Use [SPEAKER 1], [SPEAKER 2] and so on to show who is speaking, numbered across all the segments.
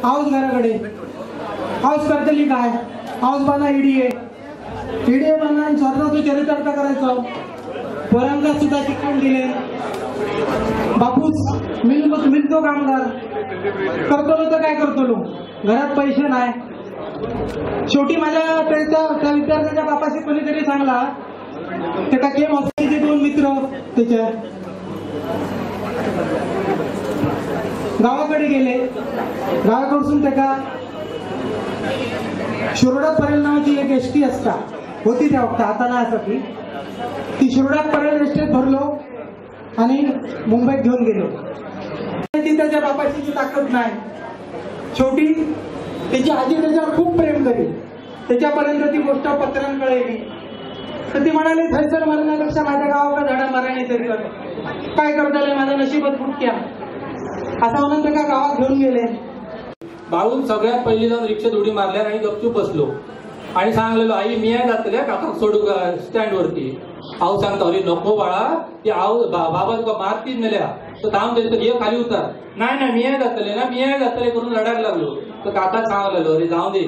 [SPEAKER 1] House घराकडे house करतली काय हाऊस बांधा ईडीए बांधा स्वर्णाचं चरितार्थ करायचं पोरांना सुद्धा शिक्षण दिले बापूस मिळतो कामगार करतो तर काय करतो घरात पैसे नाही शेवटी माझ्या त्या विद्यार्थ्याच्या बापाशी कोणीतरी सांगला त्याचा केम हॉस्पिटलचे 2 मित्र त्याच्या गावाकडे गेले गावाकडून त्याका शिरोडा परेल नावाची एक एसटी असता होती त्या वक्ता आता नाही असं ती शिरोडा परेल एसटीत भरलो आणि मुंबईत घेऊन गेलो ती त्याच्या बापाची ताकद नाही शेवटी त्याची आजी त्याच्यावर खूप प्रेम करी त्याच्यापर्यंत ती गोष्ट पत्रांत कळली तर ती म्हणाली थैसर मरण्यापेक्षा माझ्या गावाला झाडा मारायने तरी काय करता माझ्या नशिबात फुटक्या असं म्हणून त्या गावात घेऊन गेले
[SPEAKER 2] बाळून सगळ्यात पहिली जाऊन रिक्षेत उडी मारल्या आणि गपचूप बसलो आणि सांगलेलो आई मी आहे जातल्या काका सोडू स्टँड वरती आऊ सांगता अरे नको बाळा ती आऊ बाबा तुका मारतीच नेल्या तर थांब देतो ये खाली उतर नाही मी आहे जातले ना मी आहे जातले करून रडायला लागलो तर काका सांगलेलो अरे जाऊ दे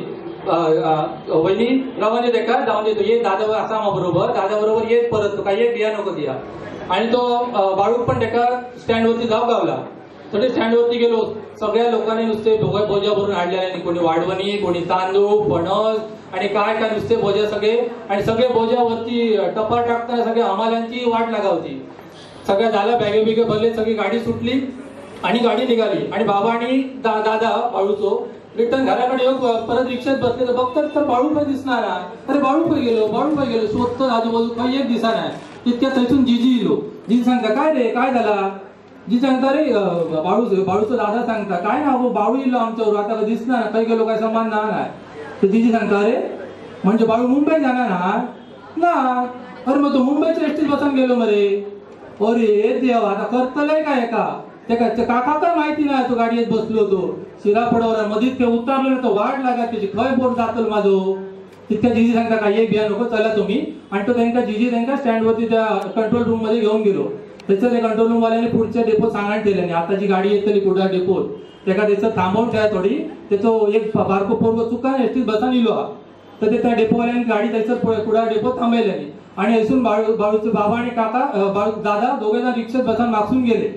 [SPEAKER 2] वहिनी रवाने दे का जाऊन देतो ये दादा असा बरोबर दादा बरोबर येत परत तो काही बिया नको दिया आणि तो बाळू पण त्याका स्टँड वरती जाऊ गावला तर ते स्टँड वरती गेलो सगळ्या लोकांनी नुसते बोजा भरून आणलेले कोणी वाढवणी कोणी तांदूळ फणस आणि काय काय नुसते बोजा सगळे आणि सगळे बोजावरती टपार टाकताना सगळ्या हमाल्यांची वाट लागावती सगळ्या झाल्या बॅगे बिगे भरले सगळी गाडी सुटली आणि गाडी निघाली आणि बाबा आणि दादा बाळूचो रिटर्न घराकडे येऊन परत रिक्षेत बसले तर बघतात तर बाळू पण दिसणार अरे बाळू पण गेलो शोधतो आजूबाजू काही एक दिसा नाही तितक्या थैसून जीजी येलो जीजी सांगता काय रे काय झाला जी सांगता रे बाळूचं दादा सांगता काय ना बाळू येलो आमच्यावर आता दिसणार काही गेलो काय समान नाही तर जीजी सांगता अरे म्हणजे बाळू मुंबई जाणार ना अरे मग तो मुंबईच्या एसटीत बसून गेलो मरे अरे देवा आता करतलंय काय का काका काय माहिती नाही तो गाडीत बसलो होतो शिरापडावर मधीत ते उतरलो तो वाट लागा त्याची खय बोट जातल माझो तितक्या जीजी सांगता काय एक बिया नको चला तुम्ही आणि तो त्यांना जीजी त्यांना स्टँड वरती त्या कंट्रोल रूम मध्ये घेऊन गेलो त्याचं ते कंट्रोल रूम वाल्याने पुढच्या डेपोत सांगायला ठेवल्याने आता जी गाडी येतली कुठल्या डेपोत त्याका त्याचं थांबवून ठेवा थोडी त्याचं एक बारको पोरगो चुका एसटीत बसा निलो तर ते त्या डेपोवाल्याने गाडी त्याचं कुडा डेपोत थांबवल्याने आणि असून बाळूचे बाबा आणि काका दादा दोघे जण रिक्षेत बसून मागसून गेले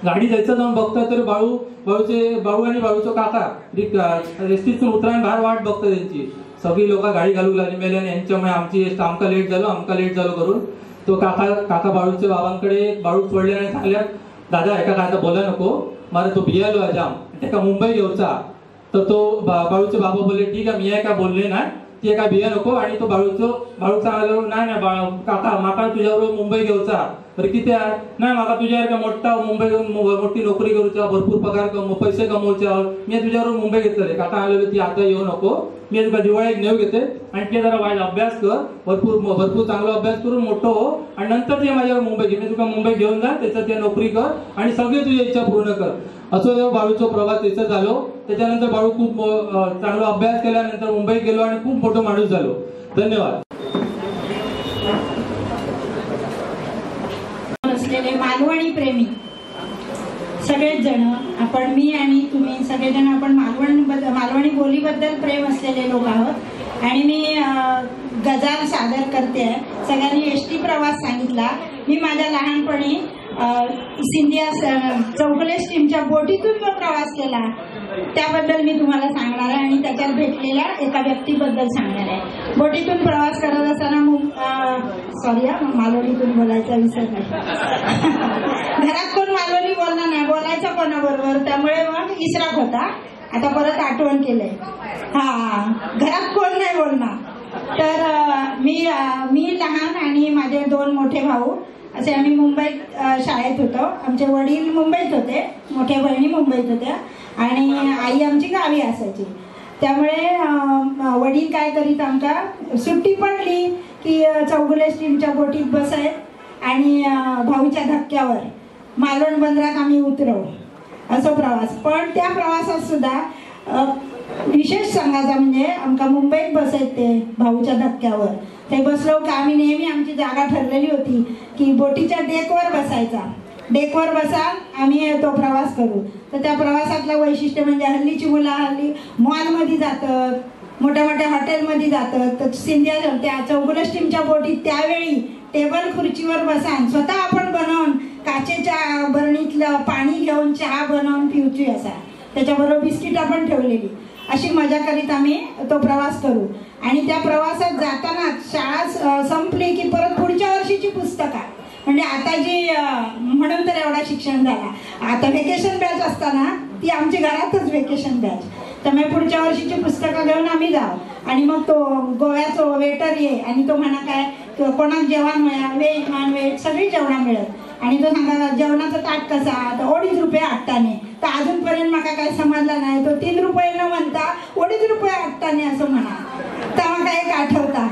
[SPEAKER 2] गाडी जायचं जाऊन बघतोय तर बाळू आणि बाळूचं काका एसटीतून उतरायला बाहेर वाट बघतोय त्यांची सगळी लोक गाडी घालू लागली मेल्याने यांच्यामुळे आमची एसटी आमका लेट झालो करून तो काका बाळूच्या बाबांकडे बाळू सोडले आणि सांगल्या दादा एका काय बोला नको मला तो भियालो आहे जाम त्याका मुंबई घेऊचा तर तो बाळूचे बाबा बोलले ठीक आहे मी काय बोलले ना ती एका भिया नको आणि तो बाळू सांगायला नाही काका माका तुझ्याबरोबर मुंबई घेऊचा तर किती आहे नाही माका तुझ्यावर मोठा मुंबई मोठी नोकरी करूचा भरपूर पगार पैसे कमवच्या मी तुझ्याबरोबर मुंबई घेतले काका आलेलो ती आता येऊ नको मी तुका दिवाळीत नेऊ घेते आणि ते जरा वाईट अभ्यास कर भरपूर चांगला अभ्यास करून मोठं हो आणि नंतर ते माझ्यावर मुंबई घे मी तुका मुंबई घेऊन जा त्याचं ते नोकरी कर आणि सगळे तुझी इच्छा पूर्ण कर असं जेव्हा बाळूचा प्रवास त्याचा झालो त्याच्यानंतर बाळू खूप चांगला अभ्यास केल्यानंतर मुंबईत गेलो आणि खूप मोठं माणूस झालो धन्यवाद
[SPEAKER 3] मालवणी प्रेमी सगळेच जण आपण मी आणि तुम्ही सगळेजण आपण मालवणी बोलीबद्दल प्रेम असलेले लोक आहोत आणि मी गजाल सादर करते सगळ्यांनी एसटी प्रवास सांगितला मी माझ्या लहानपणी सिंधिया चौगले स्टीमच्या बोटीतून जो प्रवास केला त्याबद्दल मी तुम्हाला सांगणार आहे आणि त्याच्यात भेटलेल्या एका व्यक्तीबद्दल सांगणार आहे बोटीतून प्रवास करत असताना सॉरी मालवणीतून बोलायचा विसर नाही घरात कोण मालवणी बोलणार नाही बोलायचं कोणाबरोबर त्यामुळे मग इसराक होता आता परत आठवण केलंय घरात कोण नाही बोलणार तर मी लहान आणि माझे 2 मोठे भाऊ असे आम्ही मुंबईत शाळेत होतो आमचे वडील मुंबईत होते मोठ्या बहिणी मुंबईत होत्या आणि आई आमची गावी असायची त्यामुळे वडील काय करीत आमच्या सुट्टी पडली की चौगुले स्टीमच्या बोटीत बसायत आणि भाऊच्या धक्क्यावर मालवण बंदरात आम्ही उतरवू असं प्रवास पण त्या प्रवासात सुद्धा विशेष सांगायचं म्हणजे आमका मुंबईत बसायत ते भाऊच्या धक्क्यावर ते बसलो का आम्ही नेहमी आमची जागा ठरलेली होती की बोटीच्या डेकवर बसायचा डेकवर बसाल, आम्ही तो प्रवास करू. तर त्या प्रवासातलं वैशिष्ट्य म्हणजे हल्लीची मुलं हल्ली मॉलमध्ये जातात, मोठ्या मोठ्या हॉटेलमध्ये जातात. तर सिंधिया त्या चौगुलस्टीमच्या बोटीत त्यावेळी टेबल खुर्चीवर बसान स्वतः आपण बनवून काचेच्या बरणीतलं पाणी घेऊन चहा बनवून पिऊची असा, त्याच्याबरोबर बिस्किट आपण ठेवलेली, अशी मजा करीत आम्ही तो प्रवास करू. आणि त्या प्रवासात जाताना शाळा संपली की परत पुढच्या वर्षीची पुस्तकं, म्हणजे आता जी म्हणून तर एवढा शिक्षण झाला. आता व्हेकेशन बॅच असताना ती आमची घरातच व्हेकेशन बॅच, त्यामुळे पुढच्या वर्षीची पुस्तकं घेऊन आम्ही जाऊ. आणि मग तो गोव्याचा वेटर ये आणि तो म्हणा काय कोणाक जेवण मिळा, व्हेज नॉन व्हेज सगळी जेवणा मिळत. आणि तो सांगा जेवणाचं ताट कसा, तर 2.5 रुपये आट्टाने. तर अजूनपर्यंत मला काय समजलं नाही, तो 3 रुपये न म्हणता 2.5 रुपये आट्टाने असं म्हणा. तेव्हा काय एक आठवता,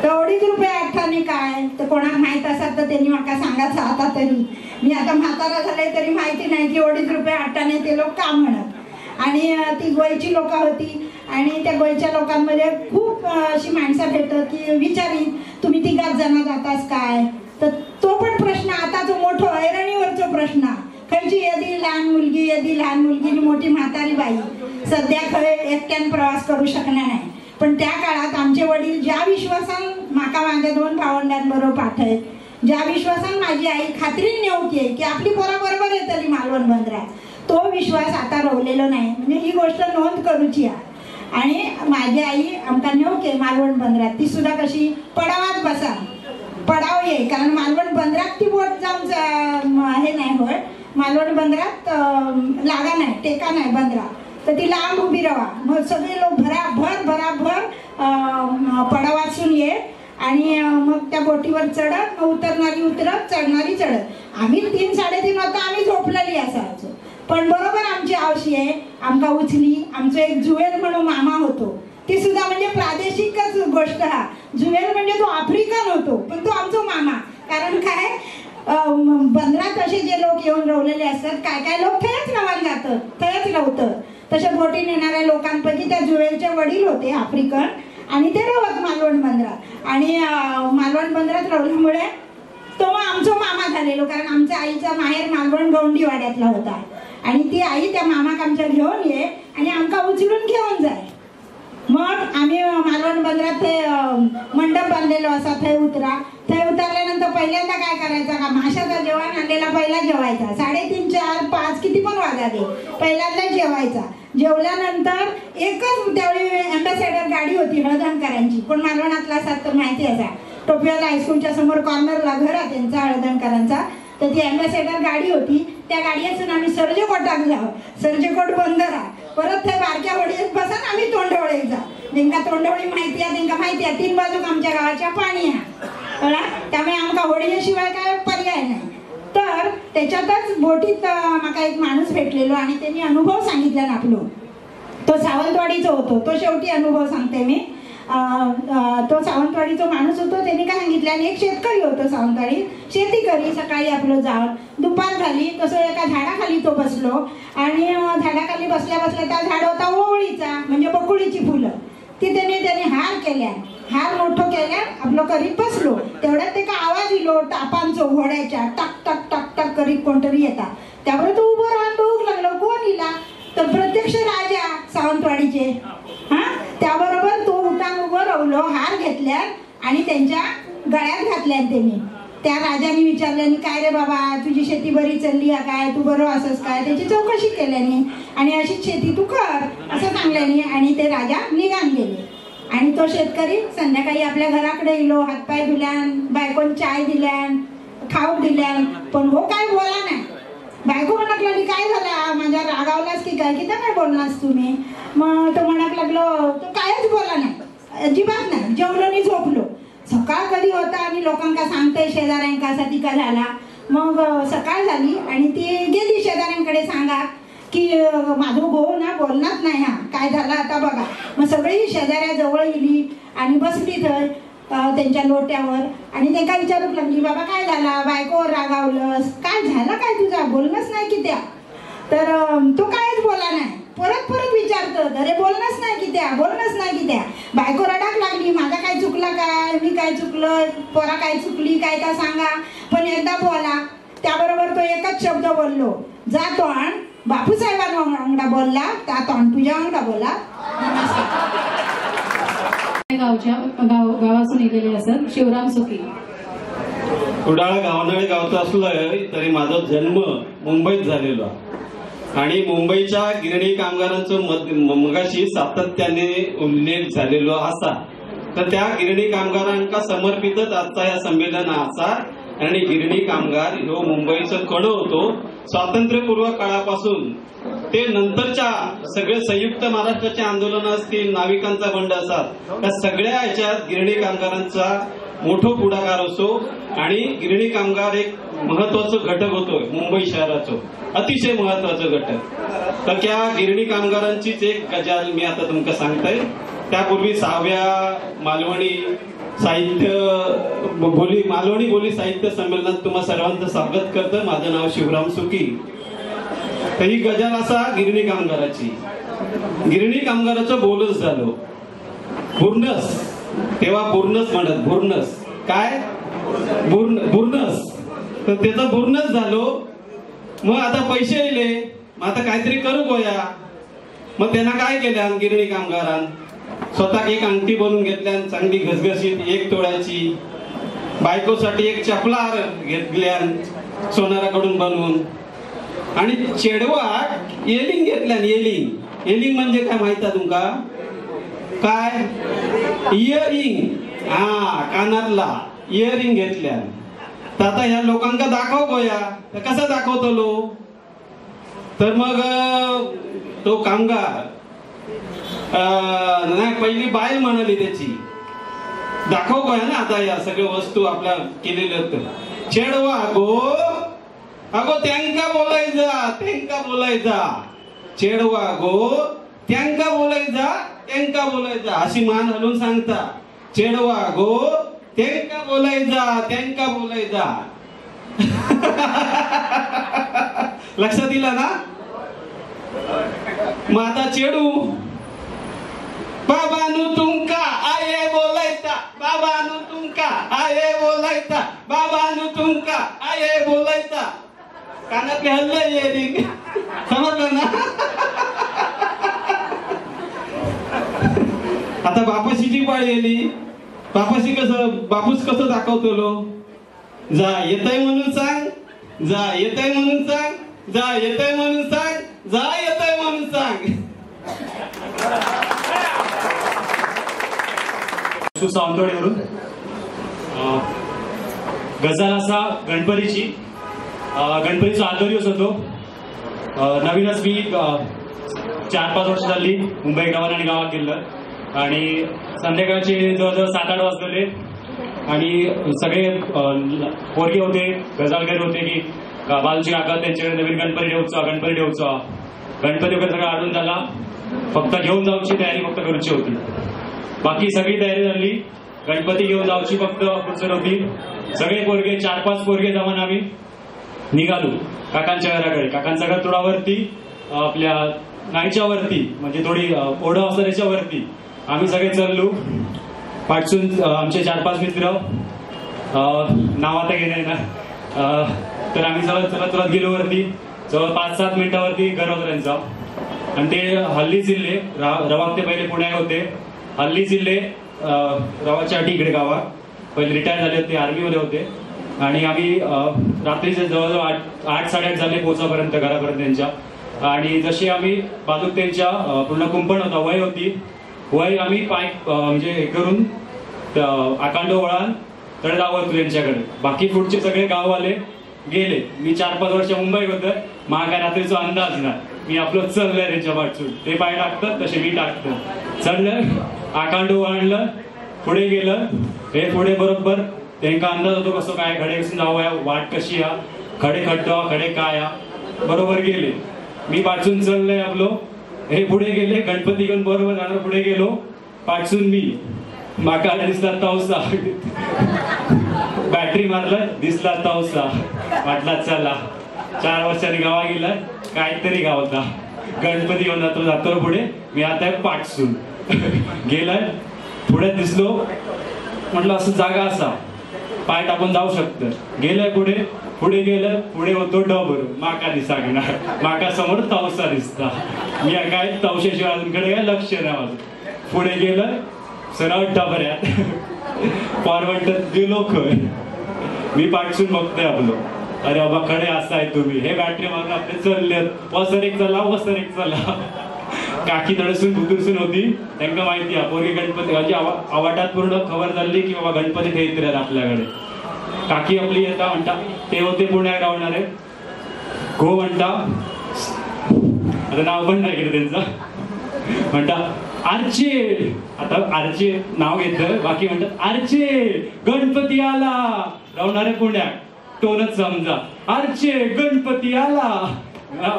[SPEAKER 3] तर 2.5 रुपये आठ्ठाने काय, तर कोणाला माहीत असत तर त्यांनी मला सांगायचं. आता तरी मी आता म्हातारा झाले तरी माहिती नाही की 2.5 रुपये आट्टाने ते लोक का म्हणत. आणि ती गोयची लोक होती आणि त्या गोयच्या लोकांमध्ये खूप अशी माणसं भेटत की विचारी तुम्ही 3 जण जातास काय. तर तो पण प्रश्न आता जो मोठा ऐरणीवरचा प्रश्न, खयची यदी लहान मुलगी आणि मोठी म्हातारी बाई सध्या खय एकट्यान प्रवास करू शकणार नाही. पण त्या काळात आमचे वडील ज्या विश्वासान माका माझ्या 2 भावंडांबरोबर पाठयत, ज्या विश्वासान माझी आई खात्रीन नेवकी की आपली बरोबर येतली मालवण बंदरात, तो विश्वास आता रवलेलो नाही. म्हणजे ही गोष्ट नोंद करूची आहे. आणि माझी आई आमका नेवके मालवण बंदरात, ती सुद्धा कशी पडावात बसा, पडाव ये, कारण मालवण बंदरात ती बोट जाऊन हे नाही होय, मालवण बंदरात लागा नाही, टेका नाही बंदरात, तर ती लांब उभी राहा. मग सगळे लोक भराभर पडावासून ये आणि मग त्या बोटीवर चढत, मग उतरणारी उतरत, चढणारी चढत. आम्ही 3-3:30 वाजता आम्ही झोपलेली असायचो. पण बरोबर आमची आवशी आहे आमका उचली. आमचं एक जुवेल म्हणून मामा होतो, ती सुद्धा म्हणजे प्रादेशिकच गोष्ट. हा जुवेल म्हणजे तो आफ्रिकन होतो, पण तो आमचा मामा. कारण काय बंदरात असे जे लोक येऊन रवलेले असतात, काय लोक थयच रवान जातात, थयच रवतं. तशा बोटीने येणाऱ्या लोकांपैकी त्या जुवेलचे वडील होते आफ्रिकन आणि ते रवत मालवण बंदरात. आणि मालवण बंदरात रवल्यामुळे तो मग आमचा मामा झालेलो, कारण आमच्या आईचा माहेर मालवण गौंडीवाड्यातला होता. आणि ती आई त्या मामाक आमच्या घेऊन ये आणि आमका उचलून घेऊन जाय. मग आम्ही मालवण बंदरात ते मंडप बांधलेलो असा, थंय उतरा. थंय उतरल्यानंतर पहिल्यांदा काय करायचं का, माशाचा जेवण आणलेला पहिला जेवायचा. 3:30, 4, 5 किती पण वाजा दे, पहिल्यांदा जेवायचा. जेवल्यानंतर एकच त्यावेळी अँबॅसेडर गाडी होती हळदणकरांची, पण मालवणातला असतात तर माहिती असा, टोपियाला हायस्कूलच्या समोर कॉर्नरला घर आहे त्यांचा हळदणकरांचा. तर ती अँबॅसेडर गाडी होती, त्या गाडीतून आम्ही सर्जेकोटाक जाऊ. सर्जेकोट बंदर आहे, परत त्या बारक्या होडीत बसून आम्ही तोंडवळी जा. त्यांना तोंडवळी माहिती आहे, त्यांना माहिती आहे 3 बाजूक आमच्या गावाच्या पाणी आहे, त्यामुळे आमका होडीशिवाय काय पर्याय नाही. तर त्याच्यातच बोटीत माका एक माणूस भेटलेलो आणि त्यांनी अनुभव सांगितला ना आपलो. तो सावंतवाडीचा होतो. तो शेवटी अनुभव सांगते मी. तो सावंतवाडीचा माणूस होतो. त्यांनी काय सांगितलं, आणि एक शेतकरी होतो सावंतवाडी, शेती करी. सकाळी आपलं जाऊन दुपार झाली तसं एका झाडाखाली तो बसलो आणि झाडाखाली बसल्या त्या झाड होता ओवळीचा, म्हणजे बकुळीची फुलं. ती त्याने हार केल्या, हार मोठं केल्या, आपलं करीत बसलो. तेवढ्यात ते का आवाज इलो टापांचो घोड्याच्या, टक टक टक टक करीत कोणतरी येतात. त्यावर तो उभं राहून बघू लागलो, कोण इला, तर प्रत्यक्ष राजा सावंतवाडीचे. त्याबरोबर तो उठान उभं राहिलो, हार घेतल्या आणि त्यांच्या गळ्यात घातल्या. त्यांनी त्या राजाने विचारल्याने, काय रे बाबा तुझी शेती बरी चालली आहे काय, तू बरं असंच काय, त्याची चौकशी केल्याने आणि अशीच शेती तू कर असं सांगल्याने. आणि ते राजा निघान गेले. आणि तो शेतकरी संध्याकाळी आपल्या घराकडे इलो, हातपाय धुल्यान, बायकोन चाय दिल्यान, खाऊ दिल्यान, पण हो काय बोला नाही. बायको म्हणत लागली, काय झाला, माझ्या रागावलास की काय, किती काय बोललास तुम्ही. मग तो म्हणत लागलो, तो कायच बोला नाही, अजिबात नाही. जेवलो आणि झोपलो. सकाळ कधी होता आणि लोकांका सांगते शेजाऱ्यांकासाठी का झाला. मग सकाळ झाली आणि ती गेली शेजाऱ्यांकडे सांगा की माझं भाऊ ना बोलणार नाही, हा काय झालं आता बघा. मग सगळी शेजाऱ्या जवळ गेली आणि बसली तर त्यांच्या लोट्यावर आणि ते काय विचारू लागली, बाबा काय झाला, बायकोवर रागावलंस, काय झालं, काय तुझा बोलणंच नाही की त्या. तर तो कायच बोला नाही. परत विचारतं, अरे बोलणंच नाही की त्या, बोलणंच नाही की त्या. बायको रडाक लागली, माझा काय चुकला काय, मी काय चुकलं, पोरा काय चुकली काय का सांगा, पण एकदा बोला. त्याबरोबर तो एकच शब्द बोललो, जा तोंड बापूसाहेबांना बोलला त्या तोंड तुझ्या वांगडा बोला.
[SPEAKER 4] गावासून येलेले असत. शिवराम सुखी.
[SPEAKER 5] कुडाळ गावनाळे गावचा असलं तरी माझा जन्म मुंबईत झालेला आणि मुंबईच्या गिरणी कामगारांचं मगाशी सातत्याने उल्लेख झालेलो असा, तर त्या गिरणी कामगारांका समर्पितच आजचा या संमेलन असा. आणि गिरणी कामगार ह्यो मुंबईचं कण होतो. स्वातंत्र्यपूर्व काळापासून ते नंतरच्या सगळे संयुक्त महाराष्ट्राचे आंदोलन असतील, नाविकांचा बंड असतात, त्या सगळ्या ह्याच्यात गिरणी कामगारांचा मोठा पुढाकार असो. आणि गिरणी कामगार एक महत्वाचं घटक होतो मुंबई शहराचं, अतिशय महत्वाचं घटक. तर त्या गिरणी कामगारांचीच एक गजाल मी आता तुमका सांगतोय. त्यापूर्वी 6व्या मालवणी बोली साहित्य संमेलनात तुम्हा सर्वांचं स्वागत करतं. माझं नाव शिवराम सुखी. तर ही गजाल असा गिरणी कामगाराची. गिरणी कामगाराचं बोलच झालो बुर्नस, तेव्हा बुर्नस म्हणत, बुर्नस काय बुर्नस, तर त्याचा बुर्नस झालो. मग आता पैसे येले, मग आता काहीतरी करू गोया. मग त्यांना काय केलं गिरणी कामगारां, स्वतः एक अंगठी बनवून घेतल्या चांगली घसघशीत 1 तोळ्याची. बायकोसाठी एक चपला घेतल्या सोनाराकडून बनवून. आणि चेडवा येलिंग घेतल्या. येलिंग म्हणजे काय माहित आहे तुमका? काय इयरिंग, कानातला इयरिंग घेतल्या. तर आता ह्या लोकांका दाखव गोया. तर कसा दाखवतो? तर मग तो कामगार नाही, पहिली बायल म्हणाली त्याची, दाखव गोया ना आता या सगळ्या वस्तू आपल्या केलेल्या. चेडवा अगो त्यांका बोलायचा. चेडवा त्यांका बोलायचा अशी मान हलवून सांगता. चेडवा त्यांका बोलायचा. लक्षात दिला ना? मग आता चेडू बाबानू तुमका आये बोलायचा, बाबानू तुमका आये बोलायचा, बाबानू तुमका आये बोलायचा. कानातले हल्ले समजलं ना? आता बापाशीची पाळी आली. बापूस कसं दाखवतो? जा येतय म्हणून सांग, जा येतय म्हणून सांग, जा येतय म्हणून सांग, जा येतय म्हणून सांग.
[SPEAKER 6] सावंतवाडीवरून गजाल असा गणपतीचा आदर दिवस होतो. नवीनच मी 4-5 वर्ष झाली मुंबई गावात आणि गावात गेलं. आणि संध्याकाळचे जवळजवळ 7-8 वाजले आणि सगळे पोरगे होते, गजालगार होते की बालूजी काका त्यांच्याकडे नवीन गणपती ठेवचा. गणपती वगैरे सगळं आढळून झाला. फक्त घेऊन जाऊची तयारी फक्त करूची होती. बाकी सगळी तयारी झाली. गणपती घेऊन जाऊची फक्त पुढचं होती. सगळे पोरगे 4-5 पोरगे जमान आम्ही निघालो काकांच्या घराकडे. काकांच्या घर थोडावरती आपल्या नाईच्या वरती, म्हणजे थोडी ओढं असं त्याच्यावरती आम्ही सगळे चाललो. पाठसून आमचे 4-5 मित्र, नाव आता घेणे ना, तर आम्ही चलत गेलो वरती. जवळ 5-7 मिनिटावरती घर होतं त्यांचा. आणि ते हल्ली जिल्हे रवाक ते पहिले पुण्यात होते. हल्ली जिल्हे रवाच्या अटी इकडे गावात पहिले रिटायर झाले होते, आर्मीमध्ये होते. आणि आम्ही रात्रीचे जवळजवळ 8-8:30 झाले पोहोचापर्यंत घरापर्यंत त्यांच्या. आणि जशी आम्ही बाजूक त्यांच्या पूर्ण कुंपण होता, वय होती, वय आम्ही पाय म्हणजे हे करून आकांडो वळान तळे दावत त्यांच्याकडे. बाकी पुढचे सगळे गाववाले गेले. मी 4-5 वर्ष मुंबईत होतं. माझ्या रात्रीचा अंदाज नाही. मी आपलं चढलंय त्यांच्या वाटचून. ते पाय टाकतात तसे मी टाकतो. चढलं, आकांडो वळणलं, पुढे गेलं. हे पुढे बरोबर त्यांना अंदाज होतो कसं काय खडे कसून जाऊया, वाट कशी या, खडे खड्डा खडे काय या. बरोबर गेले. मी पाठसून चढलंय आपलो. हे पुढे गेले. गणपती घेऊन बरोबर जाणार पुढे गेलो. पाठसून मी माका दिसला तवसा, बॅटरी मारलं, दिसला तवसा. वाटला चला 4 वर्षांनी गावा गेला, काहीतरी गावता. गणपती घेऊन जातो पुढे. मी आता पाठसून गेलाय. पुढे दिसलो, म्हटलं असं जागा असा पाय टाकून जाऊ शकतं. गेलाय पुढे. पुढे गेलं, पुढे होतो डबर, माका दिसागणार, माका समोर तवसा दिसता, मी काय तवशाशिवाय अजूनकडे काय लक्ष नाही माझं. पुढे गेलं सरळ डबऱ्यात, फॉरवर्डात गेलो खय, मी पाठसून बघतोय आपलं, अरे बाबा कडे असाय तुम्ही, हे बॅटरी मारून आपले चाललेत, वसर एक चला. काकी तडसून बुतुरसून होती, त्यांना माहिती आहे पोरगी गणपती म्हणजे आवाटात पूर्ण खबर झाली की बाबा गणपती ठेवत राहत आपल्याकडे. काकी आपली येता म्हणता, ते होते पुण्यात राहणारे, गो म्हणता, आता नाव पण नाही केलं त्यांचं, म्हणता आरचे, आता आरचे नाव घेतलं, बाकी म्हणतात आरचे गणपती आला, राहणारे पुण्यात टोनच समजा, आरचे गणपती आला.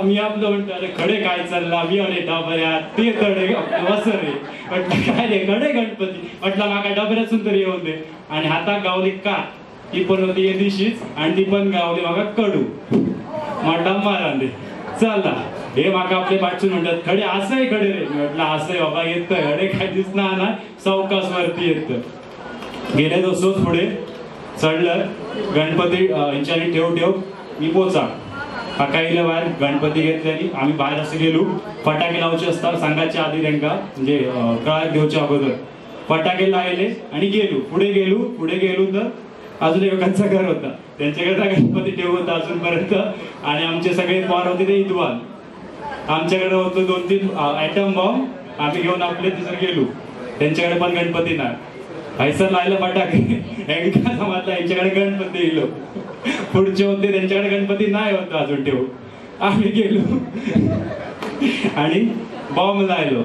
[SPEAKER 6] मी आपलं म्हणतो अरे खडे काय चालला, मी अरे डबऱ्यात ते तडे वसरे म्हटलं काय रे खडे गणपती, म्हटलं माका डबऱ्यातून तरी येऊन दे. आणि हातात गावली का, ती पण होती ये दिशीच, आणि ती पण गावली माका कडू, म्हटलं मारा दे चला. हे माका आपले पाठसून म्हणतात खडे असंय खडे रे, म्हटलं असंय बाबा येतंय, अरे काय दिसणार ना, सावकाश वरती येत. गेले दोस्तोच पुढे चढलं, गणपती यांच्यानी ठेव मी पोचा काकाईला बाहेर गणपती घेतल्याने आम्ही बाहेर असं गेलो. फटाके लावचे असतात सांगायच्या आधी त्यांना, म्हणजे कळा देऊच्या अगोदर फटाके लावले आणि गेलो. पुढे गेलो तर अजून एकांचं घर होता, त्यांच्याकडे गणपती ठेव होता अजूनपर्यंत. आणि आमचे सगळे पोर होते ते इद्वान, आमच्याकडे होतो 2-3 ॲटम बॉम्ब, आम्ही घेऊन आपले तिथं गेलो. त्यांच्याकडे पण गणपती नाही, हैसर लायला फटाके यांना समजला यांच्याकडे गणपती येलो. पुढचे होते त्यांच्याकडे गणपती नाही होता अजून ठेवू. आम्ही गेलो आणि बॉम्ब लायलो.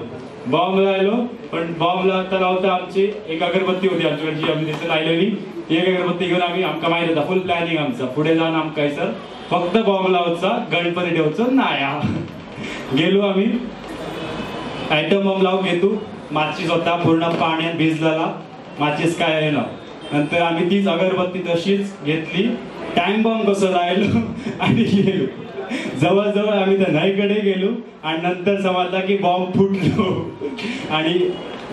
[SPEAKER 6] पण बॉम्ब लावता आमची एक अगरबत्ती होती आमच्याकडची, आम्ही तिथे लायलेली. एक अगरबत्ती घेऊन आम्ही आमका माहित होता फुल प्लॅनिंग आमचा, पुढे जाऊन आमका सर फक्त बॉम्ब लावायचा, गणपती ठेवचं नाही. गेलो आम्ही, ॲटम बॉम्ब लावून घेतो, माचीस होता पूर्ण पाण्यात भिजलेला, माचीस काय आहे ना. नंतर आम्ही तीच अगरबत्ती तशीच घेतली, टाइम बॉम्ब कसं राहिलो आणि गेलो. जवळजवळ आम्ही त्या नाईकडे गेलो आणि नंतर समजला की बॉम्ब फुटलो. आणि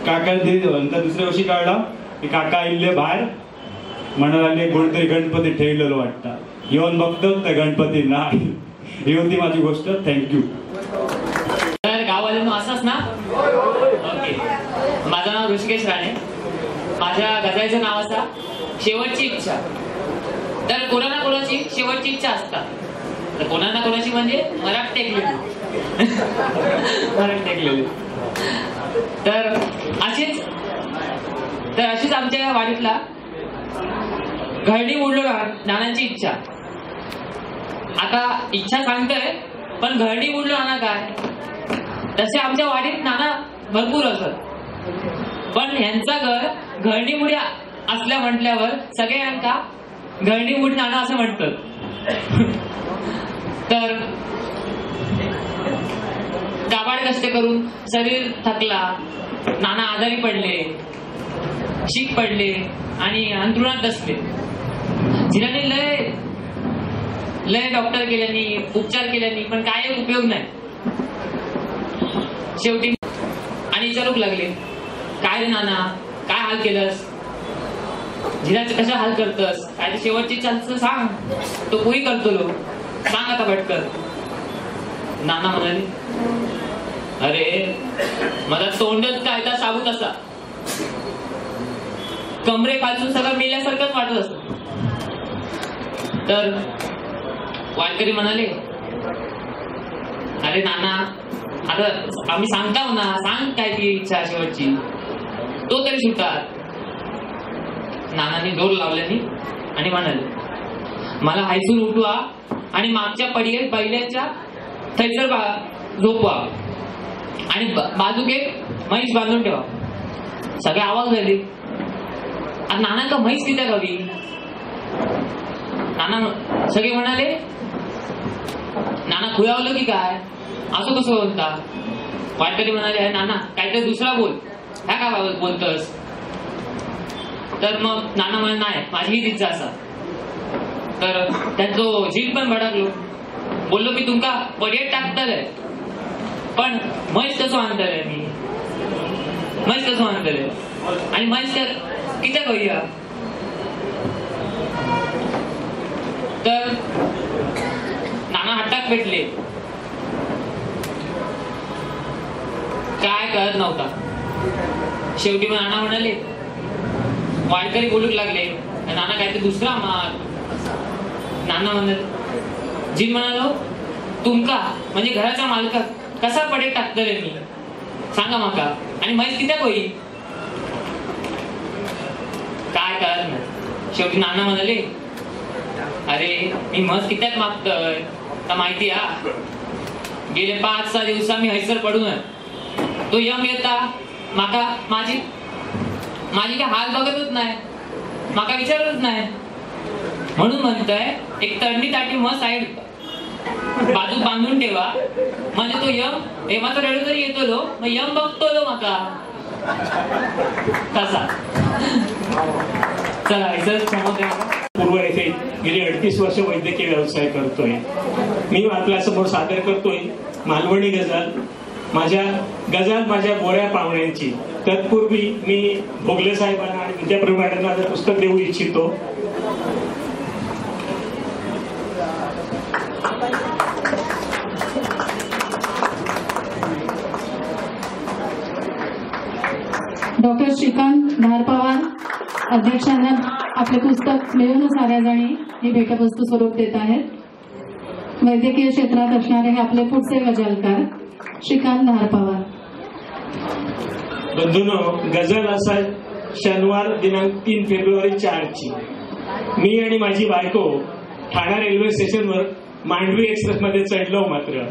[SPEAKER 6] काका नंतर दुसऱ्या वर्षी कळला की काका इल्ले बाहेर म्हणाले कोणतरी गणपती ठेवलेलो वाटतं, येऊन बघतो तर गणपती नाही. ही होती माझी गोष्ट. थँक्यू.
[SPEAKER 7] तर गावाला असंच ना. ओके, माझं नाव ऋषिकेश राणे, माझ्या गजाचं नाव असा शेवटची इच्छा. तर कोणा कोणाची शेवटची इच्छा असतात, तर कोणा कोणाची म्हणजे मराठ टेकलेली. तर अशीच आमच्या वाडीतला घरडी मोडलो नानांची इच्छा. आता इच्छा सांगतोय पण घरडी मोडलो नाना काय, तसे आमच्या वाडीत नाना भरपूर असत, पण ह्यांचा घर घरडीमुळे असल्या म्हटल्यावर सगळ्यांका घरडीमुळे नाना असं म्हणतात. तर काबाड कष्ट करून शरीर थकला, नाना आजारी पडले, शीक पडले आणि अंथरुणात बसले. जिल्ह्याने लय डॉक्टर केल्यानी, उपचार केल्यानी, पण काय उपयोग नाही. शेवटी आणि विचारूक लागले, काय रे नाना, काय हाल केलंस, जिल्ह्याचं कशा हाल करतस, काय शेवटची चालतं सांग, तो पोही करतो लो, सांग आता पटकन. नाना म्हणाले, अरे माझा तोंडच काय तर साबूत असा, कमरे खालून सगळं मेल्यासारखंच वाटत असत. तर वारकरी म्हणाले, अरे नाना आता आम्ही सांगताव ना, सांग काय ती इच्छा शेवटची, तो तरी सुटतात. नानांनी जोर लावल्यानी आणि म्हणाले, मला हायसून उठवा आणि मागच्या पडीत बैलाच्या थैसर झोपवा आणि बाजूक एक म्हैस बांधून ठेवा. सगळे आवाज झाले. आता नानांका म्हैस किती हवी. नाना सगळे म्हणाले, नाना खुयावलं की काय, असं कसं बोलता. वाटकरी म्हणाले, नाना काहीतरी दुसरा बोल, ह्या काय बाबत बोलतस. तर मग नाना म्हणाले, नाही माझी हीच इच्छा असा. तर त्यांचं जीव पण भडकलो. बोललो की तुमका पडयेत टाकतलंय, पण म्हैस कसं आणतलंय, मी म्हैस कसं आणतलंय आणि म्हैस किती करूया. तर भेटले काय कळत नव्हता. शेवटी मग नाना म्हणाले, वारकरी बोलूक लागले, नाना काहीतरी दुसरा मार. नाना म्हणाले, जी म्हणालो तुमका म्हणजे घराचा मालका कसा पडे टाकतले मी सांगा माका, आणि माहीत कित्याक होईल काय कळत नाही. शेवटी नाना म्हणाले, अरे मी मस्त कित्याक मागतय तर माहिती हा, गेले 5-6 दिवसा मी हैसर पडून तो यम येता माका माझी काय हाल बघतच नाही, माका विचारतच नाही. म्हणून म्हणतोय एक तडणी ताटी मस्त साईड बाजू बांधून ठेवा, म्हणजे तो यम हेमाचा रेडू जरी येतो लो मग यम बघतो लो माका कसा. चला इथं समोर
[SPEAKER 8] पूर्व येथे गेली 38 वर्ष वैद्यकीय व्यवसाय करतोय. मी आपल्यासमोर सादर करतोय मालवणी गझल, माझ्या गोऱ्या पाहुण्यांची. तत्पूर्वी मी भोगले साहेबांना आणि विद्याप्रभू मॅडमना पुस्तक देऊ इच्छितो.
[SPEAKER 4] डॉक्टर श्रीकांत धारपवार अध्यक्षांना आपले पुस्तक मिळून साऱ्या जणी ही भेटवस्तू स्वरूप देत आहेत. वैद्यकीय क्षेत्रात असणारे हे आपले पुढचे गझलकार श्रीकांत धारपवार.
[SPEAKER 8] बंधूंनो, गझल असा शनिवार दिनांक 3 फेब्रुवारी 4 ची मी आणि माझी बायको ठाणा रेल्वे स्टेशनवर मांडवी एक्सप्रेस मध्ये चढलो मात्र,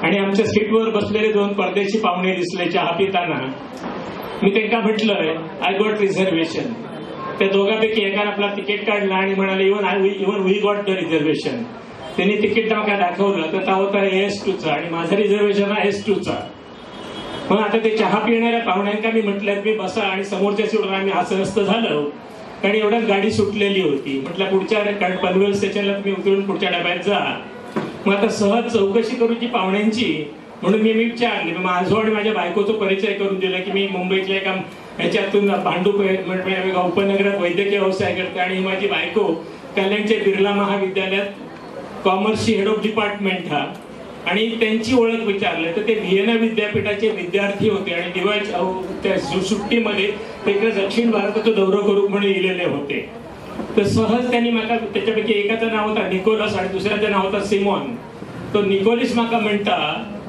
[SPEAKER 8] आणि आमच्या सीटवर बसलेले 2 परदेशी पाहुणे दिसले. चहा पिताना मी त्यांना म्हटलंय, आय गॉट रिझर्वेशन. त्या दोघांपैकी एकाने आपला तिकीट काढला आणि म्हणाले, even we got the reservation. त्यांनी तिकीट मला दाखवलं तर होता AS2चा आणि माझं रिझर्वेशन आहे S2चा. मग आता ते चहा पिणाऱ्या पाहुण्यांना मी म्हटलं मी बसा, आणि समोरच्या सीटवर आम्ही हसरस्त झालो कारण एवढ्याच गाडी सुटलेली होती. म्हटलं पुढच्या पनवेल स्टेशनला तुम्ही उतरून पुढच्या डब्यात जा. मग आता सहज चौकशी करूची पाहुण्यांची म्हणून मी विचारले, माझं आणि माझ्या बायकोचा परिचय करून दिला की मी मुंबईतल्या एका ह्याच्यातून भांडूप उपनगरात वैद्यकीय व्यवसाय करते, आणि माझी बायको कल्याणच्या बिर्ला महाविद्यालयात कॉमर्सची हेड ऑफ डिपार्टमेंट हा. आणि त्यांची ओळख विचारली तर ते व्हिएना विद्यापीठाचे विद्यार्थी होते आणि दिवाळीच्या सुट्टीमध्ये ते दक्षिण भारताचा दौरा करू म्हणून गेलेले होते. तर सहज त्यांनी मला, त्याच्यापैकी एकाचं नाव होता निकोलस आणि दुसऱ्याचं नाव होता सिमॉन. तो निकोलस माका म्हणता,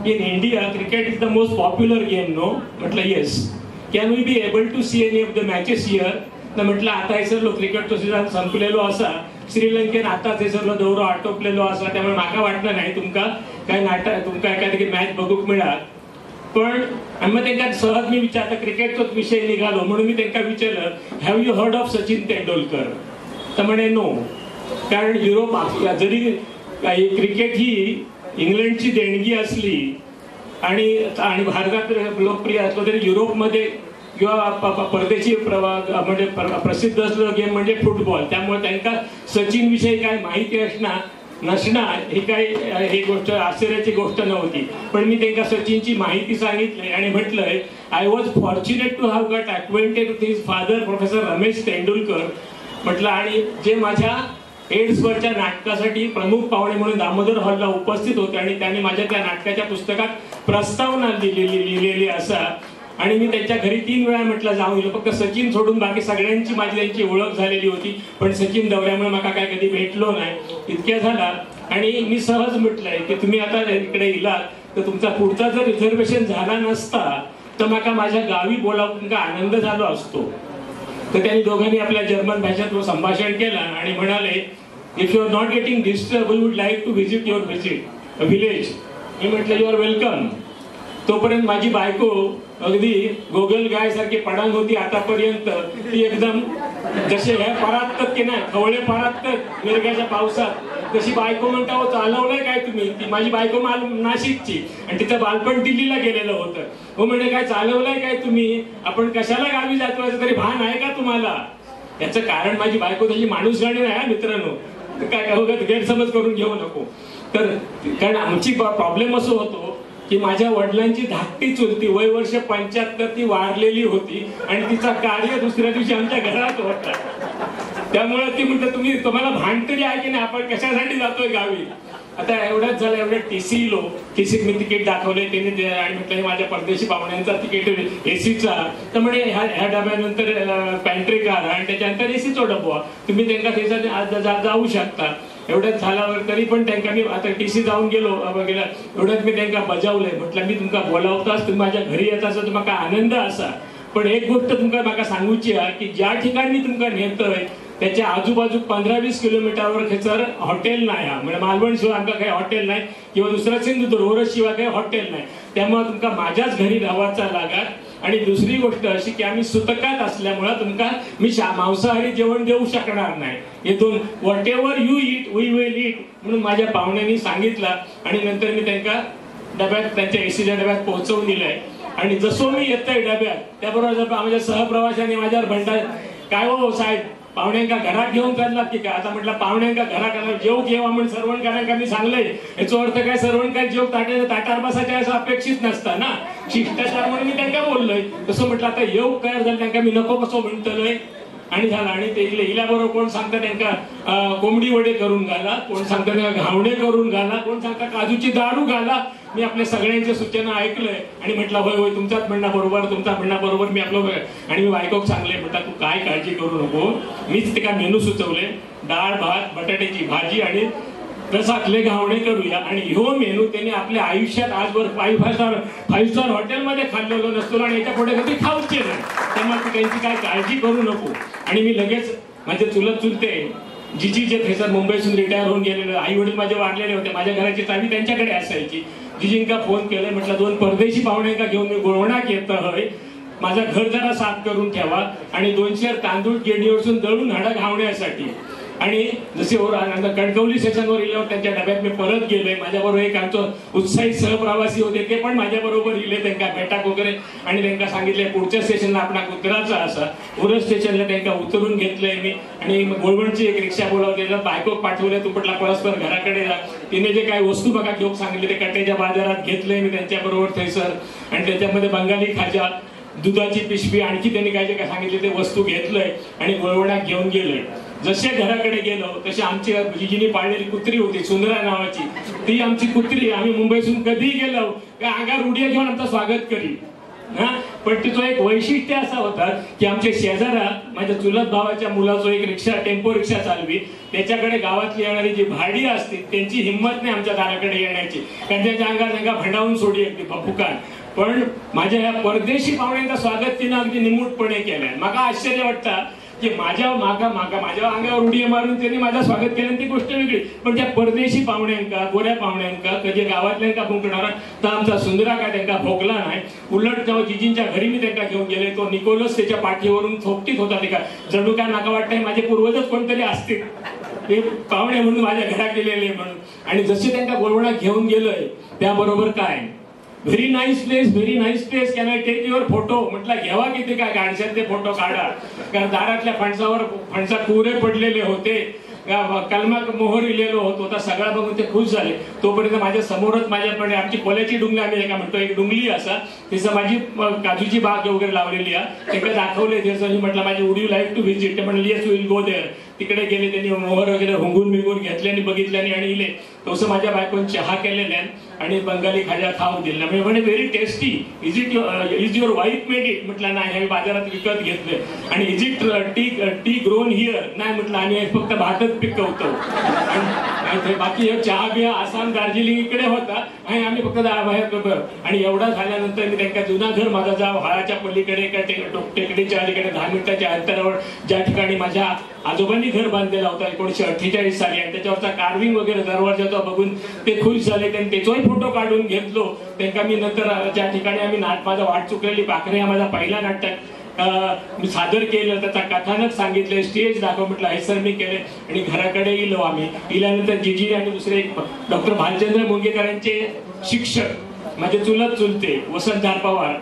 [SPEAKER 8] in India cricket is the most popular game no. म्हटलं yes. Can we be able to see any of the matches here. तर म्हटलं आता हे सर क्रिकेटचं सीझन संपलेलो असा, श्रीलंकेन आताच हे सर दौरो आटोपलेलो असा, त्यामुळे म्हाका वाटलं नाही तुमका काय तुमका एखादी मॅच बघूक मिळात. पण मग त्यांना सहज मी विचारलं, क्रिकेटचाच विषय निघालो म्हणून मी त्यांना विचारलं, have you heard of Sachin Tendulkar. तर म्हणे नो. कारण युरोप जरी क्रिकेट ही इंग्लंडची देणगी असली आणि भारतात लोकप्रिय असलं तरी युरोपमध्ये किंवा परदेशी म्हणजे प्रसिद्ध असलेलं गेम म्हणजे फुटबॉल. त्यामुळे त्यांना सचिन विषयी काय माहिती नसणार ही काही ही गोष्ट आश्चर्याची गोष्ट नव्हती. पण मी त्यांना सचिनची माहिती सांगितली आणि म्हटलंय, I was fortunate to have got acquainted with his father professor Ramesh Tendulkar. म्हटलं आणि जे माझ्या एड्सवरच्या नाटकासाठी प्रमुख पाहुणे म्हणून दामोदर हॉलला उपस्थित होते आणि त्यांनी माझ्या त्या नाटकाच्या पुस्तकात प्रस्तावना लिहिलेली असा. आणि मी त्यांच्या घरी 3 वेळा म्हटलं जाऊन गेलो. फक्त सचिन सोडून बाकी सगळ्यांची माझी त्यांची ओळख झालेली होती, पण सचिन दौऱ्यामुळे मला काय कधी भेटलो नाही. इतक्या झाला आणि मी सहज म्हटलंय की तुम्ही आता इकडे इलात तर तुमचा पुढचा जर रिझर्वेशन झाला नसता तर मला माझ्या गावी बोलावून तुमचा आनंद झालो असतो. तर त्यांनी दोघांनी आपल्या जर्मन भाषेत संभाषण केलं आणि म्हणाले, if you are not getting disturb we would like to visit your village. मी म्हटलं यू आर वेलकम. तोपर्यंत माझी बायको अगदी गोगल गाय सारखी पडांग होती आतापर्यंत. ती एकदम जसे ह्या परातत की नाही खवळे परातत मिरगाच्या पावसात तशी बायको म्हणता हो चालवलंय काय तुम्ही. ती माझी बायको नाशिकची आणि तिचं बालपण दिल्लीला गेलेलं होतं. हो म्हणजे काय चालवलंय काय तुम्ही, आपण कशाला गावी जातो याचं तरी भान आहे का तुम्हाला. याचं कारण माझी बायको तशी माणूस गाणी नाही मित्रांनो, काय गैरसमज करून घेऊ नको. तर कारण आमची प्रॉब्लेम असं होतो की माझ्या वडिलांची धाकटी चुलती वय वर्ष 75 ती वारलेली होती आणि तिचा कार्य दुसऱ्या दिवशी आमच्या घरात होता. त्यामुळे ती म्हणते तुम्हाला भान तरी आहे की नाही आपण कशासाठी जातोय गावी. आता एवढ्याच झालं, एवढ्या टीसी लो, टीसीत मी तिकीट दाखवले त्यांनी आणि म्हटलं हे माझ्या परदेशी पाहुण्यांचा तिकीट एसीचा, तर म्हणे ह्या डब्यानंतर पॅन्ट्री कार आणि त्याच्यानंतर एसीचो डबो, तुम्ही त्यांना थंयसर जाऊ शकता. एवढ्याच झाल्यावर तरी पण त्यांना मी आता टीसी जाऊन गेलो एवढ्यात मी त्यांना बजावलंय, म्हटलं मी तुमका बोलावताच तुम्ही माझ्या घरी येता असं तुम्हाला आनंद असा, पण एक गोष्ट तुमका म्हाका सांगूची आहे की ज्या ठिकाणी तुमका नेतोय त्याच्या आजूबाजू 15-20 किलोमीटरवर खंयसर हॉटेल नाही, म्हणजे मालवण शिवाय आमका काही हॉटेल नाही किंवा दुसरा सिंधुदुर्ग ओरस शिवाय काही हॉटेल नाही, त्यामुळे तुमका माझ्याच घरी राहायचा लागत. आणि दुसरी गोष्ट अशी की आम्ही सुतकात असल्यामुळे तुमका मी मांसाहारी जेवण देऊ शकणार नाही. येथून whatever you eat we will eat म्हणून माझ्या पाहुण्यांनी सांगितलं आणि नंतर मी त्यांना डब्यात त्यांच्या एसीच्या डब्यात पोहोचवून दिलंय. आणि जसो मी येतोय डब्यात त्याबरोबर माझ्या सहप्रवाशांनी माझ्यावर म्हणतात, काय हो साहेब पाहुण्यांका घरात घेऊन चाललात की काय? आता म्हटलं पाहुण्यांका घरात जेव घेवा म्हणून सरवणकारांका मी सांगलंय, याचा अर्थ काय सरवणकार जेव ताटार बसायचे असं अपेक्षित नसतं ना, शिष्टाचार म्हणून मी त्यांना बोललोय. तसं म्हटलं आता येऊ तयार झालं त्यांना मी नको कसं म्हणतलोय आणि झालं. आणि ते इल्याबरोबर कोण सांगता त्यांना कोंबडी वडे करून घाला, कोण सांगता त्यांना घावणे करून घाला, कोण सांगता काजूची दारू घाला. मी आपल्या सगळ्यांच्या सूचना ऐकलंय आणि म्हटलं होय होय तुमचाच म्हणणं बरोबर, तुमचा म्हणणं बरोबर. मी आपलं आणि मी बायकोक सांगले, म्हटलं तू काय काळजी करू नको, मीच ते का मेनू सुचवले, डाळ भात बटाट्याची भाजी आणि रसातले घावणे करूया. आणि ह्यो मेनू त्यांनी आपल्या आयुष्यात आजवर 5 स्टार हॉटेलमध्ये खाल्लेलो नसतो आणि याच्या पुढे कधी खाऊचे नाही, त्यामुळे तू त्यांची काय काळजी करू नको. आणि मी लगेच माझे चुलत चुलते जिजी जे थेसर मुंबईतून रिटायर होऊन गेलेले, आई वडील माझे वाढलेले होते, माझ्या घराची चावी त्यांच्याकडे असायची. जिजींका फोन केलाय, म्हटलं 2 परदेशी पाहुण्यांका घेऊन मी गुळवणाक येत होय, माझं घर जरा साफ करून ठेवा आणि 200 तांदूळ गिरणीवरून दळून हाडा घावण्यासाठी. आणि जसे कणकवली स्टेशनवर गेल्यावर त्यांच्या डब्यात मी परत गेलोय. माझ्याबरोबर एक आमचं उत्साहित सहप्रवासी होते, ते पण माझ्याबरोबर गेले त्यांना भेटाक वगैरे. आणि त्यांना सांगितलंय पुढच्या स्टेशनला आपण उतरायचं असा. उरस स्टेशनला त्यांना उतरून घेतलंय मी आणि गोळवणची एक रिक्षा बोलावली, बायकोक पाठवले, तू म्हटला परस्पर घराकडे जा. तिने जे काही वस्तू बघा घेऊन सांगितले ते कट्ट्याच्या बाजारात घेतलंय मी त्यांच्याबरोबर थैसर. आणि त्याच्यामध्ये बंगाली खाजा, दुधाची पिशवी, आणखी त्यांनी काय जे काय सांगितले ते वस्तू घेतलंय आणि गोळवणात घेऊन गेलोय. जसे घराकडे गेलो तशी आमची जिजीने पाळलेली कुत्री होती सुंदरा नावाची, ती आमची कुत्री आम्ही मुंबईतून कधी गेलो का अंगावर उड्या घेऊन आमचं स्वागत करी. पण तिचं एक वैशिष्ट्य असा होता की आमच्या शेजारात माझ्या चुलत भावाच्या मुलाचं एक रिक्षा टेम्पो रिक्षा चालवी, त्याच्याकडे गावातली येणारी जी भाडी असते त्यांची हिंमत नाही आमच्या दाराकडे येण्याची, कारण त्यांच्या अंगात त्यांना भंडावून सोडी अगदी फुकान. पण माझ्या ह्या परदेशी पाहुण्यांचं स्वागत तिनं अगदी निमूटपणे केलंय. मला आश्चर्य वाटतं की माझ्या अंगावर उडी मारून त्यांनी माझं स्वागत केलं ती गोष्ट वेगळी, पण त्या परदेशी पाहुण्यांका, गोऱ्या पाहुण्यांका, कधी गावातल्यांका भुंकणारा तर आमचा सुंदरा काय त्यांना भोगला नाही. उलट जेव्हा जिजींच्या घरी मी त्यांना घेऊन गेले, तो निकोलस त्याच्या पाठीवरून थोपटीत होता. ते का जणू काय नाका वाटतंय माझे पूर्वजच कोणतरी असतील, ते पाहुणे म्हणून माझ्या घरात गेलेले म्हणून. आणि जसे त्यांना गोळवणात घेऊन गेलोय त्याबरोबर काय very nice place, can I take your photo? म्हटलं घ्यावा किती काय गाडशात ते फोटो काढा, कारण दारातल्या फणसा कुरे पडलेले होते, कलमा मोहर लिहिलेलो होतो, तर सगळा बघून ते खुश झाले. तोपर्यंत माझ्या समोरच माझ्याकडे आमची कोल्याची डुंगली, आम्ही एका म्हणतो एक डुंगली असा, तिचं माझी काजूची बाग वगैरे लावलेली आहे, तिकडे दाखवले. त्याचं म्हटलं माझी would you like to visit? ते म्हणले येस विल गो देअर. तिकडे गेले, त्यांनी मोहर वगैरे हुंगून बिंगून घेतल्याने बघितल्याने आणि इले. तसं माझ्या बायकोन चहा केलेल्या आणि बंगाली खाजा खाऊन दिल्या. म्हणजे म्हणे very tasty, is your wife made it? म्हटलं नाही, आम्ही बाजारात विकत घेतले. आणि is it T grown here? नाही म्हटलं, आम्ही फक्त भातच पिकवतो. बाकी चहा बिया आसाम दार्जिलिंग इकडे होता आणि आम्ही फक्त बाहेर. आणि एवढा झाल्यानंतर मी त्यांना जुना घर माझा जाव हाळाच्या पलीकडे टेकडीच्या अलीकडे 10 मिनिटाच्या अंतरावर ज्या ठिकाणी माझ्या आजोबांनी घर बांधलेला होता 1948 साली, आणि त्याच्यावरचा कार्विंग वगैरे दरवाजाचा बघून ते खुश झाले. त्यांनी त्याचाही फोटो काढून घेतलो. त्यांना मी नंतर ज्या ठिकाणी आम्ही माझा वाट चुकलेली पाखरे हा माझा पहिला नाटक मी सादर केलं, त्याचा कथानक सांगितलं, स्टेज दाखव म्हटलं हे सर मी केले. आणि घराकडे गेलो आम्ही. गेल्यानंतर जिजी आणि दुसरे डॉक्टर भालचंद्र मुंगेकरांचे शिक्षक माझे चुलत चुलते वसंत धार पवार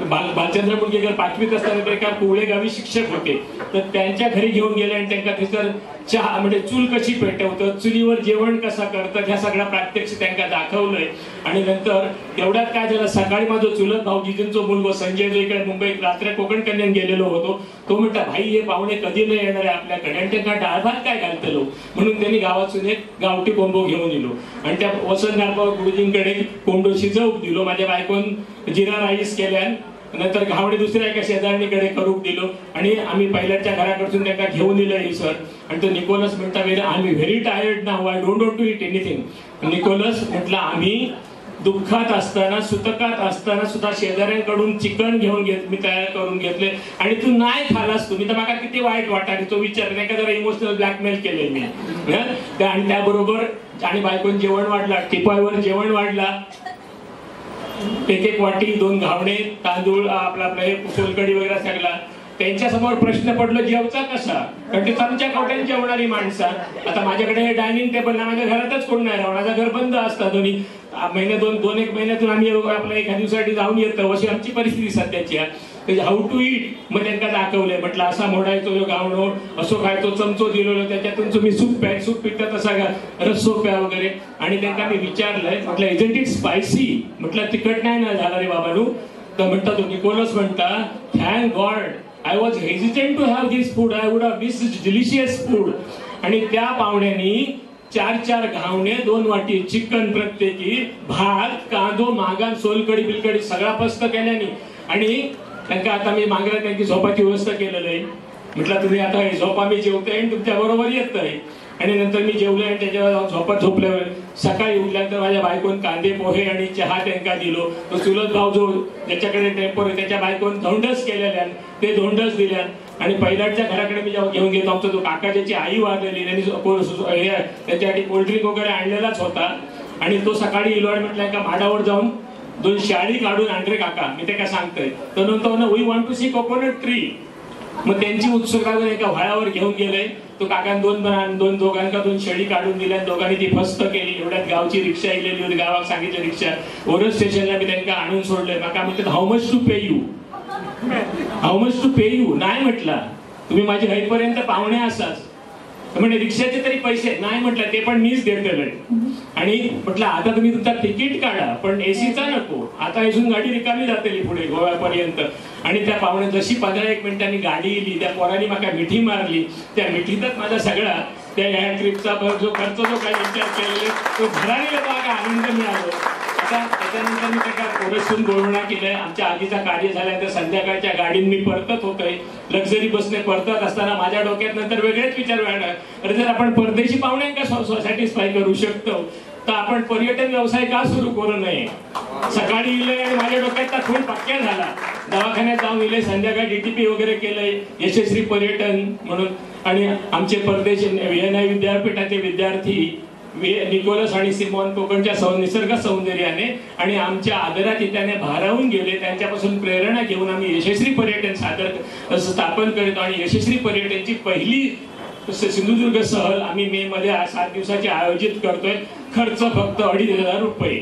[SPEAKER 8] बालचंद्र मुंडगेकर 5वीत असताना एका कोवळेगावी शिक्षक होते, तर त्यांच्या घरी घेऊन गेले आणि त्यांना तिथं चहा म्हणजे चूल कशी पेटवतं, चुलीवर जेवण कसं करतात ह्या सगळ्या प्रात्यक्षिक त्यांना दाखवलंय. आणि नंतर तेवढ्यात काय झालं, सकाळी माझा चुलत भाऊजींचा मुलगा संजय जो इकडे मुंबईत रात्र कोकण कन्यान गेलेलो होतो, तो म्हणता भाई हे पाहुणे कधी नाही येणार आहे आपल्याकडे आणि त्यांना डाळ भात काय घालतलो, म्हणून त्यांनी गावातून एक गावठी कोंबो घेऊन दिलो आणि त्या वसंत नारबाव गुरुजींकडे कोंबडो शिजवून दिलो. माझ्या बायकोन जिरा राईस केल्यान, नंतर घावणे दुसऱ्या एका शेजारणीकडे करूक दिलो आणि आम्ही पहिल्याच्या घराकडून त्यांना घेऊन दिलं ही सर. आणि तो निकोलस म्हणता वेळ आम्ही very tired now, I don't want to eat anything. Nicholas म्हटलं आम्ही दुःखात असताना सुतकात असताना सुद्धा शेजाऱ्यांकडून चिकन घेऊन मी तयार करून घेतले आणि तू नाही खालास, तुम्ही तर मला किती वाईट वाटाली तो विचार नाही का, जरा इमोशनल ब्लॅकमेल केले मी. आणि त्याबरोबर आणि बायकोन जेवण वाढला, टिपाईवर जेवण वाढला, एक वाटी 2 घावणे तांदूळ आपला हे सोलकडी वगैरे सगळा. त्यांच्या समोर प्रश्न पडलो जेवचा कसा, कारण ते चमच्या कवट्याने जेवणारी माणसं. आता माझ्याकडे हे डायनिंग टेबल ना, माझ्या घरातच कोण नाही राहणार, माझं घर बंद असतं दोन्ही महिने, दोन एक महिन्यातून आम्ही आपल्या एका दिवसासाठी जाऊन येतो, अशी आमची परिस्थिती सध्याची आहे. हाऊ टू इट मग त्यांना दाखवलंय, म्हटलं असा मोडायचो जो गावणो, असो खायचो, चमचो दिलेलो त्याच्यातून तुम्ही सूप पिता तसा रस्सो प्या वगैरे. आणि त्यांना मी विचारलंय, म्हटलं इजंट इट स्पायसी, म्हटलं तिखट नाही ना झाला रे बाबानू. तर म्हणता तो निकोलस म्हणता thank God I was hesitant to have this food, I would have this delicious food. आणि त्या पाहुण्यांनी 4 घावणे 2 वाटी चिकन प्रत्येकी, भात कांदो मागान सोलकडी बिलकडी सगळा पस्त केल्यानी. आणि त्यांना आता मी मागल्या त्यांची झोपाची व्यवस्था केलेलं आहे, म्हटलं तुम्ही आता हे झोपा मी जेवतोय आणि तुमच्या बरोबर येतोय. आणि नंतर मी जेवलोय आणि त्याच्यावर जाऊन झोपत झोपल्यावर सकाळी उठल्यानंतर माझ्या बायकोन कांदे पोहे आणि चहा त्यांना दिलो. तो चुलत भाऊ जो ज्याच्याकडे टेम्पोर आहे त्याच्या बायकोन धोंडस केलेल्या, ते धोंडस दिल्या. आणि पहिल्याच्या घराकडे मी जेव्हा घेऊन गेलो, आमचा तो काका ज्याची आई वारलेली त्यांनी त्याच्यासाठी कोल्ड्रिंक वगैरे आणलेलाच होता. आणि तो सकाळी इलो आणि म्हटलं का माडावर जाऊन 2 शाळी काढून आणले काका, मी ते काय सांगतोय. तर नंतर we want to see coconut tree. मग त्यांची उत्सुकता एका व्हाळावर घेऊन गेले. तो काकान 2 दोघांका 2 शेळी काढून दिल्या, दोघांनी ती फस्त केली. एवढ्यात गावची रिक्षा येलेली होती, गावात सांगितलं रिक्षा ओरल स्टेशनला मी त्यांना आणून सोडलंय. माका म्हणतात how much to pay you, how much to pay you. नाही म्हटलं तुम्ही माझ्या घरीपर्यंत पाहुणे असाच, म्हणजे रिक्षाचे तरी पैसे नाही म्हटलं, ते पण मीच देतलोय. आणि म्हटलं आता तुम्ही तुमचा तिकीट काढा पण एसीचा नको, आता इथून गाडी रिकामी जातेली पुढे गोव्यापर्यंत. आणि त्या पाहुणे जशी 15-1 मिनिटांनी गाडी येली, त्या पोरांनी मला मिठी मारली. त्या मिठीतच माझा सगळा त्या ह्या ट्रिपचा जो खर्च जो काही विचार केलेला तो घराने बघा आनंद मिळालो. आता त्याच्यानंतर मी त्या कोरसून गोळवणा केलंय. आमच्या आधीचा कार्य झाल्यानंतर संध्याकाळच्या गाडीन मी परतत होतोय, लक्झरी बसने परतत असताना माझ्या डोक्यात नंतर वेगळेच विचार वाढणार, अरे जर आपण परदेशी पाहुण्यांका सॅटिस्फाय करू शकतो तर आपण पर्यटन व्यवसाय का सुरू करू नये. सकाळी इले आणि माझ्या डोक्यात खूप पक्क्या झाला, दवाखान्यात जाऊन इले, संध्याकाळी डीटीपी वगैरे केलंय यशस्वी पर्यटन म्हणून. आणि आमचे परदेशी व्हीएनआय विद्यापीठाचे विद्यार्थी निकोलस आणि सिमॉन कोकणच्या निसर्ग सौंदर्याने आणि आमच्या आदरातिथ्याने भारावून गेले. त्यांच्यापासून प्रेरणा घेऊन आम्ही यशस्वी पर्यटन स्थापन करतो. आणि यशस्वी पर्यटनची पहिली सिंधुदुर्ग सहल आम्ही मे मध्ये 7 दिवसाची आयोजित करतोय. खर्च फक्त 2,500 रुपये.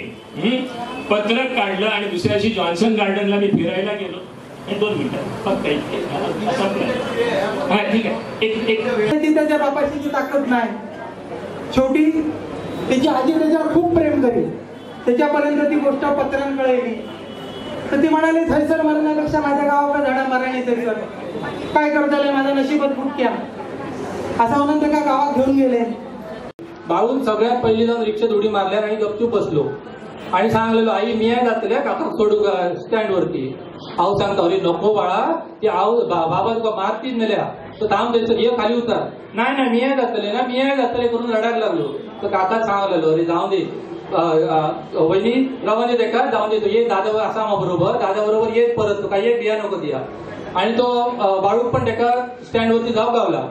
[SPEAKER 8] पत्रक काढलं आणि दुसऱ्या दिवशी जॉन्सन गार्डनला मी फिरायला गेलो. 2 मिनिटं फक्त ठीक आहे.
[SPEAKER 1] त्याच्या बापाची जी ताकद नाही, शेवटी त्याची आजी त्याच्यावर खूप प्रेम करी, त्याच्यापर्यंत ती गोष्ट पत्रान कळली. तर ती म्हणाली थैसर मरण्यापेक्षा माझ्या गावाला झाडा मारणे तरी काय करता, माझा नशीबच फुटक्या असा म्हणून त्या गावात घेऊन गेले.
[SPEAKER 2] बाळून सगळ्यात पहिली जाऊन रिक्षेत उडी मारल्यावर आणि गपचूप बसलो आणि सांगलेलो आई मी आहे जातल्या काका सोडू स्टँड वरती. आऊ सांगता अरे नको बाळा, ती आऊ बाबा तुका मारतीच नेल्या तर थांब द्यायचं, ये खाली उतर. नाही मी आहे जातले ना, मी आहे जातले करून रडायला लागलो. तर काका सांगलेलो अरे जाऊन दे वहिनी रवाने दे का जाऊन देतो, ये दादा असा बरोबर, दादा बरोबर येत परत तुका ये बिया नको दिया. आणि तो बाळू पण त्याका स्टँड वरती जाऊ गावला.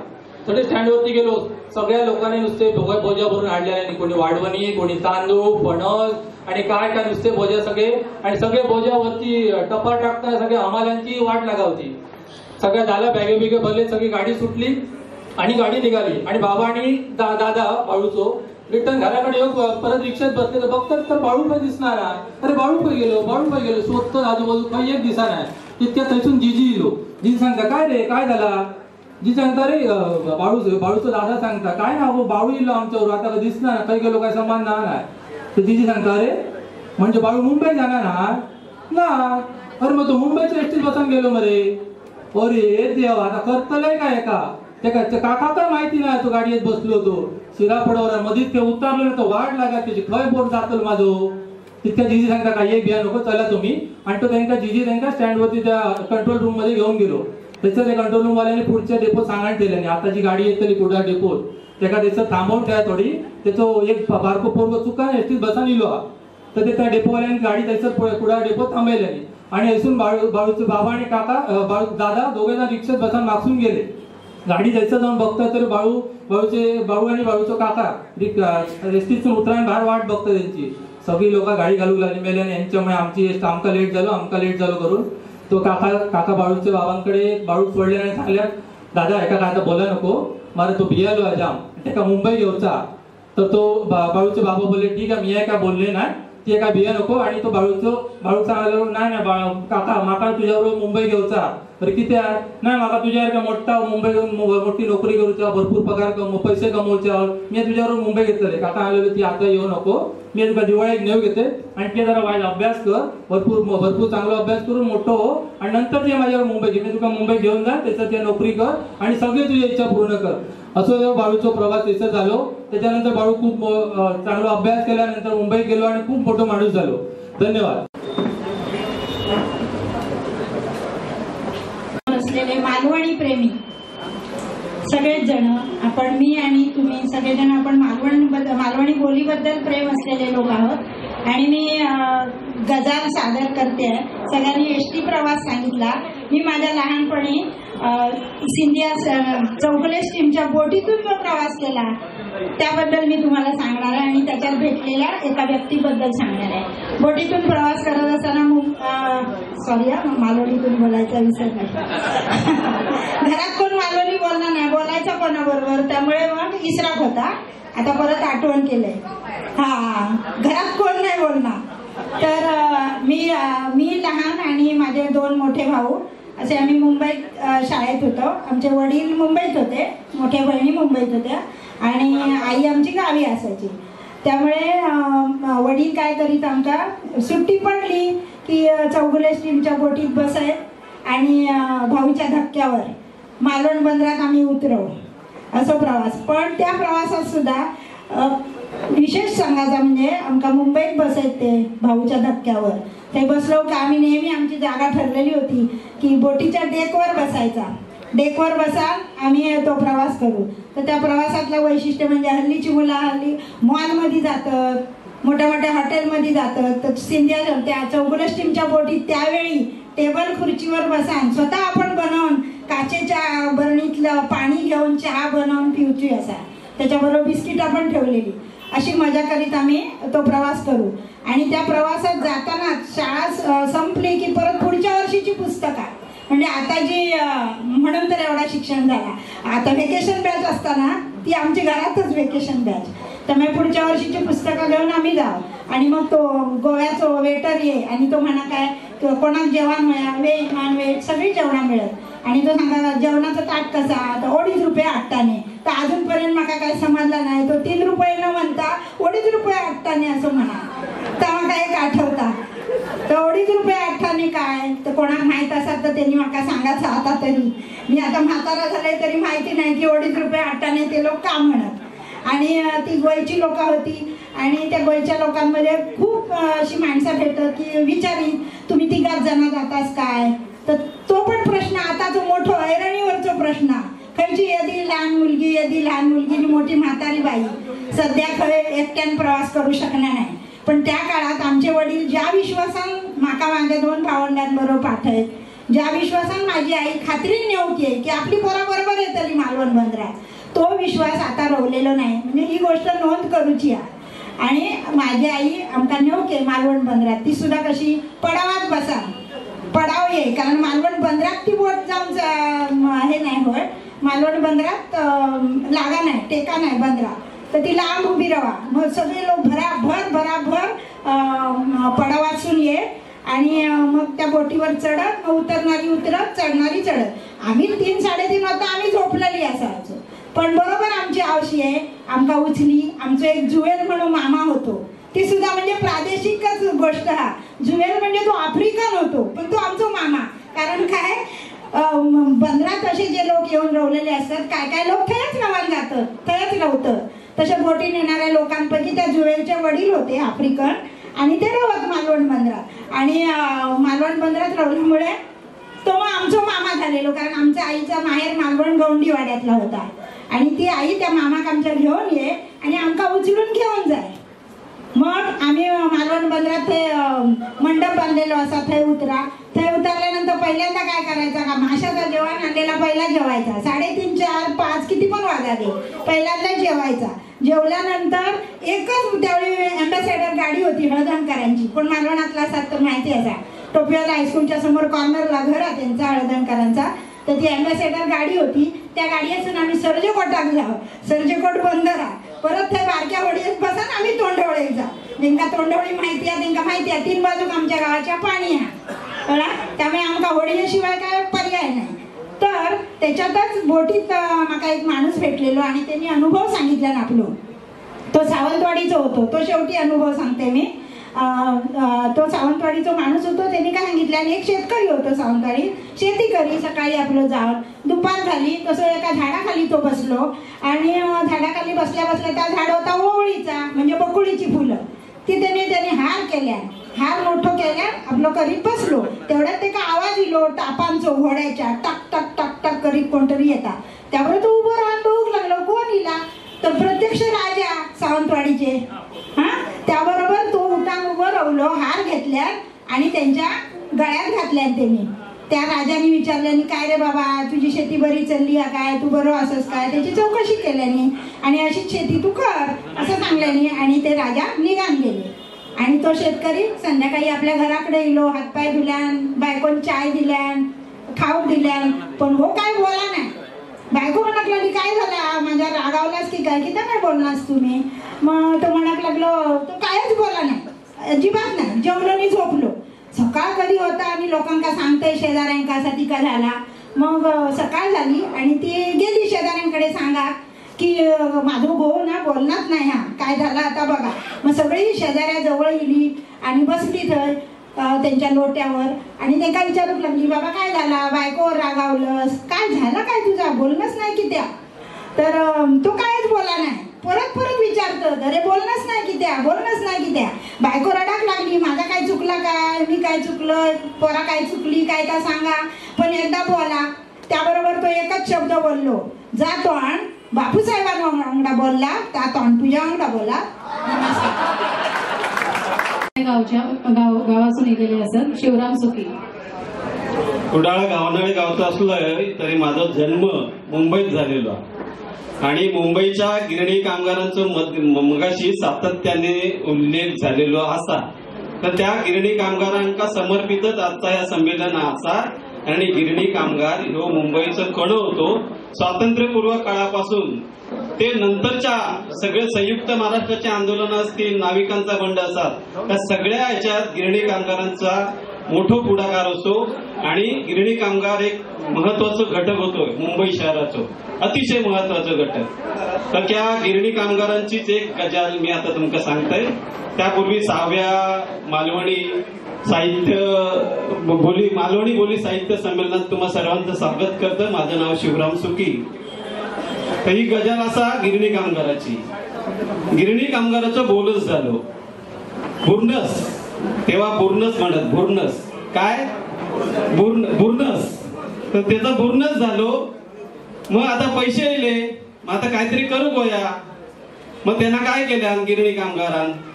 [SPEAKER 2] थोडे स्टँड वरती गेलो, सगळ्या लोकांनी नुसते बोजा भरून आणले, कोणी वाढवणी, कोणी तांदूळ, फणस आणि काय काय नुसते बोजा सगळे. आणि सगळे बोजावरती टपा टाकता सगळ्या हमाल्यांची वाट लागावती. सगळ्या झाल्या बॅगे बिगे भरले, सगळी गाडी सुटली आणि गाडी निघाली. आणि बाबा आणि दादा बाळूचो रिटर्न घराकडे येऊन परत रिक्षात बसले तर बघतात तर बाळू पण दिसणार आहे. अरे बाळू पण गेलो शोधतो आजूबाजू काही एक दिसा नाही. तितक्या थंयसून जीजी येलो. जीजी सांगता काय रे काय झाला. जी सांगता रे बाळूचो दादा सांगता काय ना बाळू येलो आमच्यावर आता दिसणार काही गेलो काय समान नाही. तर जीजी सांगता अरे म्हणजे बाळू मुंबई जाणार ना. अरे मग तो मुंबईच्या एसटीत बसून गेलो मरे. अरे देव आता करतलंय काय का त्या काका तर माहिती नाही तो गाडीत बसलो होतो शिरापडावर मधीत ते उतरलो तो वाट लागा त्याची खय बोट जातलो माझो. तितक्या जीजी सांगता काय एक बिया नको चला तुम्ही. आणि तो त्यांना जीजी त्यांना स्टँडवरती त्या कंट्रोल रूम मध्ये घेऊन गेलो. त्याचं ते कंट्रोल रूम वाल्याने पुढच्या डेपोत सांगायला ठेवल्याने आता जी गाडी येतली पुढ्या डेपोत त्याका त्याचं थांबवून ठेवा थोडी. त्याचो एक बारको पोरगो चुका एसटीत बसा निलो तर ते त्या डेपोवाल्याने गाडी त्याचं पुढ्या डेपोत थांबवल्याने. आणि ऐसून बाळूचे बाबा आणि काका दादा दोघे जण रिक्षात बसून मागसून गेले. गाडी जायचं जाऊन बघतात तर बाळू आणि बाळूचा काका एसटीतून उतरायला बाहेर वाट बघतात त्यांची. सगळी लोक गाडी घालू लागली मेल्याने यांच्यामुळे आमची एसटी आमका लेट झालो करून तो काका बाळूच्या बाबांकडे बाळू सोडले आणि सांगल्या दादा एका काय बोला नको मला तो भियालो आहे जाम एका मुंबई घेऊचा. तर तो बाळूचे बाबा बोलले ठीक आहे मी काय बोलले नाही ती एका भिया नको. आणि तो बाळू सांगायला नाही काका माका तुझ्याबरोबर मुंबई घेऊचा. तर किती आहे नाही माका तुझ्यावर मोठा मुंबई मोठी नोकरी करूचा भरपूर पगार पैसे कमवच्या मी तुझ्याबरोबर मुंबई घेतले. काका आलेलो ती आता येऊ नको मी तुका दिवाळीत नेऊ घेते आणि ते जरा वाईट अभ्यास कर भरपूर चांगला अभ्यास करून मोठं हो आणि नंतर ते माझ्यावर मुंबई घे मी तुका मुंबई घेऊन जा त्याचं ते नोकरी कर आणि सगळे तुझी इच्छा पूर्ण कर. असं बाळूचा प्रवास त्याचा झालो. त्याच्यानंतर बाळू खूप चांगला अभ्यास केल्यानंतर मुंबईत गेलो आणि खूप मोठं माणूस झालो. धन्यवाद.
[SPEAKER 3] असलेले मालवणी प्रेमी सगळेच जण आपण मी आणि तुम्ही सगळेजण आपण मालवणी बोलीबद्दल प्रेम असलेले लोक आहोत. आणि मी गजाल सादर करते. सगळ्यांनी एसटी प्रवास सांगितला. मी माझ्या लहानपणी सिंधिया चौगुले स्टीमच्या बोटीतून जो प्रवास केला त्याबद्दल मी तुम्हाला सांगणार आहे आणि त्याच्यात भेटलेल्या एका व्यक्तीबद्दल सांगणार आहे. बोटीतून प्रवास करत असताना मालवणीतून बोलायचा विसर नाही. घरात कोण मालवणी बोलणार नाही बोलायचं कोणाबरोबर त्यामुळे मग इसराक होता. आता परत आठवण केलंय. घरात कोण नाही बोलणार. तर मी लहान आणि माझे 2 मोठे भाऊ असे आम्ही मुंबईत शाळेत होतो. आमचे वडील मुंबईत होते मोठ्या बहिणी मुंबईत होत्या आणि आई आमची गावी असायची. त्यामुळे वडील काय करीत आमका सुट्टी पडली की चौगुले स्टीमच्या बोटीत बसायत आणि भाऊच्या धक्क्यावर मालवण बंदरात आम्ही उतरवू असं प्रवास. पण त्या प्रवासात सुद्धा विशेष सांगायचं म्हणजे आमका मुंबईत बसायत ते भाऊच्या धक्क्यावर. ते बसलो का आम्ही नेहमी आमची जागा ठरलेली होती की बोटीच्या डेकवर बसायचा. डेकवर बसाल आम्ही तो प्रवास करू. तर त्या प्रवासातलं वैशिष्ट्य म्हणजे हल्लीची मुलं हल्ली मॉलमध्ये जातात मोठ्या मोठ्या हॉटेलमध्ये जातात. तर सिंधिया त्या चौगुले स्टीमच्या बोटीत त्यावेळी टेबल खुर्चीवर बसान स्वतः आपण बनवून काचेच्या बरणीतलं पाणी घेऊन चहा बनवून पिऊची असा त्याच्याबरोबर बिस्किट आपण ठेवलेली अशी मजा करीत आम्ही तो प्रवास करू. आणि त्या प्रवासात जाताना शाळा संपली की परत पुढच्या वर्षीची पुस्तकं म्हणजे आता जी म्हणून तर एवढा शिक्षण झाला. आता व्हेकेशन बॅच असताना ती आमची घरातच व्हेकेशन बॅच. त्यामुळे पुढच्या वर्षीची पुस्तकं घेऊन आम्ही जाऊ आणि मग तो गोव्याचा वेटर ये आणि तो म्हणा काय कोणाक जेवण मिळा व्हेज नॉन व्हेज सगळी जेवणा मिळत आणि तो सांगा जेवणाचं ताट कसा तर 2.5 रुपये आट्टाने. तर अजूनपर्यंत मला काय समजलं नाही. तो 3 रुपये न म्हणता 2.5 रुपये आट्टाने असं म्हणा. तेव्हा काय एक आठवता तर 2.5 रुपये आट्टाने काय तर कोणाक माहीत असत तर त्यांनी मला सांगायचं. आता तरी मी आता म्हातारा झाले तरी माहिती नाही की 2.5 रुपये आट्टाने ते लोक का म्हणत. आणि ती गोयची लोक होती आणि त्या गोयच्या लोकांमध्ये खूप अशी माणसं भेटत की विचारी तुम्ही 3 जण जातास काय. तर तो पण प्रश्न आता जो मोठा ऐरणीवरचा प्रश्न खयची यदी लहान मुलगी मोठी म्हातारी बाई सध्या खय एकट्यान प्रवास करू शकणार नाही. पण त्या काळात आमचे वडील ज्या विश्वासान माका माझ्या 2 भावंडांबरोबर पाठवत ज्या विश्वासान माझी आई खात्रीने नेवते की आपली पोरा बरोबर येतली मालवण बंदरात तो विश्वास आता रवलेलो नाही. म्हणजे ही गोष्ट नोंद करूची आहे. आणि माझी आई आमका नेवके मालवण बंदरात ती सुद्धा कशी पडावात बसा पडाव ये कारण मालवण बंदरात ती बोट जाऊन हे नाही होय मालवण बंदरात लागा नाही टेका नाही बंदरात तर ती लांब उभी राहा, मग सगळे लोक भराभर पडावाचून ये आणि मग त्या बोटीवर चढत, मग उतरणारी उतरत, चढणारी चढत. आम्ही 3-3:30 वाजता आम्ही झोपलेली असायचो. पण बरोबर आमची आवशी आहे आमका उचली. आमचं एक जुवेल म्हणून मामा होतो, ती सुद्धा म्हणजे प्रादेशिकच गोष्ट. हा जुवेल म्हणजे तो आफ्रिकन होतो, पण तो आमचा मामा. कारण काय, बंदरात असे जे लोक येऊन राहिलेले असतात, काय लोक थंयच राहून जातात, थंयच राहतं. तशा बोटीने येणाऱ्या लोकांपैकी त्या जुवेलचे वडील होते आफ्रिकन, आणि ते राहत मालवण बंदरात. आणि मालवण बंदरात राहिल्यामुळे तो मग आमचा मामा झालेलो, कारण आमच्या आईचा माहेर मालवण गौंडीवाड्यातला होता. आणि ती आई त्या मामाक आमच्या घेऊन ये आणि आमका उचलून घेऊन जाय. मग आम्ही मालवण बंदरात मंडप बांधलेलो असा, थंय उतरा. थंय उतरल्यानंतर पहिल्यांदा काय करायचं का, माशाचा जेवण आणलेला पहिला जेवायचा. 3:30, 4, 5 किती पण वाजाले, पहिल्यांदा जेवायचा. जेवल्यानंतर एकच त्यावेळी अँबॅसेडर गाडी होती हळदणकरांची, पण मालवणातला असतात तर माहिती असा, टोपिवाला हायस्कूलच्या समोर कॉर्नरला घर आहे त्यांचा हळदणकरांचा. तर ती अँबॅसेडर गाडी होती, त्या गाडीतून आम्ही सर्जेकोटाक जाऊ. सर्जेकोट बंदर आहे, परत त्या बारक्या होडीत बसून आम्ही तोंडवळे जा. ज्यांका तोंडवळी माहिती आहे त्यांना माहिती आहे, 3 बाजूक आमच्या गावाच्या पाणी आहे, त्यामुळे आमका होडीशिवाय काय पर्याय नाही. तर त्याच्यातच बोटीत माका एक माणूस भेटलेलो आणि त्यांनी अनुभव सांगितला ना आपलो. तो सावंतवाडीचा होतो. तो शेवटी अनुभव सांगते मी. तो सावंतवाडीचा माणूस होतो. त्यांनी काय सांगितलं, आणि एक शेतकरी होतो सावंतवाडी, शेती करी. सकाळी आपलं जाऊन दुपार झाली तसं एका झाडाखाली तो बसलो, आणि झाडाखाली बसल्या त्या झाड होता ओवळीचा, म्हणजे बकुळीची फुलं. ती त्याने हार केल्या, हार मोठं केल्या, आपलं करीत बसलो. तेवढ्यात ते का आवाज इलो टापांचो घोड्याच्या, टक टक टक टक करीत कोणतरी येतात. त्यावर तो उभं राहून बघू लागलो, कोण इला, तर प्रत्यक्ष राजा सावंतवाडीचे. त्याबरोबर तो उठान उभं राहिलो, हार घेतल्या आणि त्यांच्या गळ्यात घातल्या. त्यांनी त्या राजाने विचारल्याने, काय रे बाबा, तुझी शेती बरी चालली आहे काय, तू बरं असंच काय, त्याची चौकशी केल्याने, आणि अशीच शेती तू कर असं सांगल्याने. आणि ते राजा निघान गेले. आणि तो शेतकरी संध्याकाळी आपल्या घराकडे इलो, हातपाय धुल्यान, बायकोन चाय दिल्यान, खाऊ दिल्यान, पण हो काय बोला नाही. बायको म्हणत लागली, काय झाला, माझ्या रागावलास की काय, किती काय बोललास तुम्ही. मग तो म्हणत लागलो, तो कायच बोला नाही, अजिबात नाही. जेवलो आणि झोपलो. सकाळ कधी होता आणि लोकांका सांगतोय शेजाऱ्यांका असा तिका झाला. मग सकाळ झाली आणि ती गेली शेजाऱ्यांकडे सांगा की माझं भाऊ ना बोलणार नाही, हा काय झालं आता बघा. मग सगळी शेजाऱ्या जवळ गेली आणि बसली थंय त्यांच्या लोट्यावर, आणि ते काय विचारू लागली, बाबा काय झाला, बायकोवर रागावलंस, काय झालं, काय तुझा बोलणंच नाही की त्या. तर तो कायच बोला नाही. परत विचारतं, अरे बोलणंच नाही की त्या, बोलणंच नाही की त्या. बायको रडाक लागली, माझा काय चुकला काय, मी काय चुकलं, पोरा काय चुकली काय का सांगा, पण एकदा बोला. त्याबरोबर तो एकच शब्द बोललो, जा तोंड बापूसाहेबांना बोलला, त्या तोंड तुझ्या अंगडा बोला.
[SPEAKER 4] गावातून निघालेले असत. शिवराम सुकी.
[SPEAKER 5] कुडाळ गावनाळे गावचा असलं तरी माझा जन्म मुंबईत झालेला, आणि मुंबईच्या गिरणी कामगारांचं मगाशी सातत्याने उल्लेख झालेलो असा. तर त्या गिरणी कामगारांका समर्पितच आजचा या संमेलन असा. आणि गिरणी कामगार ह्यो मुंबईचं कण होतो. स्वातंत्र्यपूर्व काळापासून ते नंतरच्या सगळे संयुक्त महाराष्ट्राचे आंदोलन असतील, नाविकांचा बंड असतात, त्या सगळ्या ह्याच्यात गिरणी कामगारांचा मोठा पुढाकार असतो. आणि गिरणी कामगार एक महत्वाचं घटक होतो मुंबई शहराचं, अतिशय महत्वाचं घटक. तर त्या गिरणी कामगारांचीच एक गजाल मी आता तुमका सांगतोय. त्यापूर्वी 6व्या मालवणी बोली साहित्य संमेलनात तुम्हा सर्वांचं स्वागत करतं. माझं नाव शिवराम सुकी. तर ही गजाल असा गिरणी कामगाराची. गिरणी कामगाराचं बोलच झालो, बुर्नस, तेव्हा बुर्नस म्हणत, बुर्नस काय, बुर्नस. तर त्याचा बुर्नस झालो. मग आता पैसे येले, मग आता काहीतरी करू गोया. मग त्यांना काय केल्या गिरणी कामगारांना,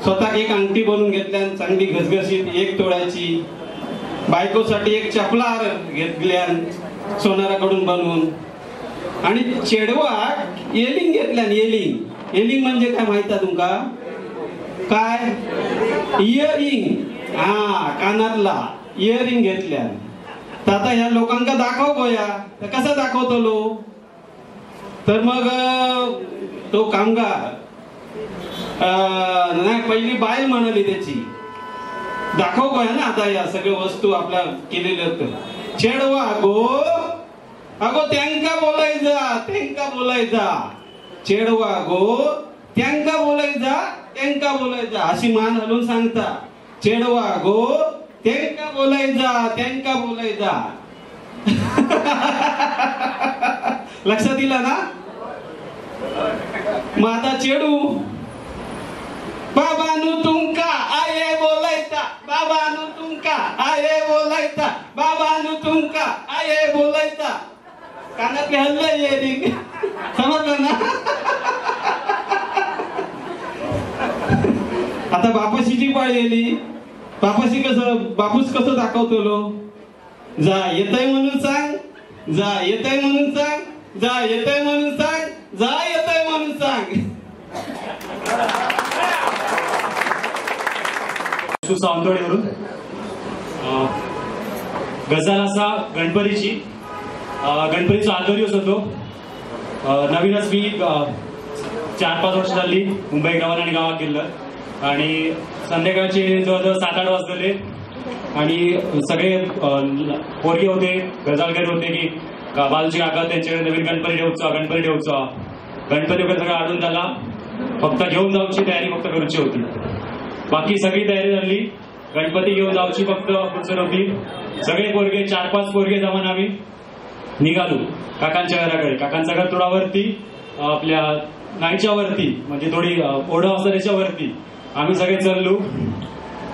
[SPEAKER 5] स्वतः एक अंगठी बनवून घेतल्या चांगली घसघशीत 1 तोळ्याची. बायकोसाठी एक चपलार घेतल्या सोनाराकडून बनवून. आणि चेडवा येलिंग घेतल्या. येलिंग म्हणजे काय माहित आहे तुमका, काय, इयरिंग. कानातला इयरिंग घेतल्या. तर आता ह्या लोकांका दाखव गोया. तर कसं दाखवतो लो, तर मग तो कामगार नाही पहिली बायल म्हणाली त्याची दाखव काय ना आता या सगळ्या वस्तू आपल्या केलेल्या आहेत. चेडवा गो अगो त्यांका बोलायचा चेडवा गो त्यांका बोलायचा अशी मान हलवून सांगता. चेडवा गो त्यांका बोलायचा लक्षात दिला ना. मग आता चेडू बाबानू तुमका आये बोलायचा कानातले हल्लय समजलं ना. आता बापाशीची पाळी येली. बापूस कसं दाखवतो. जा येतय म्हणून सांग.
[SPEAKER 6] सावंतवाडीवरून गजाल असा गणपतीचा आदर दिवस होतो. नवीनच मी 4-5 वर्ष झाली मुंबई ग्रामीण आणि गावात गेलं आणि संध्याकाळचे जवळजवळ 7-8 वाजले आणि सगळे पोरगे होते, गजालकर होते की बाजूचे काका त्यांच्याकडे नवीन गणपती ठेवचा गणपती वगैरे सगळं आढळून झाला. फक्त घेऊन जाऊची तयारी फक्त करूची होती. बाकी सगळी तयारी झाली. गणपती घेऊन जाऊची फक्त पुढचं होती. सगळे पोरगे 4-5 पोरगे जमान आम्ही निघालो काकांच्या घराकडे. काकांचं घर थोडा वरती आपल्या नाईच्या वरती म्हणजे थोडी ओढा असतं त्याच्या वरती. आम्ही सगळे चाललो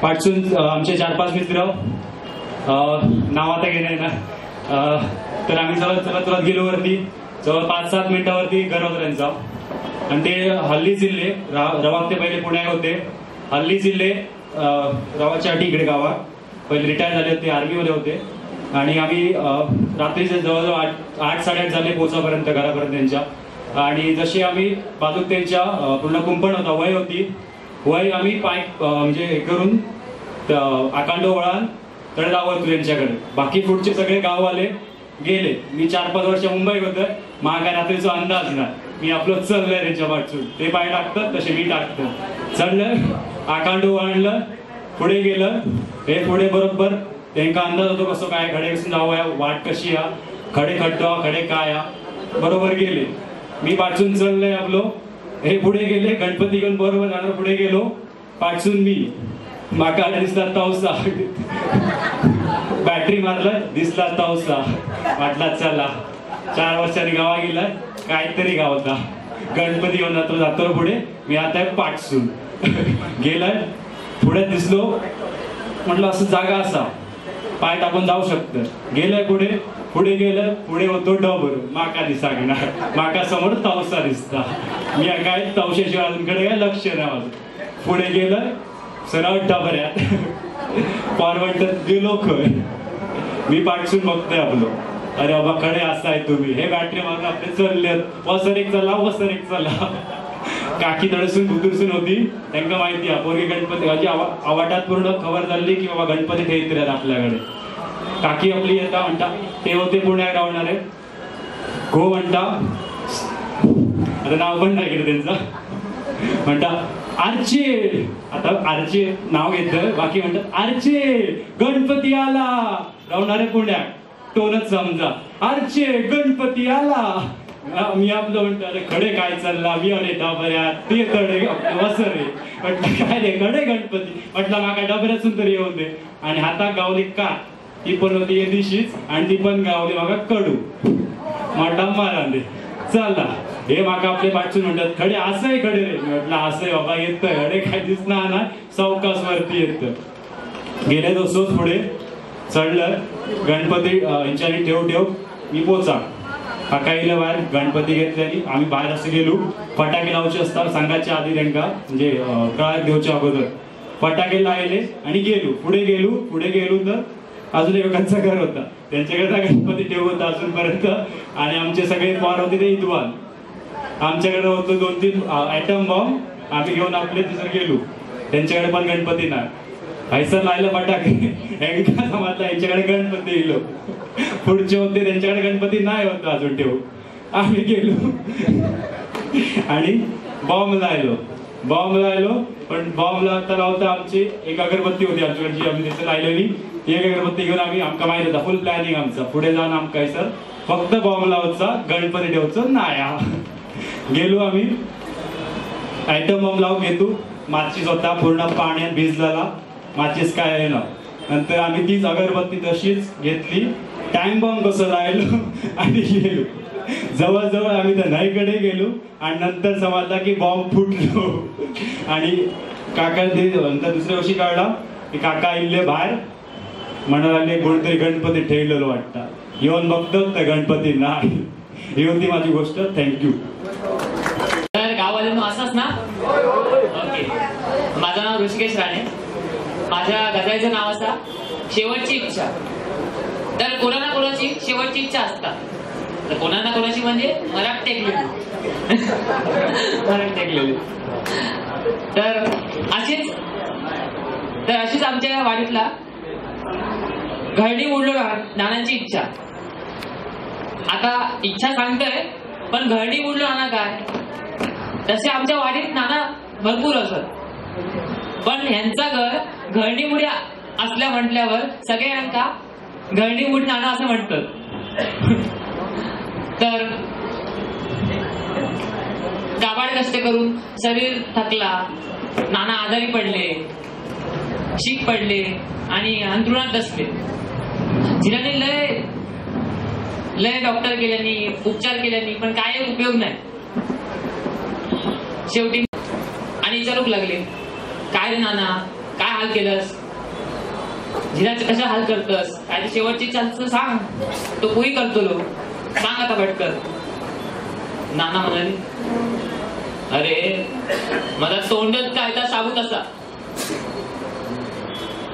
[SPEAKER 6] पाठसून आमचे 4-5 मित्र नाव आता घेणे ना. तर आम्ही चलत गेलो वरती. जवळ 5-7 मिनिटावरती घर होतं त्यांचा. आणि ते हल्ली जिल्हे रवाब ते पहिले पुण्यात होते. हल्ली जिल्हे रवाच्या अटी इकडे गावात पहिले रिटायर झाले होते, आर्मीमध्ये होते. आणि आम्ही रात्रीचे जवळजवळ 8-8:30 झाले पोहोचापर्यंत घरापर्यंत त्यांच्या. आणि जशी आम्ही बाजूक त्यांच्या पूर्ण कुंपण होता, वय होती. वय आम्ही पाय म्हणजे हे करून आकांडो वळान तळे दावत त्यांच्याकडे. बाकी पुढचे सगळे गाववाले गेले. मी 4-5 वर्ष मुंबईत होतं. मला काय रात्रीचा अंदाज नाही. मी आपलं चढलंय त्यांच्या वाटून. ते पाय टाकतात तसे मी टाकतो. चढलं आकांडो वळणलं पुढे गेलं. हे पुढे बरोबर त्यांना अंदाज होतो कसं काय खडे कसून जाऊया, वाट कशी या, खडे खड्डा खडे काय या. बरोबर गेले. मी पाठसून चढलंय आपलो. हे पुढे गेले. गणपती घेऊन बरोबर जाणार पुढे गेलो. पाठसून मी माका दिसला तवसा. बॅटरी मारलं दिसला तवसा. वाटला चला 4 वर्षांनी गावा गेला काहीतरी गावता. गणपती घेऊन जातो पुढे. मी आता पाठसून गेलाय पुढे दिसलो. म्हटलं असं जागा असा पाय टाकून जाऊ शकतं. गेलंय पुढे गेलं. पुढे होतो डबर. माका दिसागणार. माका समोर तवसा दिसता. मी काय तवशाशिवाय अजूनकडे काय लक्ष नाही माझं. पुढे गेलं सरळ डबऱ्यात फॉरवर्ड गेलो खय. मी पाठसून बघतोय आपलो. अरे बाबा खडे असा आहे तुम्ही. हे बॅटरी मारून आपले चालले वसर एक चला. काकी तडसून बुदुरसून होती. त्यांना माहिती आहे पोरगी गणपती आवाटात पूर्ण खबर झाली की बाबा गणपती ठेवत राहत आपल्याकडे. काकी आपली येता म्हणता ते होते पुण्यात राहणारे. गो म्हणता आता नाव पण नाही केलं त्यांचं. म्हणता आरचे. आता आरचे नाव घेतलं. बाकी म्हणतात आरचे गणपती आला. राहणारे पुण्यात टोनच समजा आरचे गणपती आला. मी आपलं म्हणतो अरे खडे काय चालला. मी अरे डबऱ्यात ते तडे वसरे. म्हटलं काय रे खडे गणपती. म्हटलं माका डबऱ्यातून तरी येऊन दे. आणि हातात गावली का ती पण होती दिशीच आणि ती पण गावली माका कडू. म्हटलं मारा दे चला. हे माका आपले पाठसून म्हणतात खडे असंय खडे रे. म्हटलं असंय बाबा येतंय. अरे काय दिसणार ना सावकाश वरती येत. गेले दोस्तोच पुढे चढलं. गणपती यांच्यानी ठेव मी पोचा. काकाईला बाहेर गणपती घेतल्याने आम्ही बाहेर असं गेलो. फटाके लावचे असतात सांगायच्या आधी त्यांना म्हणजे कळाक देऊच्या अगोदर फटाके लावले आणि गेलो. पुढे गेलो तर अजून एकांचं घर होता. त्यांच्याकडे गणपती ठेव होता अजूनपर्यंत. आणि आमचे सगळे पार होते ते इद्वान. आमच्याकडे होतं 2-3 ॲटम बॉम्ब. आम्ही घेऊन आपले तिथं गेलो. त्यांच्याकडे पण गणपती नाही. हैसर लायला फटाके समाजला यांच्याकडे गणपती येलो. पुढचे होते त्यांच्याकडे गणपती नाही होता अजून ठेवू. आम्ही गेलो आणि बॉम्ब लायलो पण बॉम्ब लावता आमची एक अगरबत्ती होती आमच्याकडची, आम्ही तिथे लायलेली. एक अगरबत्ती घेऊन आम्ही आमका माहित होता फुल प्लॅनिंग आमचा पुढे जाऊन आमका सर फक्त बॉम्ब लावचा गणपती ठेवचो नाया. गेलो आम्ही आयटम बॉम्ब लावून घेतो. माचीस होता पूर्ण पाण्यात भिजलेला, माचीस काय ना. नंतर आम्ही तीच अगरबत्ती तशीच घेतली, टाइम बॉम्ब कसं राहिलो आणि गेलो. जवळजवळ आम्ही त्या नाईकडे गेलो आणि नंतर समजला की बॉम्ब फुटलो. आणि काका नंतर दुसऱ्या वर्षी कळला की काका इल्ले बाहेर म्हणा लागले कोणतरी गणपती ठेवलेलो वाटतं. येऊन बघतो तर गणपती नाही. ही होती माझी गोष्ट. थँक्यू.
[SPEAKER 7] तर गाववाल्यांनो असंच ना. ओके, माझं नाव ऋषिकेश राणे. माझ्या गजाचं नाव असा शेवटची इच्छा. तर कोणा कोणाची शेवटची इच्छा असतात. तर कोणा कोणाची म्हणजे मराठ टेकलेली. तर अशीच आमच्या वाडीतला घरणी उडलो नानांची इच्छा. आता इच्छा सांगतोय पण घरणी उडलो नाना काय. तसे आमच्या वाडीत नाना भरपूर असत, पण ह्यांचा घर घरणी असल्या म्हटल्यावर सगळ्यांका घरणी उड नाना असं म्हणतात. तर काबाड कष्ट करून शरीर थकला, नाना आजारी पडले, शीक पडले आणि अंथरुणात बसले. जिल्ह्याने लय डॉक्टर केल्यानी उपचार केल्यानी पण काय उपयोग नाही. शेवटी आणि विचारूक लागले, काय रे नाना काय हाल केलंस, जिल्ह्याचे कशा हाल करतस, काय ते शेवटची इच्छा सांग, तो पुरी करतो लो, सांग आता पटकन. नाना म्हणाले, अरे माझा तोंडच काय तर साबूत असा,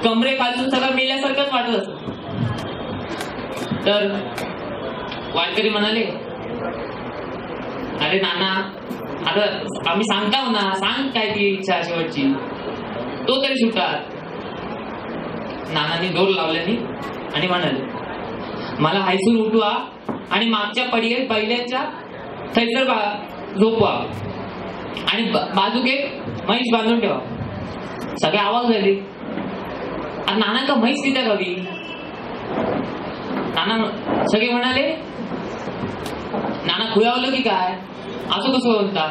[SPEAKER 7] कमरे खालून सगळं मेल्यासारखंच वाटत असत. तर वारकरी म्हणाले, अरे नाना आता आम्ही सांगताव ना, सांग काय ती इच्छा शेवटची, तो तरी सुटात. नानांनी जोर लावल्यानी आणि म्हणाले, मला हायसून उठवा आणि मागच्या पडीत बैलाच्या थैसर झोपवा आणि बाजूक एक म्हैस बांधून ठेवा. सगळे आवाज झाले. आणि नाना का म्हैस किती हवी. नाना सगळे म्हणाले, नाना खुयावलं की काय, असं कसं बोलता.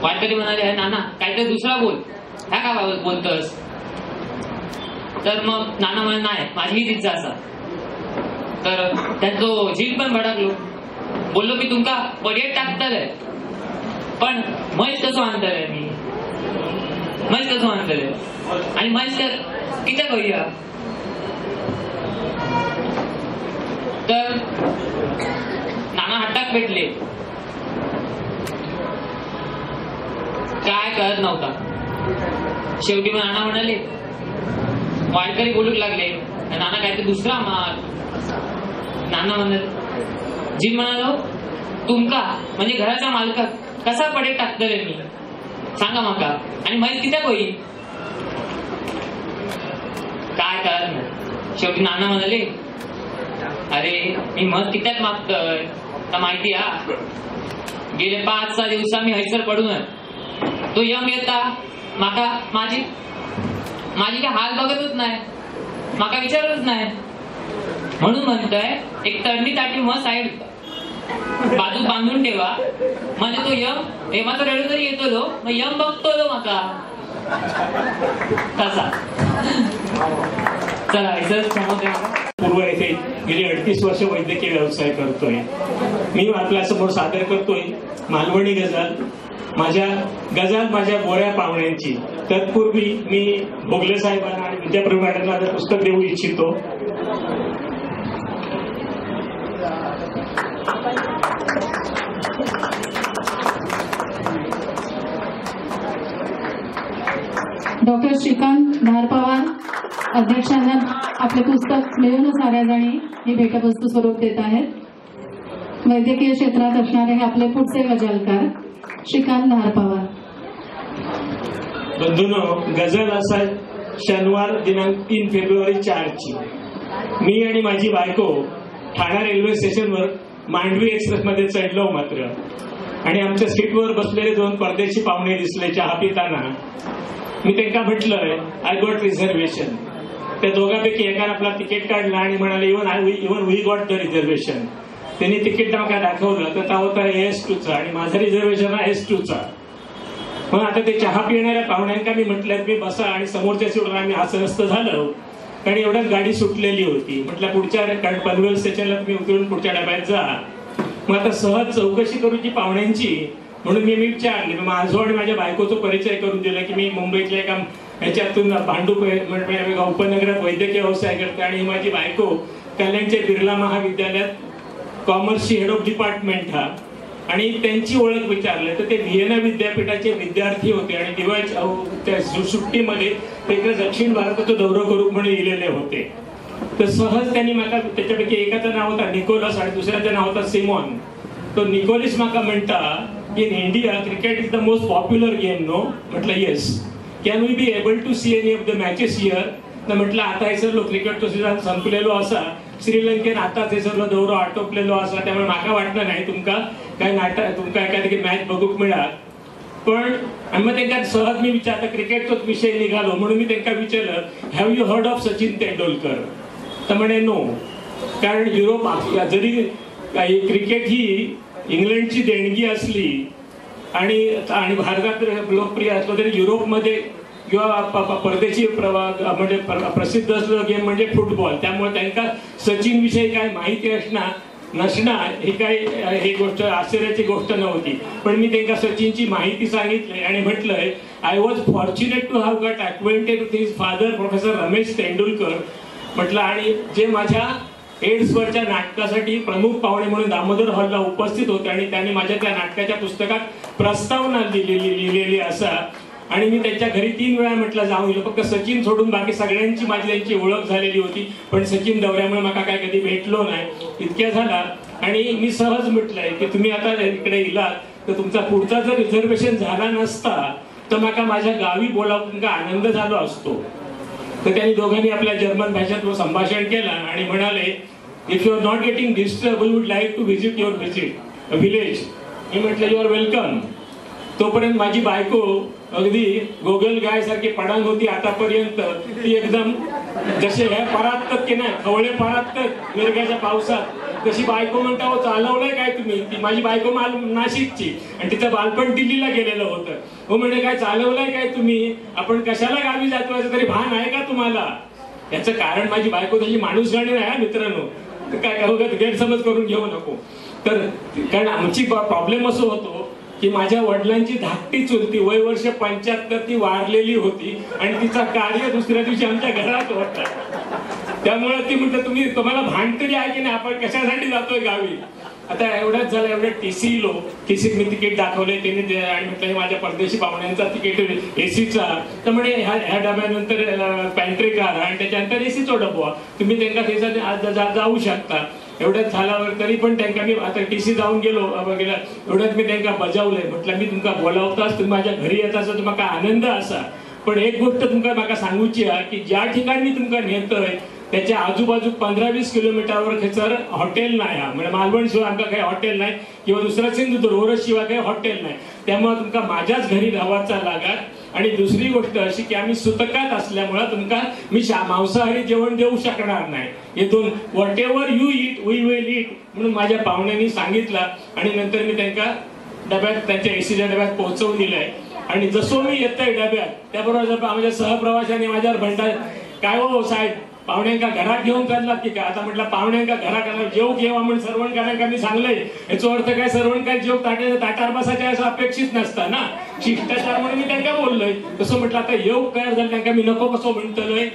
[SPEAKER 7] वारकरी म्हणाले, नाना काहीतरी दुसरा बोल, ह्या काय बोलतस. तर मग नाना म्हणाले, नाही माझी हीच इच्छा असा. तर त्यांचं जीव पण भडकलो. बोललो की तुमका पडयेत टाकतलंय, पण म्हैस कसं आणतलंय मी, म्हैस कसं आणतलंय आणि म्हैस किती करूया. तर नाना हट्टाक भेटले, काय कळत नव्हता. शेवटी मग नाना म्हणाले, वारकरी बोलूक लागले, नाना काहीतरी दुसरा मार. नाना म्हणाले, जी म्हणालो तुमका म्हणजे घराचा मालका कसा पडे टाकतले मी, सांगा माका, आणि म्हैस किती होई. काय कळत नाही. शेवटी नाना म्हणाले, अरे मी मत कित्यात मागतोय तर माहिती हा, गेले 5-6 दिवसा मी हैसर पडून तो यम येता माका माझी काय हाल बघतच नाही, माका विचारतच नाही. म्हणून म्हणतोय एक तळणी ताटी मग साईड बाजू बांधून ठेवा, म्हणजे तो यम हेमाचा रेडू जरी येतो लो मग यम बघतो लो माका कसा. चला इथं समोर
[SPEAKER 8] पूर्व येथे गेली 38 वर्ष वैद्यकीय व्यवसाय करतोय. मी आपल्या समोर सादर करतोय मालवणी गझल. माझ्या गोऱ्या पाहुण्यांची. तत्पूर्वी मी भोगले साहेबांना आणि विद्याप्रभू मॅडमला पुस्तक देऊ इच्छितो.
[SPEAKER 4] डॉक्टर श्रीकांत धारपवार अध्यक्षांना आपले पुस्तक मिळून साऱ्या जणी ही भेटवस्तू स्वरूप देत आहेत. वैद्यकीय क्षेत्रात असणारे हे आपले पुढचे गझलकार श्रीकांत धारपवार.
[SPEAKER 8] बंधूंनो, गझल असा शनिवार दिनांक 3 फेब्रुवारी 4ची. मी आणि माझी बायको ठाणा रेल्वे स्टेशनवर मांडवी एक्सप्रेस मध्ये चढलो. मात्र आणि आमच्या सीटवर बसलेले 2 परदेशी पाहुणे दिसले चहा पिताना. मी त्यांना म्हटलंय आय गॉट रिझर्वेशन. त्या दोघांपैकी एकानं आपला तिकीट काढला आणि म्हणाले even we got the reservation. त्यांनी तिकीट मला दाखवलं तर तो होता AS2चा आणि माझं रिझर्वेशन S2चा. मग आता ते चहा पिणाऱ्या पाहुण्यांना मी म्हटलं मी बसा आणि समोरच्या सीटवर आम्ही असं झालं कारण एवढ्यात गाडी सुटलेली होती. म्हटलं पुढच्या पनवेल स्टेशनला तुम्ही उतरून पुढच्या डब्यात जा. मग आता सहज चौकशी करूची पाहुण्यांची म्हणून मी विचारले. माझं आणि माझ्या बायकोचा परिचय करून दिला की मी मुंबईतल्या एका ह्याच्यातून भांडूप उपनगरात वैद्यकीय व्यवसाय करते आणि माझी बायको कल्याणच्या बिर्ला महाविद्यालयात कॉमर्सची हेड ऑफ डिपार्टमेंट हा. आणि त्यांची ओळख विचारली तर ते व्हिएना विद्यापीठाचे विद्यार्थी होते आणि दिवाळीच्या सुट्टीमध्ये ते इकडे दक्षिण भारताचा दौरा करू म्हणून गेलेले होते. तर सहज त्यांनी मला त्याच्यापैकी एकाचं नाव होता निकोलस आणि दुसऱ्याचं नाव होता सिमॉन. तो निकोलस माका म्हणता की in India cricket is the most popular game no. म्हटलं yes. Can we be able to see any of the matches here. तर म्हटलं आता हे सर्व क्रिकेटचं सीझन संपलेलो असा श्रीलंकेन आताच हे सर्व दौरो आटोपलेलो असा त्यामुळे म्हाका वाटलं नाही तुमका काय तुमका एखादी मॅच बघूक मिळात. पण मग त्यांना सहज मी विचारलं क्रिकेटचाच विषय निघालो म्हणून मी त्यांना विचारलं have you heard of Sachin Tendulkar. तर म्हणे नो. कारण युरोप जरी क्रिकेट ही इंग्लंडची देणगी असली आणि भारतात लोकप्रिय असलं तरी युरोपमध्ये किंवा परदेशी म्हणजे प्रसिद्ध असलेलं गेम म्हणजे फुटबॉल. त्यामुळे त्यांना सचिन विषयी काय माहिती नसणार ही काही ही गोष्ट आश्चर्याची गोष्ट नव्हती. पण मी त्यांना सचिनची माहिती सांगितली आणि म्हटलंय I was fortunate to have got acquainted with his father professor Ramesh Tendulkar. म्हटलं आणि जे माझ्या एड्सवरच्या नाटकासाठी प्रमुख पाहुणे म्हणून दामोदर हॉलला उपस्थित होते आणि त्यांनी माझ्या त्या नाटकाच्या पुस्तकात प्रस्तावना लिहिलेली असा. आणि मी त्यांच्या घरी 3 वेळा म्हटलं जाऊन गेलो. फक्त सचिन सोडून बाकी सगळ्यांची माझी त्यांची ओळख झालेली होती. पण सचिन दौऱ्यामुळे मला काय कधी भेटलो नाही इतक्या झाला. आणि मी सहज म्हटलंय की तुम्ही आता इकडे इलात तर तुमचा पुढचा जर रिझर्वेशन झाला नसता तर मला माझ्या गावी बोलावून तुमचा आनंद झालो असतो. तर त्यांनी दोघांनी आपल्या जर्मन भाषेत संभाषण केलं आणि म्हणाले if you are not getting disturb we would like to visit your village. मी म्हटलं यू आर वेलकम. तोपर्यंत माझी बायको अगदी गोगल गाय सारखी पडांग होती आतापर्यंत. ती एकदम जसे ह्या परातत की नाही खवळे परातत मिरगाच्या पावसात तशी बायको म्हणता हो चालवलंय काय तुम्ही. ती माझी बायको नाशिकची आणि तिचं बालपण दिल्लीला गेलेलं होतं. हो म्हणजे काय चालवलंय काय तुम्ही. आपण कशाला गावी जातो याचं तरी भान आहे का तुम्हाला. याचं कारण माझी बायको तशी माणूस गाणी नाही मित्रांनो. काय गैरसमज करून घेऊ नको. तर कारण आमची प्रॉब्लेम असं होतो की माझ्या वडिलांची धाकटी चुलती वय वर्ष 75 ती वारलेली होती आणि तिचा कार्य दुसऱ्या दिवशी आमच्या घरात होता. त्यामुळे ती म्हणते तुम्हाला भान तरी आहे की नाही आपण कशासाठी जातोय गावी. आता एवढ्याच झालं एवढ्या टीसीत मी तिकीट दाखवले त्यांनी आणि म्हटलं माझ्या परदेशी पाहुण्यांचा तिकीट एसीचा. तर म्हणे ह्या डब्यानंतर पॅन्ट्री कार आणि त्याच्यानंतर एसीचा डबा तुम्ही त्यांना जाऊ शकता. एवढ्याच झाल्यावर तरी पण त्यांना मी आता टीसी जाऊन गेलो एवढ्यात मी त्यांना बजावलंय. म्हटलं मी तुमका बोलावताच तुम्ही माझ्या घरी येत असं तुम्हाला आनंद असा. पण एक गोष्ट तुमका मला सांगूची आहे की ज्या ठिकाणी मी तुमका नेतोय त्याच्या आजूबाजू 15-20 किलोमीटरवर खचर हॉटेल नाही. म्हणजे मालवण शिवाय आमका काही हॉटेल नाही किंवा दुसरा सिंधुदुर्ग ओरस शिवाय काही हॉटेल नाही. त्यामुळे तुमका माझ्याच घरी राहायचा लागत. आणि दुसरी गोष्ट अशी की आम्ही सुतकात असल्यामुळे तुमका मी मांसाहारी जेवण देऊ शकणार नाही. येथून whatever you eat we will eat म्हणून माझ्या पाहुण्यांनी सांगितलं. आणि नंतर मी त्यांना डब्यात त्यांच्या एसीच्या डब्यात पोहोचवून दिलंय. आणि जसं मी येतोय डब्यात त्याबरोबर माझ्या सहप्रवाशाने माझ्यावर म्हणतात काय हो साहेब पाहुण्यांका घरात घेऊन चाललात की काय. आता म्हटलं पाहुण्यांका घरात जेव घेवा म्हणून सर्वण करायला मी सांगलंय. याचा अर्थ काय सर्वण काय जेव ताटार बसायच्या असं अपेक्षित नसतं ना. शिष्टाचार म्हणून मी त्यांना बोललोय. तसं म्हटलं आता येऊ तयार झालं त्यांना मी नको कसं म्हणतोय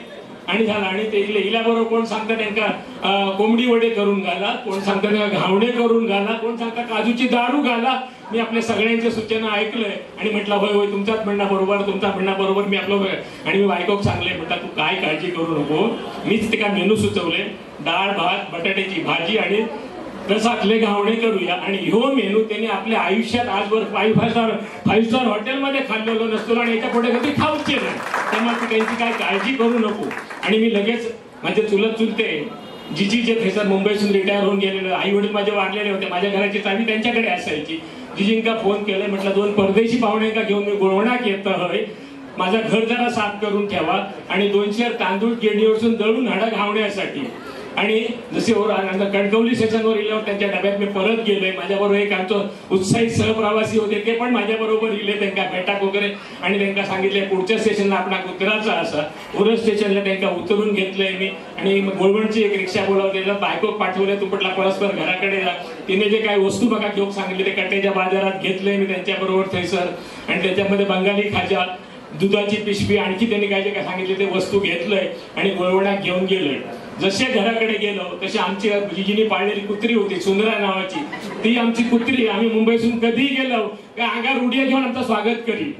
[SPEAKER 8] आणि झालं. आणि ते इल्याबरोबर कोण सांगतं त्यांना कोंबडी वडे करून घाला, कोण सांगतं त्यांना घावणे करून घाला, कोण सांगतं काजूची दारू घाला. मी आपल्या सगळ्यांच्या सूचना ऐकलंय आणि म्हटलं होय होय तुमचाच म्हणणं बरोबर तुमचा म्हणणं बरोबर. मी आपलं आणि मी बायकोक सांगले म्हटलं तू काय काळजी करू नको. मीच ते काय मेनू सुचवले डाळ भात बटाट्याची भाजी आणि रसातले घावणे करूया. आणि ह्यो मेनू त्यांनी आपल्या आयुष्यात आजवर 5 स्टार हॉटेलमध्ये खाल्लेलो नसतो आणि याच्या पुढे कधी खाऊचे नाही. त्यामुळे त्यांची काय काळजी करू नको. आणि मी लगेच माझे चुलत चुलते जिजी जे फेसर मुंबईतून रिटायर होऊन गेलेले आई वडील माझे वाढलेले होते. माझ्या घराची चावी त्यांच्याकडे असायची. जिजींका फोन केले, म्हटलं 2 परदेशी पाहुण्यांका घेऊन मी गुळवणाक येत हय, माझं घर जरा साफ करून ठेवा आणि 200 तांदूळ गिरणीवरून दळून हाडा घावण्यासाठी. आणि जसे कणकवली स्टेशनवर गेल्यावर त्यांच्या डब्यात मी परत गेलोय. माझ्याबरोबर एक आमचं उत्साहित सहप्रवासी होते, ते पण माझ्याबरोबर गेले त्यांना भेटाक वगैरे. आणि त्यांना सांगितले पुढच्या स्टेशनला आपणाक उतरायचं असा. उरस स्टेशनला त्यांना उतरून घेतलंय मी आणि गोळवणची एक रिक्षा बोलावलेला बायकोक पाठवले. तू म्हटला परस्पर घराकडे जा. तिने जे काही वस्तू बघा घेऊन सांगितले ते कट्ट्याच्या बाजारात घेतलंय मी त्यांच्याबरोबर थैसर. आणि त्याच्यामध्ये बंगाली खाजा, दुधाची पिशवी, आणखी त्यांनी काय जे काय सांगितले ते वस्तू घेतलंय आणि गोळवणात घेऊन गेलोय. जसे घराकडे गेलो तशी आमची जिजीने पाळलेली कुत्री होती सुंदरा नावाची. ती आमची कुत्री आम्ही मुंबईतून कधी गेलो का अंगावर उड्या घेऊन आमचं स्वागत करी.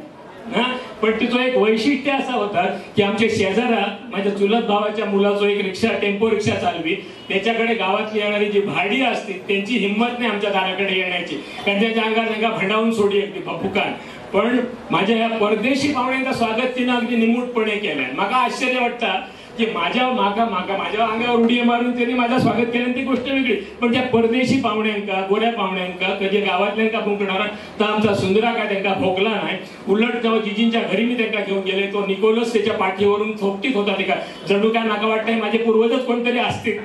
[SPEAKER 8] पण तिचं एक वैशिष्ट्य असा होता की आमच्या शेजारा माझ्या चुलत भावाच्या मुलाचं एक रिक्षा टेम्पो रिक्षा चालवी. त्याच्याकडे गावातली येणारी जी भाडी असते त्यांची हिंमत नाही आमच्या दाराकडे येण्याची, कारण त्यांच्या अंगात त्यांना भंडावून सोडी अगदी फुकान. पण माझ्या ह्या परदेशी पाहुण्यांचं स्वागत तिनं अगदी निमूटपणे केलंय. मला आश्चर्य वाटतं की माझ्या अंगावर उडी मारून त्यांनी माझं स्वागत केलं ती गोष्ट वेगळी. पण त्या परदेशी पाहुण्यांका, गोऱ्या पाहुण्यांका, कधी गावातल्यांका भुंकणारा तर आमचा सुंदरा काय त्यांना भोगला नाही. उलट जेव्हा जिजींच्या घरी मी त्यांना घेऊन गेले तो निकोलस त्याच्या पाठीवरून थोपटीत होता. ते का जणू काय नाका वाटतंय माझे पूर्वजच कोणतरी असतील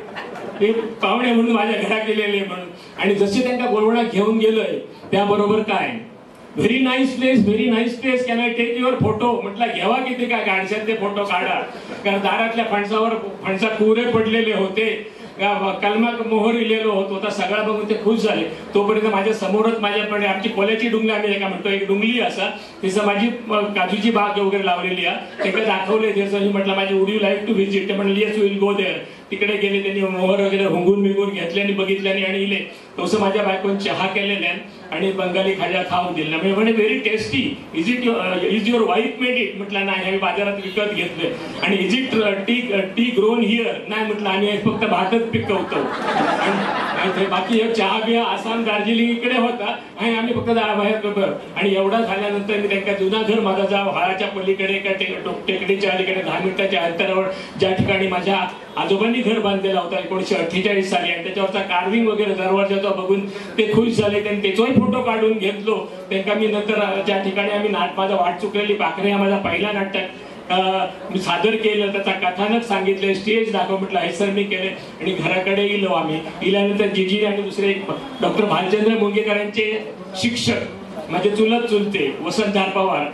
[SPEAKER 8] ते पाहुणे म्हणून माझ्या घरात गेलेले म्हणून. आणि जसे त्यांना गोळवणात घेऊन गेलोय त्याबरोबर काय very nice place can I take your photo. म्हटलं घ्यावा किती काय गाडशात ते फोटो काढा. कारण दारातल्या फणसा कुरे पडलेले होते, कलमाक मोहर लिहिलेलो होतो. आता सगळा बघून ते खुश झाले. तोपर्यंत माझ्या समोरच माझ्याकडे आमची कोल्याची डुंगली आम्ही एका म्हणतो एक डुंगली असा तिचं माझी काजूची बाग वगैरे लावलेली आहे. तिकडे दाखवले त्याचं म्हटलं माझी would you like to visit. ते म्हणले येस विल गो देअर. तिकडे गेले त्यांनी मोहर वगैरे हुंगून बिंगून घेतले आणि बघितल्याने आणि इले तसं माझ्या बायकोन चहा केलेल्या आणि बंगाली खाजा खाऊन दिल्या. म्हणजे म्हणे very tasty. Is your wife made it. म्हटलं नाही आम्ही बाजारात विकत घेतले. आणि is it T grown here. नाही म्हटलं आम्ही फक्त भातच पिकवतो. बाकी चहा बिया आसाम दार्जिलिंग इकडे होता आणि आम्ही फक्त बाहेर. आणि एवढा झाल्यानंतर मी त्यांना जुना घर माझा जाव हाळाच्या पलीकडे एका टेकडीच्या अलीकडे 10 मिनिटाच्या अंतरावर ज्या ठिकाणी माझ्या आजोबांनी घर बांधलेला होता 1948 साली आणि त्याच्यावरचा कार्विंग वगैरे दरवाजाचा बघून ते खुश झाले. त्यांनी त्याचाही फोटो काढून घेतलो. त्यांना मी नंतर ज्या ठिकाणी आम्ही माझा वाट चुकलेली पाखरे हा माझा पहिला नाटक मी सादर केलं, त्याचा कथानक सांगितलं, स्टेज दाखव म्हटलं हे सर मी केले. आणि घराकडे गेलो आम्ही. गेल्यानंतर जिजी आणि दुसरे डॉक्टर भालचंद्र मुंगेकरांचे शिक्षक माझे चुलत चुलते वसंत पवार.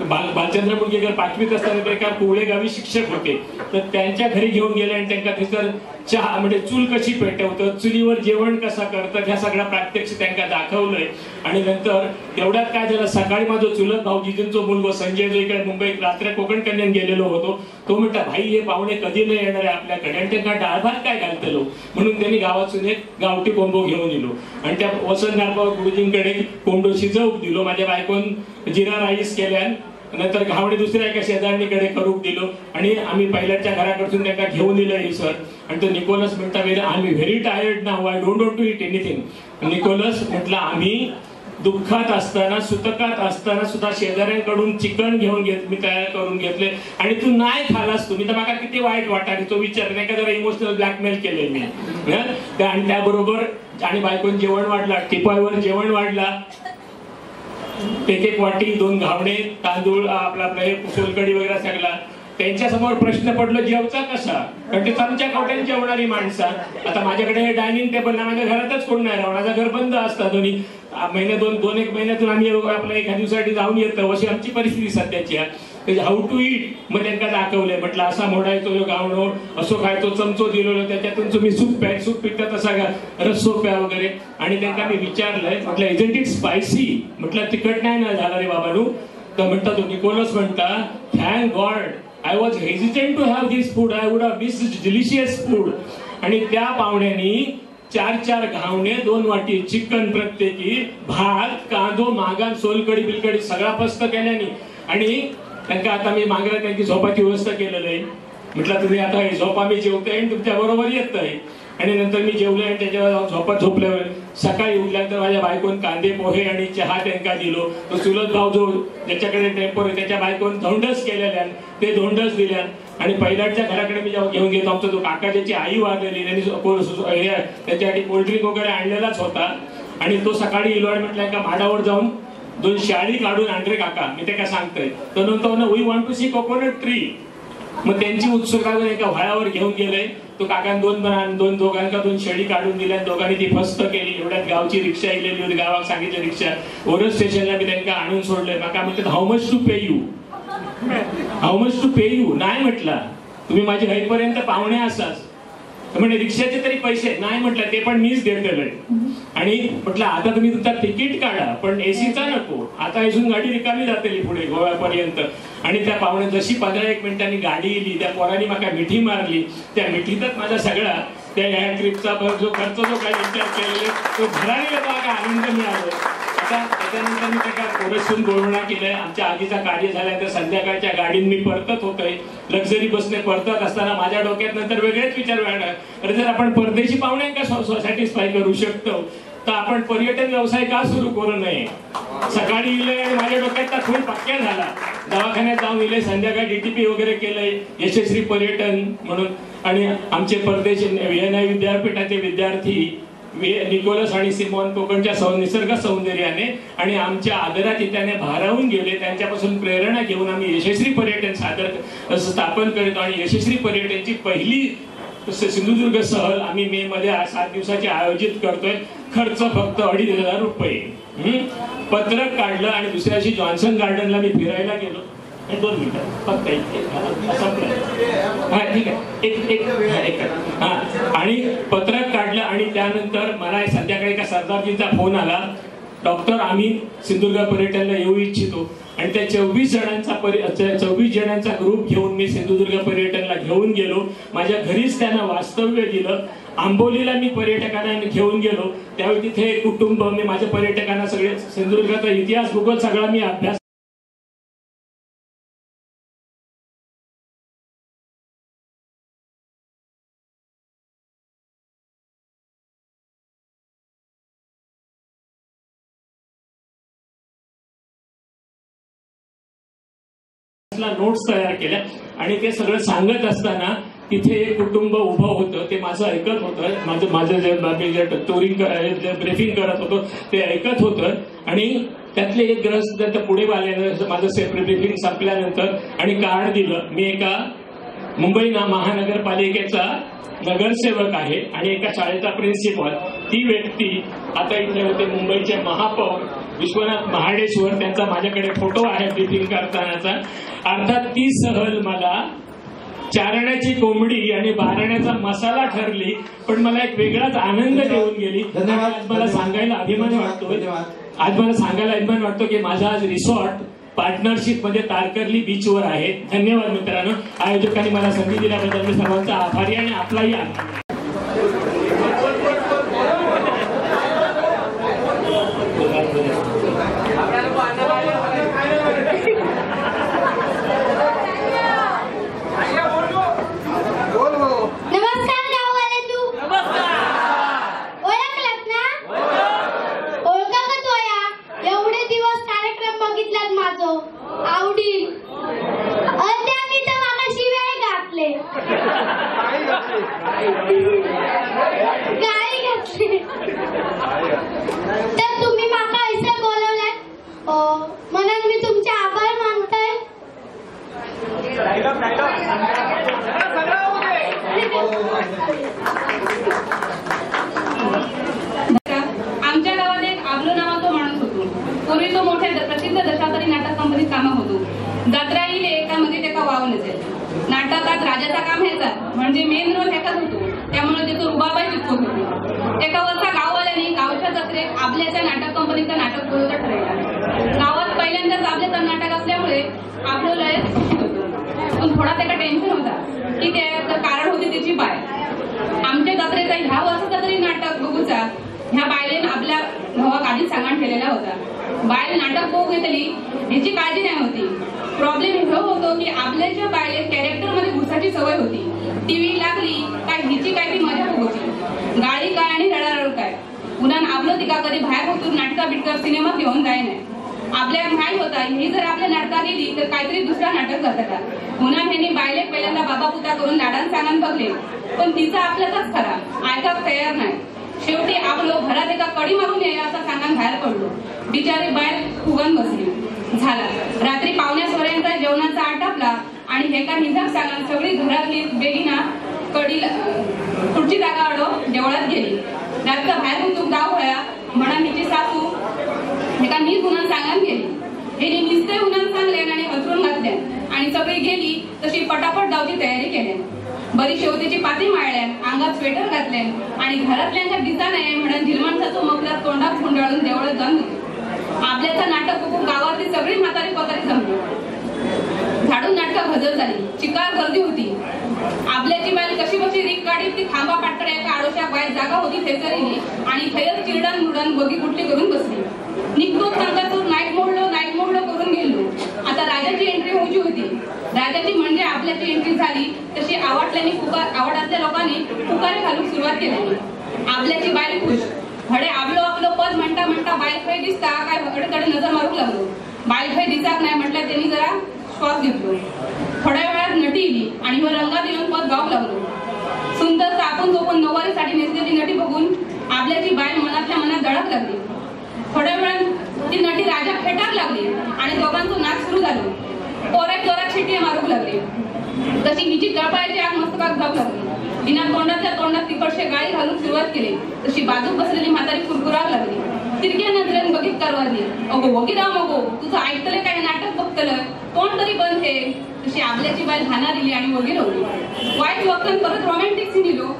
[SPEAKER 8] भालचंद्र मुंगेकर 5वीत असताना ते एका कोवळे गावी शिक्षक होते. तर त्यांच्या घरी घेऊन गेले आणि त्यांना तिथं चहा म्हणजे चूल कशी पेटवतं, चुलीवर जेवण कसं करतं ह्या सगळ्या प्रात्यक्षिक त्यांना दाखवलंय. आणि नंतर तेवढ्यात काय झालं सकाळी माझा चुलत भाऊ जिजींचा मुलगा संजय जो इकडे मुंबईत रात्र कोकण कन्यान गेलेलो होतो तो म्हणता भाई हे पाहुणे कधी नाही येणार आहे आपल्याकडे आणि त्यांना डाळ भात काय घालतलो म्हणून त्यांनी गावातून एक गावठी कोंबो घेऊन दिलो आणि त्या वसंत गुरुजींकडे कोंबडो शिजवून दिलो. माझ्या बायकोन जिरा राईस केल्या. नंतर घावणे दुसऱ्या एका शेजारणीकडे करूक दिलो आणि आम्ही पहिल्याच्या घराकडून त्यांना घेऊन दिलं हे सर. आणि तो निकोलस म्हणता आम्ही very tired now I don't want to eat anything. Nicholas म्हटलं आम्ही दुःखात असताना सुतकात असताना सुद्धा शेजाऱ्यांकडून चिकन घेऊन मी तयार करून घेतले आणि तू नाही खालास तुम्ही तर मला किती वाईट वाटाली तो विचार नाही का जरा इमोशनल ब्लॅकमेल केले मी. आणि त्याबरोबर आणि बायकोन जेवण वाढला, टिपायवर जेवण वाढला, एक वाटी 2 घावणे तांदूळ आपला सोलकडी वगैरे सगळा. त्यांच्या समोर प्रश्न पडलो जेवचा कसा, कारण ते चमच्या कवट्याने जेवणारी माणसं. आता माझ्याकडे डायनिंग टेबल ना माझ्या घरातच कोण नाही राहणार, माझं घर बंद असतं. दोन्ही महिने दोन एक महिन्यातून आम्ही आपल्या एका दिवसासाठी जाऊन येतो अशी आमची परिस्थिती सध्याची आहे. हाऊ टू इट मग त्यांना दाखवलंय म्हटलं असा मोडायचो जो गावणो असो खायचो चमचो दिलेलो त्याच्यातून तुम्ही सूप पिता तसा रस्सो प्या वगैरे. आणि त्यांना मी विचारलंय म्हटलं इजंट इट स्पायसी. म्हटलं तिखट नाही ना झाला रे बाबानू. तर म्हणता तो निकोलस म्हणता thank God I was hesitant to have this food. I would have missed delicious food. आणि त्या पाहुण्यांनी 4 घावणे 2 वाटी चिकन प्रत्येकी भात कांदो मागान सोलकडी बिलकडी सगळा पस्त केल्याने. आणि त्यांना आता मी मागल्या त्यांची झोपाची व्यवस्था केलेलं आहे. म्हटलं तुम्ही आता झोपा मी जेवतोय आणि तुमच्या बरोबर येत आहे. आणि नंतर मी जेवलोय आणि त्याच्यावर झोपत झोपल्यावर सकाळी उठल्यानंतर माझ्या बायकोन कांदे पोहे आणि चहा त्यांना दिलो. तो चुलत भाऊ जो ज्याच्याकडे टेम्पोर त्याच्या बायकोन धोंडस केलेल्या ते धोंडस दिल्या. आणि पहिल्याच्या घराकडे मी जेव्हा घेऊन गेलो आमचा तो काका ज्याची आई वारलेली त्यांनी त्याच्यासाठी कोल्ड्रिंक वगैरे आणलेलाच होता. आणि तो सकाळी इलोड म्हटलं का माडावर जाऊन 2 शाळी काढून आणले काका मी ते काय सांगतोय तर नंतर we want to see coconut tree. मग त्यांची उत्सुकता एका व्हाळावर घेऊन गेले. तो काकाने दोघांका 2 शेळी काढून दिल्या. दोघांनी ती फस्त केली. एवढ्यात गावची रिक्षा येलेली होती. गावात सांगितलं रिक्षा ओरल स्टेशनला मी त्यांना आणून सोडले. काका म्हणतात how much to pay you, how much to pay you. नाही म्हटलं तुम्ही माझ्या घरीपर्यंत पाहुणे असाच म्हणजे रिक्षाचे तरी पैसे नाही म्हटलं ते पण मीच देतलोय. आणि म्हटलं आता तुम्ही तुमचा तिकीट काढा पण एसीचा नको. आता इथून गाडी रिकामी जाते पुढे गोव्यापर्यंत. आणि त्या पाहुणे जशी 15-1 मिनिटांनी गाडी येली त्या पोरांनी मला मिठी मारली. त्या मिठीतच माझा सगळा त्या ह्या ट्रिपचा जो खर्च जो काही विचार केलेला तो घराने का आनंद मिळाला. आता त्याच्यानंतर मी त्या कोरसून गोळवणा केलंय. आमच्या आधीचा कार्य झालाय तर संध्याकाळच्या गाडीत मी परतत होतोय. लक्झरी बसने परतत असताना माझ्या डोक्यात नंतर वेगळेच विचार वाढणार. अरे जर आपण परदेशी पाहुण्यांका सॅटिस्फाय करू शकतो तर आपण पर्यटन व्यवसाय का सुरू करू नये. सकाळी इले आणि माझ्या डोक्यात खूप पक्क्या झाला. दवाखान्यात जाऊन इले संध्याकाळी डीटीपी वगैरे केलंय यशस्वी पर्यटन म्हणून. आणि आमचे परदेशी व्हीएनआय विद्यापीठाचे विद्यार्थी निकोलस आणि सिमॉन कोकणच्या निसर्ग सौंदर्याने आणि आमच्या आदरातिथ्याने भारावून गेले. त्यांच्यापासून प्रेरणा घेऊन आम्ही यशस्वी पर्यटन स्थापन करतो. आणि यशस्वी पर्यटनची पहिली सिंधुदुर्ग सहल आम्ही मे मध्ये 7 दिवसाची आयोजित करतोय. खर्च फक्त 2,500 रुपये. पत्रक काढलं आणि दुसऱ्या दिवशी जॉन्सन गार्डनला मी फिरायला गेलो. 2 मिनिटं फक्त ठीक आहे आणि पत्रक काढलं. आणि त्यानंतर मला संध्याकाळी एका सरदारजींचा फोन आला. डॉक्टर आम्ही सिंधुदुर्ग पर्यटनला येऊ इच्छितो. आणि त्या 24 जणांचा ग्रुप घेऊन मी सिंधुदुर्ग पर्यटनला घेऊन गेलो. माझ्या घरीच त्यांना वास्तव्य दिलं. आंबोलीला मी पर्यटकांना घेऊन गेलो. त्यावेळी तिथे एक कुटुंब मी माझ्या पर्यटकांना सगळे सिंधुदुर्गाचा इतिहास भूगोल सगळा मी अभ्यास नोट्स तयार केल्या. आणि ते सगळं सांगत असताना तिथे एक कुटुंब उभं होतं. ते माझं ऐकत होतं. माझं जे टुरिंग ब्रीफिंग करत होतो ते ऐकत होतं. आणि त्यातले एक ग्रस्त पुढे आल्यानंतर माझं सेपरेट ब्रीफिंग संपल्यानंतर आणि कार्ड दिलं. मी एका मुंबई महानगरपालिकेचा नगरसेवक आहे आणि एका शाळेचा प्रिन्सिपल. ती व्यक्ती आता इथे होते मुंबईचे महापौर विश्वनाथ महाडेश्वर. त्यांचा माझ्याकडे फोटो आहे ब्रीफिंग करतानाचा. अर्थात ती सहल मला चारण्याची कोंबडी आणि बारण्याचा मसाला ठरली पण मला एक वेगळाच आनंद देऊन गेली. आज मला सांगायला अभिमान वाटतो की माझा आज रिसॉर्ट पार्टनरशिप मध्ये तारकर्ली बीचवर आहे. धन्यवाद मित्रांनो. आयोजकांनी मला संधी दिल्याबद्दल मी सर्वांचा आभारी आणि आपलाही आभार.
[SPEAKER 9] तर तुम्ही माका ऐसा बोलवलाय म्हणून मी तुमचे आभार मानताय.
[SPEAKER 10] आमच्या गावात एक आबलो नावाचा माणूस होतो. पूर्वी तो मोठ्या प्रसिद्ध दशावतारी नाटक कंपनीत कामात होतो. जत्रा येईल एकामध्ये त्याचा वाव नसेल. नाटकात राजाचा काम ह्याचा म्हणजे मेन रोल ह्याचाच होतो. त्यामुळे त्याचं रुबाबाई चितकत होतो. एका वर्षा गाववाल्याने गावच्या जत्रेत आपल्याच्या नाटक कंपनीचं नाटक बोलवलं ठरवलं. गावात पहिल्यांदाच आपल्याचं नाटक असल्यामुळे आपलं लय पण थोडा त्याला टेन्शन होता की त्याचं कारण होती त्याची बाय. आमच्या जत्रेचा ह्या वर्षाचा तरी नाटक बघूचा ह्या बायलेन आपल्या भावाक आधीच सांगण केलेला होता. बायल नाटक बघू घेतली ह्याची काळजी नाही होती. प्रॉब्लेम हे होतो की आपल्याच्या बायले कॅरेक्टर मध्ये घुसाची सवय होती. टीव्ही लागली काय हिची काय ती मजा होती. गाडी काय आणि रडारड काय. उन्हान आपलं तिका कधी बाहेर होतून नाटका बिटका सिनेमात घेऊन जाय नाही. आपल्या माहीत होता ही जर आपल्या नाटकात गेली तर काहीतरी दुसरा नाटक करतात. उन्हान ह्यांनी बायले पहिल्यांदा बाबा पुता करून लाडान सांगण बघले पण तिचा आपल्याचाच खरा ऐकाक तयार नाही. शेवटी आपलो घरात एका कडी मारून ये असं सांगान बाहेर पडलो. बिचारी बाहेर फुगन बसली. झाला रात्री पावण्यापर्यंत जेवणाचा आटापला आणि हेका हिसाब सांगान सगळी घरातली बेगीना कडीला पुढची जागा अडो देवळात गेली. रातचं बाहेरून तू गाव होया म्हणा हिची सासू हेका नीट उन्हान सांगान गेली. हे निस्ते उन्हान सांगल्यान आणि हसरून घातल्यान आणि सगळी गेली तशी पटापट जाऊची तयारी केल्यान. बरी शेवतीची पाती माळल्यान, अंगात स्वेटर घातल्यान आणि घरातल्यांच्या दिसा नये म्हणून झिलमाणसाचो मफलर तोंडात गुंडाळून देवळात जाऊन गेली. आपल्याचं नाटक बघून गावातली सगळी म्हातारी पतारी जमली. झाडून नाटकं गजर झाली. चिकार गर्दी होती. आपल्याची बायल कशी बशी रीक काढीत ती खांबा पाटकडे एका आडोशाक बाहेर जागा होती थंयसरिली आणि थंयच चिरडान मुरडान बगी कुठली करून बसली. निघतोच सांगातून नाईट मोडलो करून गेलो. आता राजाची एंट्री होऊची होती. राजाची म्हणजे आपल्याची एंट्री झाली तशी आवडातल्या लोकांनी पुकारे घालून सुरुवात केली. आपल्याची बायल खुश. हडे आपलं पद म्हणता म्हणता बायल खय दिसता काय हडेकडे नजर मारूक लागलो. बायल खय दिसाक नाही म्हटलं त्यांनी जरा श्वास घेतलो. थोड्या वेळात नटी इली आणि व रंगात येऊन पद गावक लागलो. सुंदर तापून झोपून नऊवारीसाठी नेसलेली नटी बघून आपल्याची बायल मनातल्या मनात धडक लागली. थोड्या वेळात ती नटी राजा खेटाक लागली आणि दोघांचं नाच सुरू झालं. पोरात जोरात शिट्टी मारूक लागली. तशी हिची तळपायाची आग मस्तकात जाऊ लागली. हिना तोंडातल्या तोंडात तिकडशे गाळी घालून सुरुवात केली. तशी बाजूक बसलेली म्हातारी कुरकुराक लागली. तिरक्या नजरेन बघित कारवारली. अगो वगीराव मगो तुझं ऐकतले काय नाटक बघतलं कोण तरी बंद हे. तशी आपल्याची बायल धाना दिली आणि वगीरवली. वाईट वक्तान परत रोमॅन्टिक सीन दिलो.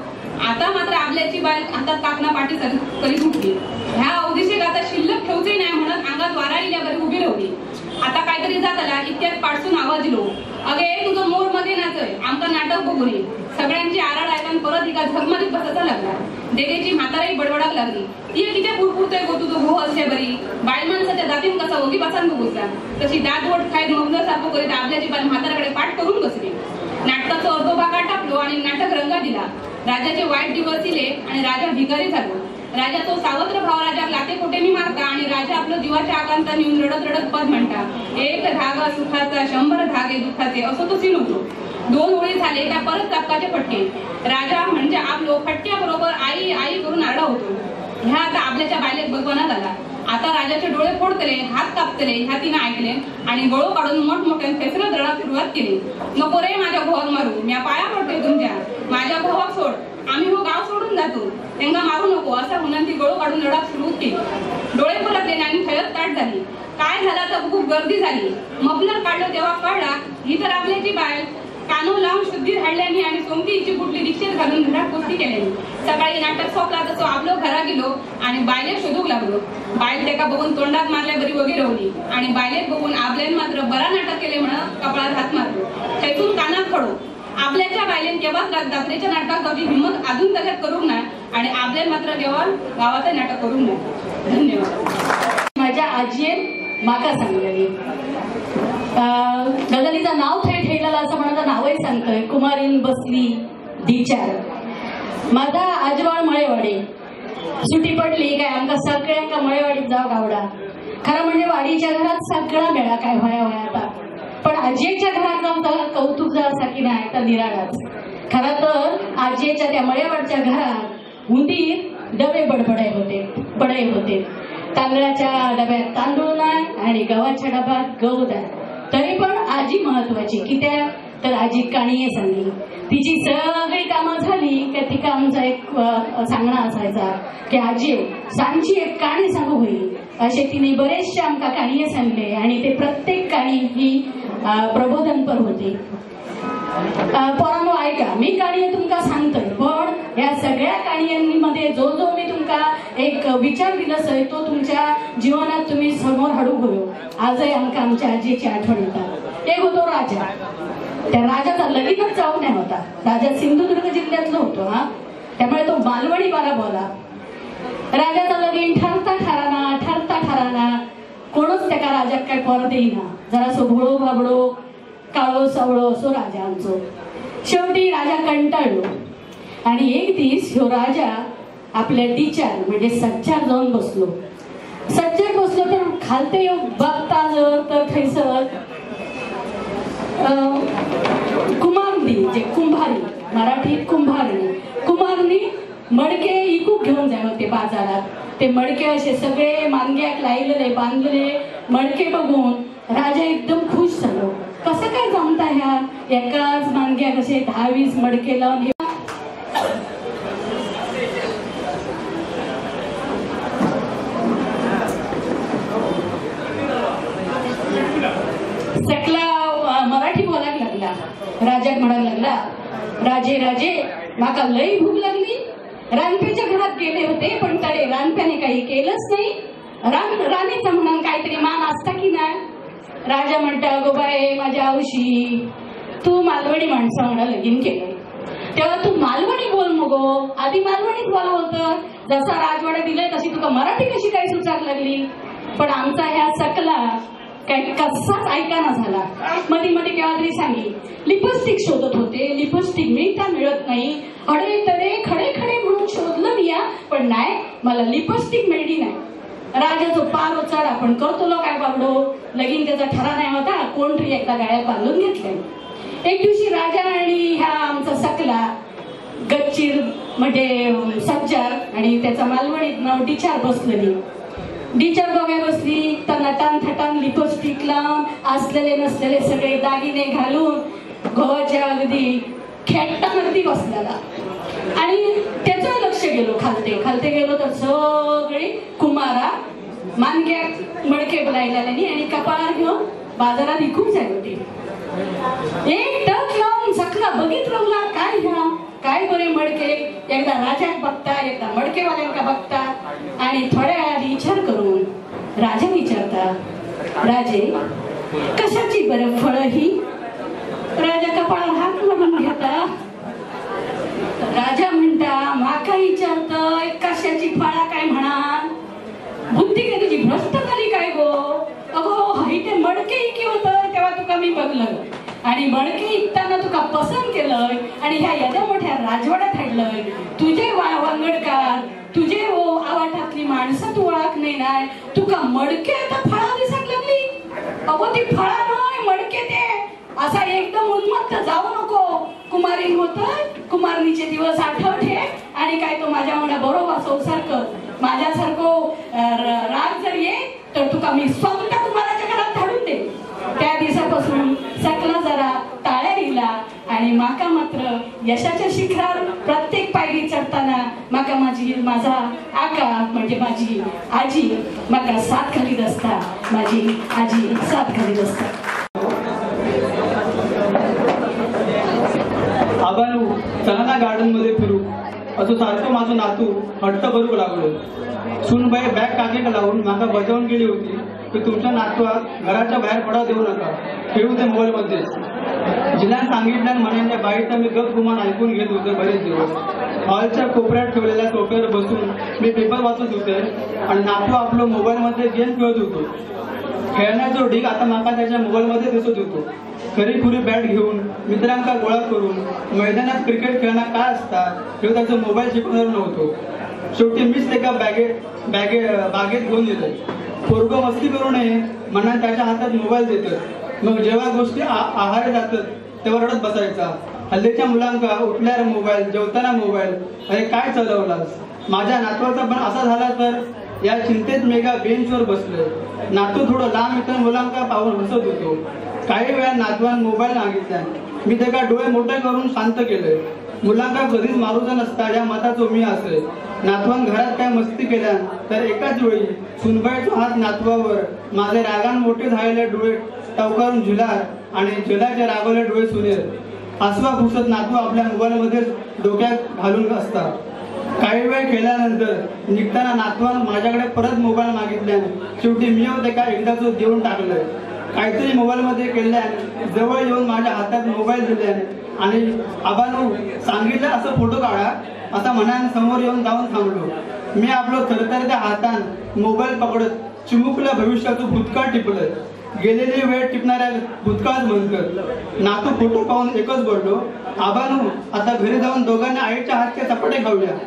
[SPEAKER 10] आता मात्र आपल्याची बायल हातात कापना पाठी करीत उठली. ह्या अवधीशी आता शिल्लक ठेवचे नाही म्हणत अंगात वारा इल्या बरी उभी राहिली. आता काहीतरी जात आला इतक्यात पाडसून आवाज दिलो. अगे तुझं मोर मध्ये नाचय आमका नाटक बघून ये. सगळ्यांची आराड ऐकून परत एका झगमरीत बसायचा लागला. देगेची म्हाताराई बडबडाक लागली. ती किती पुरपुरतोय गो तुझं घो असल्या बरी. बायल माणसाच्या जातीन कसा ओगी बसान बघूचा. तशी दात वोट खायत मग्न सारखं करीत आपल्याची बाल म्हाताराकडे पाठ करून बसली. नाटकाचा अर्धो भाग टाकलो आणि नाटक रंगा दिला. राजाचे वाईट दिवस दिले आणि राजा भिकारी झालो. राजा तो सावत्र भाव राजा लाते कोटेनी मारता आणि राजा आपलं जीवाच्या आकांता नेऊन रडत रडत पद म्हणता. एक धागा सुखाचा 100 धागे दुःखाचे असं तो सीन होतो. 2 ओळी झाले का परत चापकाचे फटके. राजा म्हणजे आपलो फटक्या बरोबर आई आई करून आरडा होतो. ह्या आता आपल्याच्या बायलेत भगवानात आला. आता राजाचे डोळे फोडतले हात कापतले ह्या तिने ऐकले आणि गळो काढून मोठमोठ्याने फेसरत रडायला सुरुवात केली. नको रे माझ्या भावाक मारू म्या पाया पडते तुमच्या. माझ्या भावाक सोड आम्ही हो गाव सोडून जातो. त्यांना मारू नको असं म्हणून ती गळो काढून रडाक सुरू केली. डोळे परतले आणि खयत ताट झाली. काय झाला तर खूप गर्दी झाली. मफलर काढलं तेव्हा कळला ही तर आपल्याची बायल. कानो लावून शुद्धी हाडल्यानी आणि सोमती हिची कुठली रिक्षेत घालून घरात पोस्टी केल्यानी. सकाळी नाटक सोपला तसं आपलं घरा गेलो आणि बायलेक शोधूक लागलो. बायल त्याका बघून तोंडात मारल्या बरी वगैरे रवली आणि बायलेक बघून आपल्यान मात्र बरा नाटक केले म्हणत कपाळात हात मारलो. थैसून कानात खडो. आपल्याच्या बायलेन केव्हाच जात्रेच्या नाटकात जाऊची हिंमत अजून त्याच्यात करूक नाही आणि आपल्यान मात्र केव्हा गावात नाटक करूक नाही. धन्यवाद.
[SPEAKER 4] माझ्या आजीन माका सांगलेली गजालीचं नाव थंय ठेवलेलं असं म्हणत नावही सांगतोय. कुमारीन बसली दिचार. माझा आजवाळ मळेवाडी सुटी पडली काय आमका सगळ्यांका मळेवाडीत जाऊ गावडा. खरं म्हणजे वाडीच्या घरात सगळा मेळा काय व्हाया आता. पण आजीच्या घरात जाऊन त्याला कौतुक जर असा की नाही तर निराळाच. खरं तर आजीच्या त्या मळेवाडच्या घरात उंदीर डबे बडे होते. तांदळाच्या डब्यात तांदूळ नाही आणि गव्हाच्या डब्यात गहू नाही. तरी पण आजी महत्वाची कित्या तर आजी काणीये सांगली. तिची सगळी कामं झाली की तिका आमचा एक सांगणं असायचा की आजी सांची एक काणी सांगू होईल. असे तिने बरेचसे आमका काणीये सांगले आणि ते प्रत्येक काणी ही प्रबोधनपर होती. पोरांनो ऐका मी काणी तुमका सांगतोय पण या सगळ्या काणीमध्ये जो जो मी तुमका एक विचार दिलासय तो तुमच्या जीवनात तुम्ही समोर हाडू होयो. आजही आमका आमच्या आजीची आठवण येतात. एक होतो राजा. त्या राजाचा लगीनच जाऊ नाही होता. राजा सिंधुदुर्ग जिल्ह्यातला होतो हा. त्यामुळे तो मालवणी बाला बोला. राजाचा लगीन ठरता ठराना कोणच त्या राजात काय पर देईना. जरासो भोळो बाबडो काळो सावळो असो राजा आमचो. शेवटी राजा कंटाळलो आणि एक दिवस ह्यो राजा आपल्या टीचर म्हणजे सज्जार जाऊन बसलो. सज्जर बसलो तर खालते बघता जर तर थैसर कुमारनी जे कुंभारी मराठीत कुंभारणी
[SPEAKER 3] मडके इकूक घेऊन जाय होते बाजारात. ते मडके असे सगळे मानग्याक लायलेले बांधलेले मडके बघून राजा एकदम खुश झालो. कसं काय जमता ह्या एकाच मानग्याक असे 10-20 मडके लावून. सकला मराठी बोलायला लागला. राजाक म्हणायला लागला, राजे राजे माका लई भूक लागली. रानप्याच्या घरात गेले होते पण तडे रानप्याने काही केलंच नाही. राणीचा म्हणून काहीतरी मान असता की नाही. राजा म्हणता, गो बाय माझ्या आऊशी, तू मालवणी माणसा म्हणा लगीन केलं तेव्हा तू मालवणी बोल मगो. आधी मालवणीच बोला होतं. जसा राजवाडा दिलाय तशी तुका मराठी कशी काय सुचाक लागली. पण आमचा ह्या सकला काही कसाच ऐकाना झाला. मध्ये मध्ये केव्हा तरी सांगी लिपस्टिक शोधत होते. लिपस्टिक मिळत नाही. अडे तडे खडे खडे म्हणून शोधलं मी पण नाही, मला लिपस्टिक मिळली नाही. राजाचो पार चढ आपण करतो लो काय बाबडो. लगीन त्याचा ठरा नाही होता. कोणतरी एकदा गाळ्यात बांधून घेतले. एक दिवशी राजा आणि ह्या आमचा सकला गच्चीर म्हणजे सज्जार आणि त्याचा मालवणीत नाव डिचार बसलेली. डिचार बघाय बसली तर नटान थटान लिपस्टिक लावून असलेले नसलेले सगळे दागिने घालून गव्हाच्या अगदी खेळताना अगदी बसलेला. आणि त्याचं लक्ष गेलो खालते गेलो तर सगळी कुमारा मानग्या मडके बोलायला आणि कपाळावर घेऊन बाजारात विकून जाय होती. एक टक लावून सकला बघितलं काय ह्या काय बरे मडके. एकदा राजाक बघता एकदा मडकेवाल्यांका बघता आणि थोड्या वेळाने विचार करून राजा विचारता, राजे कशाची बरं फळ ही. राजा कपाळावर हात लावून घेता. राजा म्हणता, माका विचारतय कशाची फळा काय म्हणा. बुद्धी काय तुझी भ्रष्ट झाली काय गो. अगो हाई ते मडके इके होत तेव्हा तुका मी बघलं आणि मडके इकताना तुका पसंत केलंय आणि ह्या एवढ्या मोठ्या राजवाड्यात हाडलंय. तुझे वांगडकार तुझे आवाठातली माणसं तू ओळख नाही तुका मडके आता फळा दिसत लागली. अगो ती फळा नाही मडके ते. असा एकदम उन्मत्त जाऊ नको. कुमारीन होत कुमारणीचे दिवस आठवते आणि काय तो माझ्या म्हणा बरोबर संसार कर. माझ्यासारखं राग जर ये तर तुका मी स्वतः कुमाराच्या घरात धाडून दे. त्या दिवसापासून सकला जरा टाळ्या दिला आणि माका मात्र यशाच्या शिखरावर प्रत्येक पायरी चढताना माका माझा आका म्हणजे माझी आजी माका साथ घालीत असता. माझी आजी साथ घालीत असता.
[SPEAKER 11] आबानू चला ना गार्डन मध्ये फिरू असं सारखं माझं नातू हट्ट करूक लागलो. सूनबाई बॅग काकेक लावून माका बजावून गेली होती की तुमच्या नातवाक घराच्या बाहेर पडा देऊ नका, खेळू ते मोबाईल मध्येच. जिला सांगितलं म्हणे त्या बाईचा मी गप गुमान ऐकून घेत होते बरेच दिवस. हॉलच्या कोपऱ्यात ठेवलेल्या सोफ्यावर बसून मी पेपर वाचत होते आणि नातू आपलं मोबाईल मध्ये गेम खेळत होतो. खेळण्याचा ढीग आता माका त्याच्या मोबाईल मध्ये दिसत होतो. खरी खुरी बॅट घेऊन मित्रांका गोळा करून मैदानात क्रिकेट खेळणं काय असता हे त्याचं मोबाईल शिकवणार नव्हतो. शेवटी मीच त्याला बागेत घेऊन येतो. पोरगं मस्ती करू नये म्हणून त्याच्या हातात मोबाईल देतं. मग जेव्हा गोष्टी आहार जातात तेव्हा रडत बसायचा. हल्लीच्या मुलांका उठल्यावर मोबाईल, जेवताना मोबाईल. अरे काय चालवलास. माझ्या नातवाचा पण असा झाला तर या चिंतेत मेगा बेंचवर बसलोय. नातू थोडं लांब इतर मुलांका पाहून हसत होतो. काही वेळा नातवान मोबाईल मागितला. मी त्याला डोळे मोठे करून शांत केलंय. मुलांका कधीच मारूचा नसता या मताचो मी असेल. नातवान घरात काय मस्ती केल्या तर एकाच वेळी सुनबाईचा हात नातवावर, माझे रागान मोठे झालेले डोळे टवकारून झुलार आणि झुलाच्या रागावले डोळे सुनेर. हसवा फुसत नातू आपल्या मोबाईलमध्ये डोक्यात घालून असतात. काही वेळ केल्यानंतर निघताना नातवान माझ्याकडे परत मोबाईल मागितल्याने शेवटी मी त्याला एकदाच देऊन टाकलंय. काहीतरी मोबाईल मध्ये केल्याने जवळ येऊन माझ्या हातात मोबाईल दिल्याने आणि आबांनो सांगितलं असं फोटो काढा असा मनाने समोर येऊन जाऊन थांबलो. मी आपलं थरथरत्या हातान मोबाईल पकडत चिमुकल्या भविष्याचं भूतकाळ टिपलं. गेलेली वेळ टिपणाऱ्या भूतकाळच म्हणतात. नातू फोटो पाहून एकच बोललो, आबांनो आता घरी जाऊन दोघांनी आईच्या हातचे चपाटे खाऊया.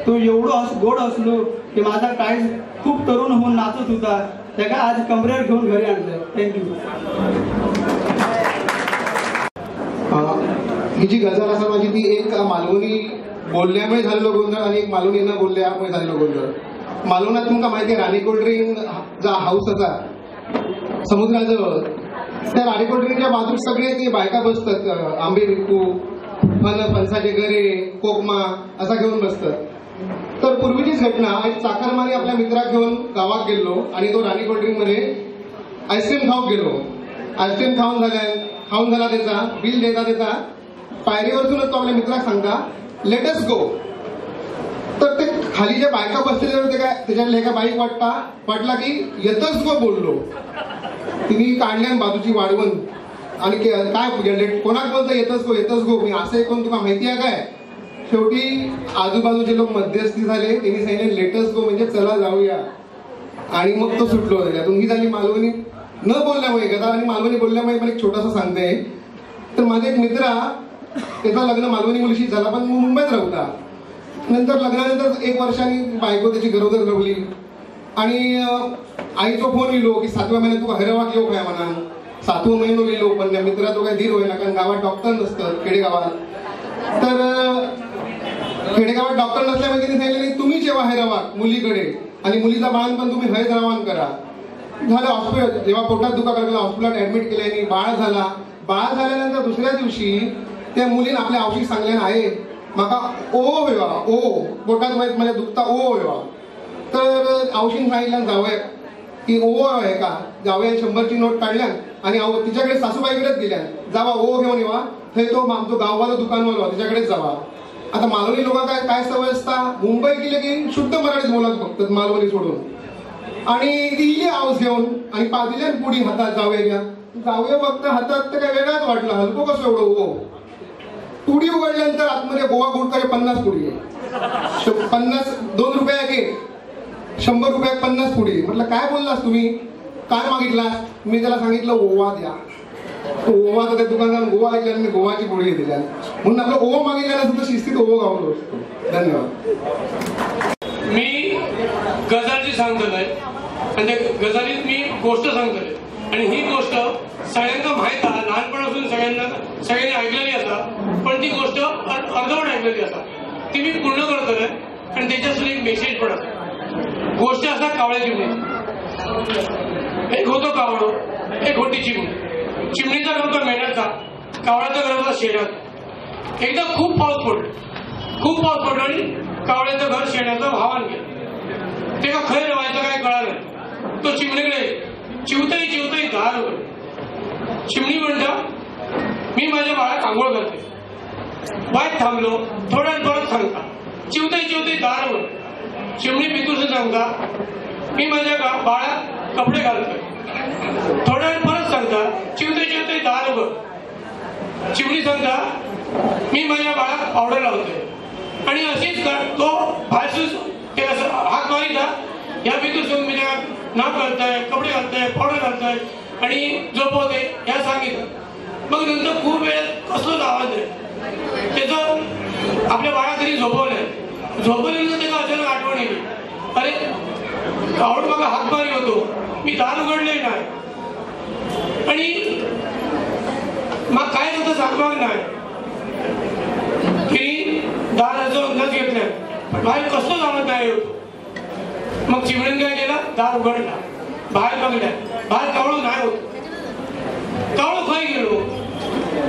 [SPEAKER 11] तो एवढं गोड असलो की माझा काय खूप तरुण होऊन नाचत होता. त्याला आज कमरेवर घेऊन घरी आणलं. थँक्यू.
[SPEAKER 12] ही जी गझल असा माझी ती एक मालवणी बोलल्यामुळे झालेलो गोंधळ आणि एक मालवणींना बोलल्यामुळे झालेलो गोंधळ. मालवणात तुमका माहिती आहे राणी कोल्ड ड्रिंक जो हाऊस असा समुद्राजवळ, त्या राणी कोल्ड ड्रिंकच्या बाजूक सगळे ते बायका बसतात, आंबे विकू, फणसाचे गरे, कोकमा असा घेऊन बसतात. तर पूर्वीचीच घटना, एक चाकरमानी आपल्या मित्राक घेऊन गावात गेलो आणि तो राणी कोल्ड ड्रिंक मध्ये आईस्क्रीम खाऊक गेलो. आईस्क्रीम खाऊन झाला त्याचा बिल देता पायरीवरतूनच तो आपल्या मित्राक सांगता लेटस गो. तर ते खाली जे बायका बसलेले होते काय त्याच्यातल्या एका बाईक वाटला की येतच गो बोललो. तिने काढल्यान बाजूची वाढवण आणि काय कोणाक बोलतो येतच गो मी असं ऐकून तुला माहिती आहे काय. शेवटी आजूबाजूचे लोक मध्यस्थी झाले, त्यांनी सांगितले लेटस गो म्हणजे चला जाऊया, आणि मग तो सुटलो. त्यातून ही झाली मालवणी न बोलल्यामुळे. गदा आणि मालवणी बोलल्यामुळे मला एक छोटासा सांगते. तर माझा एक मित्र, त्याचा लग्न मालवणी मुलीशी झाला पण मुंबईत राहता. नंतर लग्नानंतर 1 वर्षांनी बायको त्याची गरोदर रवली आणि आईचो फोन येलो की 7व्या महिन्यात तुका हैदराबाद येऊ काय म्हणा. 7वं महिनो गेलो पण त्या मित्रा तो काही धीर होईना, कारण गावात डॉक्टर नसतं खेडेगावात. तर खेडेगावात डॉक्टर नसल्यामुळे त्यांनी सांगितले तुम्हीच येवा हैदराबाद मुलीकडे आणि मुलीचा बाळणपण तुम्ही हैदराबाद करा. झालं हॉस्पिटल, जेव्हा पोटात दुखा लागला हॉस्पिटलात ऍडमिट केल्याने बाळ झाला. बाळ झाल्यानंतर दुसऱ्या दिवशी त्या मुलीने आपल्या औषध सांगल्यानं आहे माका ओ व्हावा, ओ पोटात माझ्या दुखता ओ व्हावा. तर औषध सांगितल्यानं जावया की ओ आहे का, जावया 100ची नोट काढल्या आणि तिच्याकडे सासूबाईकडेच गेल्या, जावा ओ घेऊन येवा. थंय तो आमचो गाववालो दुकानवालो त्याच्याकडेच जावा. आता मालवणी लोक काय सवय असता, मुंबई गेले की शुद्ध मराठीत बोलत बघतात मालवणी सोडून. आणि ती इली आवाज घेऊन आणि दिल्या पुढी हातात जावया फक्त हातात तर काय वेगळाच वाटला, हलको कसं एवढं ओ. पुडी उघडल्यानंतर आतमध्ये गोवा गुटकाचे 50 पुडी आहे. 2 रुपये एक, 100 रुपये 50 पुडी. म्हटलं काय बोललास तुम्ही, काय मागितलास. मी त्याला सांगितलं ओवा द्या. ओवा तर त्या दुकानदार गोवा ऐकल्या मी गोवाची पुडी दिल्या म्हणून आपलं ओवा मागितल्या नसतं तर शिस्तीत ओवा गावलो असतो. धन्यवाद.
[SPEAKER 13] मी गजालची सांगतोय आणि त्या गजालीत मी गोष्ट सांगतोय आणि ही गोष्ट सगळ्यांना माहित आहे, लहानपणापासून सगळ्यांनी ऐकलेली असा, पण ती गोष्ट अर्धवट ऐकलेली असा. ती मी पूर्ण करतोय आणि त्याच्यासून एक मेसेज पण असा. गोष्ट असा कावळ्या चिमणी. एक होतो कावळो, एक होती चिमणी. चिमणीचा घर होता मेहनतचा, कावळ्याचा घर होता शेणात. एकदा खूप पाऊस पडला आणि कावळ्याचं घर शेणाचं भावान गेलं. ते का खैर व्हायचं काय कळालं नाही. तो चिमणीकडे चिवताही दार उघड. चिमणी म्हणता मी माझ्या बाळात आंघोळ करते. वाईट थांबलो, थोड्या परत सांगता चिवताही दार उघड. चिमणी पितूस सांगता मी माझ्या बाळात कपडे घालतोय. थोड्या वेळ परत सांगता चिवताही दार उघड. चिमणी सांगता मी माझ्या बाळात पावडर लावतोय. आणि अशीच तो बाहेर हात मारिता या पितूस मी नाक घालतोय, कपडे घालतोय, पावडर घालतोय आणि झोपवते या सांगितलं. मग नंतर खूप वेळ कसलोच आवाज आहे त्याचं. आपल्या बाळा तरी झोपवल्यानंतर त्याला अचानक आठवण येईल, अरे कावड बघा हात मारी होतो, मी दार उघडले नाही आणि मग काय होतं सांगणार नाही. तिने दाराचं नस घेतलं पण बाहेर कसलं जाणत नाही होतो. मग चिमणीने काय केलं, दार उघडला, बाहेर बघल्या, बाहेर कावळू नाही होत. कावळू खय गेलो.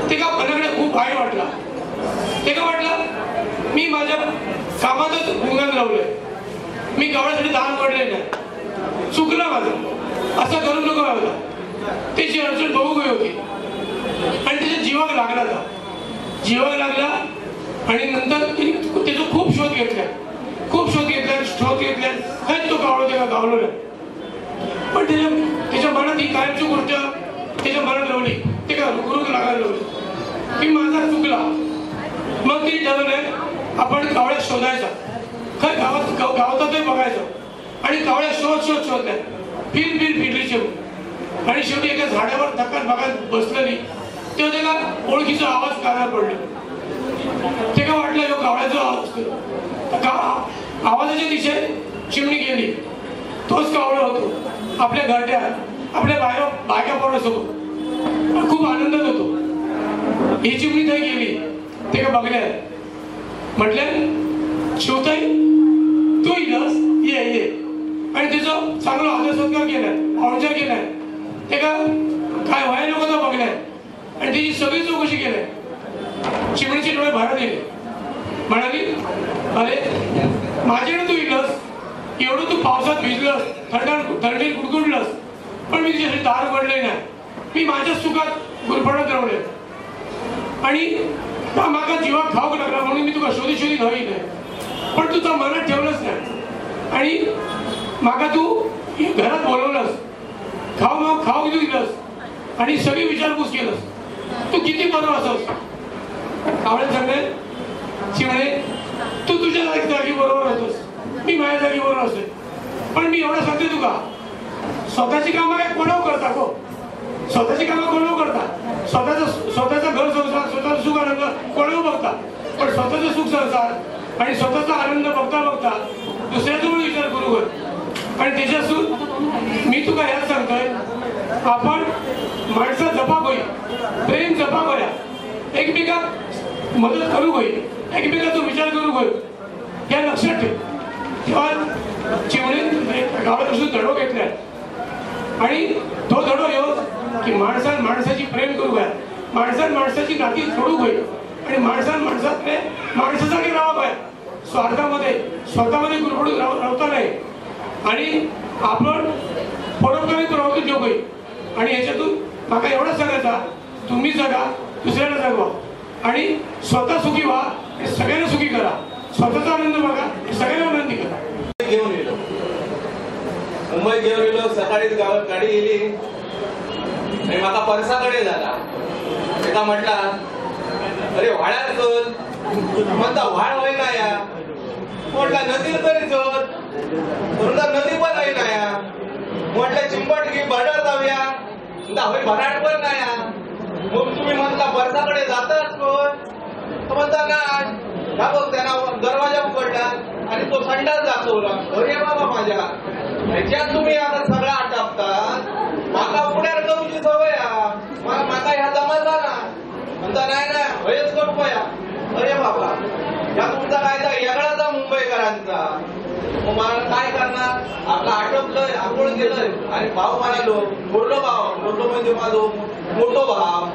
[SPEAKER 13] ते का पणाकडे खूप वाईट वाटला. ते का वाटलं मी माझ्या कामातच गुंगान लावलंय, मी कावळ्यासाठी दार उघडले नाही, चुकलं माझं, असं करू नको मला. त्याची अडचण बघू गई होती आणि त्याच्या जीवाक लागला आणि नंतर त्याचा खूप शोध घेतला खरंच तो कावळा त्याला गावलो नाही. पण त्याच्या मनात ही कायमची गोष्ट त्याच्या मनात लावली, ते का रुकरुक लागायला लावली की माझा चुकला. मग ती ठरवलं आपण कावळ्या शोधायचा, खरं गावातच बघायचं आणि कावळ्या शोधल्या. फिरली शेवट आणि शेवटी एका झाडावर धक्कन बघायला बसलेली तेव्हा त्याला ओळखीचा आवाज कानावर पडला. ते का वाटलं जो कावळ्याचा आवाज, आवाजाच्या दिशेत चिमणी गेली. तोच कावळा होतो आपल्या घरट्यात आपल्या बायका पोरासोबत खूप आनंदात होतो. ही चिमणी थंय गेली. ते का बघल्या म्हटल्यार शिवताई तू इलस ये ये आणि तिचो चांगलो आदर सत्कार केलाय, पाहुणचार केलाय, तेका काय व्हाय नको तो बघलाय आणि तिची सगळी चौकशी केली. चिमणीचे डोळे भारात गेले. म्हणाली अरे माझ्याकडे तू इलस, एवढं तू पावसात भिजलस, थंडीत कुडकुडलस, पण मी तिच्यासाठी दार उघडले नाही. मी माझ्या सुखात गुरफटत रावले आणि माका जीवाक खाऊक लागला म्हणून मी तुका शोधी शोधी धावी नाही, पण तू तर मनात ठेवलंच नाही आणि माका तू घरात बोलवलंस, खाऊ दिलंस आणि सगळी विचारपूस केलंस. तू किती बरो असस. आवडे सांगले शिवणे तू तुझ्या जागी बरोबर होतोस, मी माझ्या जागी बरोबर असेल, पण मी एवढं सांगते तुका स्वतःची कामं काय कोणाव करता गो, स्वतःची कामं कोणाव करता, स्वतःचं घर संसार स्वतःचं सुख आनंद कोणाव बघता, पण स्वतःचं सुख संसार आणि स्वतःचा आनंद बघता बघता दुसऱ्याचा पण विचार करू कर. आणि त्याच्यातून मी तुका ह्याच सांगतोय आपण माणसं जपा होई, प्रेम जपा करूया, एकमेकाक मदत करू होई, एकमेकाचा विचार करू होई, या लक्षात ठेव. तेव्हा चिमणे गावापासून धडो घेतलाय आणि तो धडो येऊन की माणसां माणसाची प्रेम करू काय, माणसाची नाती सोडू होई आणि माणसातले माणसासाठी राहा काय, स्वार्थामध्ये स्वतःमध्ये गुरफडून राहता नाही आणि आपण परोपकारी प्रवृत्ती देऊ होई. आणि याच्यातून माका एवढंच सांगायचा तुम्ही जगा, दुसऱ्याला जगवा आणि स्वतः सुखी व्हा आणि सगळ्यांना सुखी करा. स्वतःचा आनंद बघा, सगळ्यांना आनंदी करा.
[SPEAKER 14] घेऊन येलो, मुंबईत घेऊन येलो, सकाळीच गावात गाडी गेली आणि माका परसाकडे झाला. एका म्हटला अरे व्हाळ्यात चल, म्हणता व्हाळ होय ना या, म्हटला नदीर तरी चल, म्हणता नदी पण आहे ना या, म्हटलं चिंबट घे भरडात जाऊया, होय भराड पण ना या. मग तुम्ही म्हणता परसाकडे जाताच कोण, म्हणता नाही, बघ त्यांना दरवाजा उघडला आणि तो संडास दाखवला. अरे बाबा माझ्या ह्याच्यात तुम्ही आता सगळं आटापता, माका पुण्यात करूची सवय माका ह्या जमाचा ना, म्हणता नाही ना भयच करू या. अरे बाबा या तुमचा कायदा वेगळाचा मुंबईकरांचा. मग मला काय करणार, आपला आटोपलंय, आंघोळ गेलंय आणि भाव म्हणालो, थोडलो भाव, थोडलो म्हणजे माझो मोठो भाव,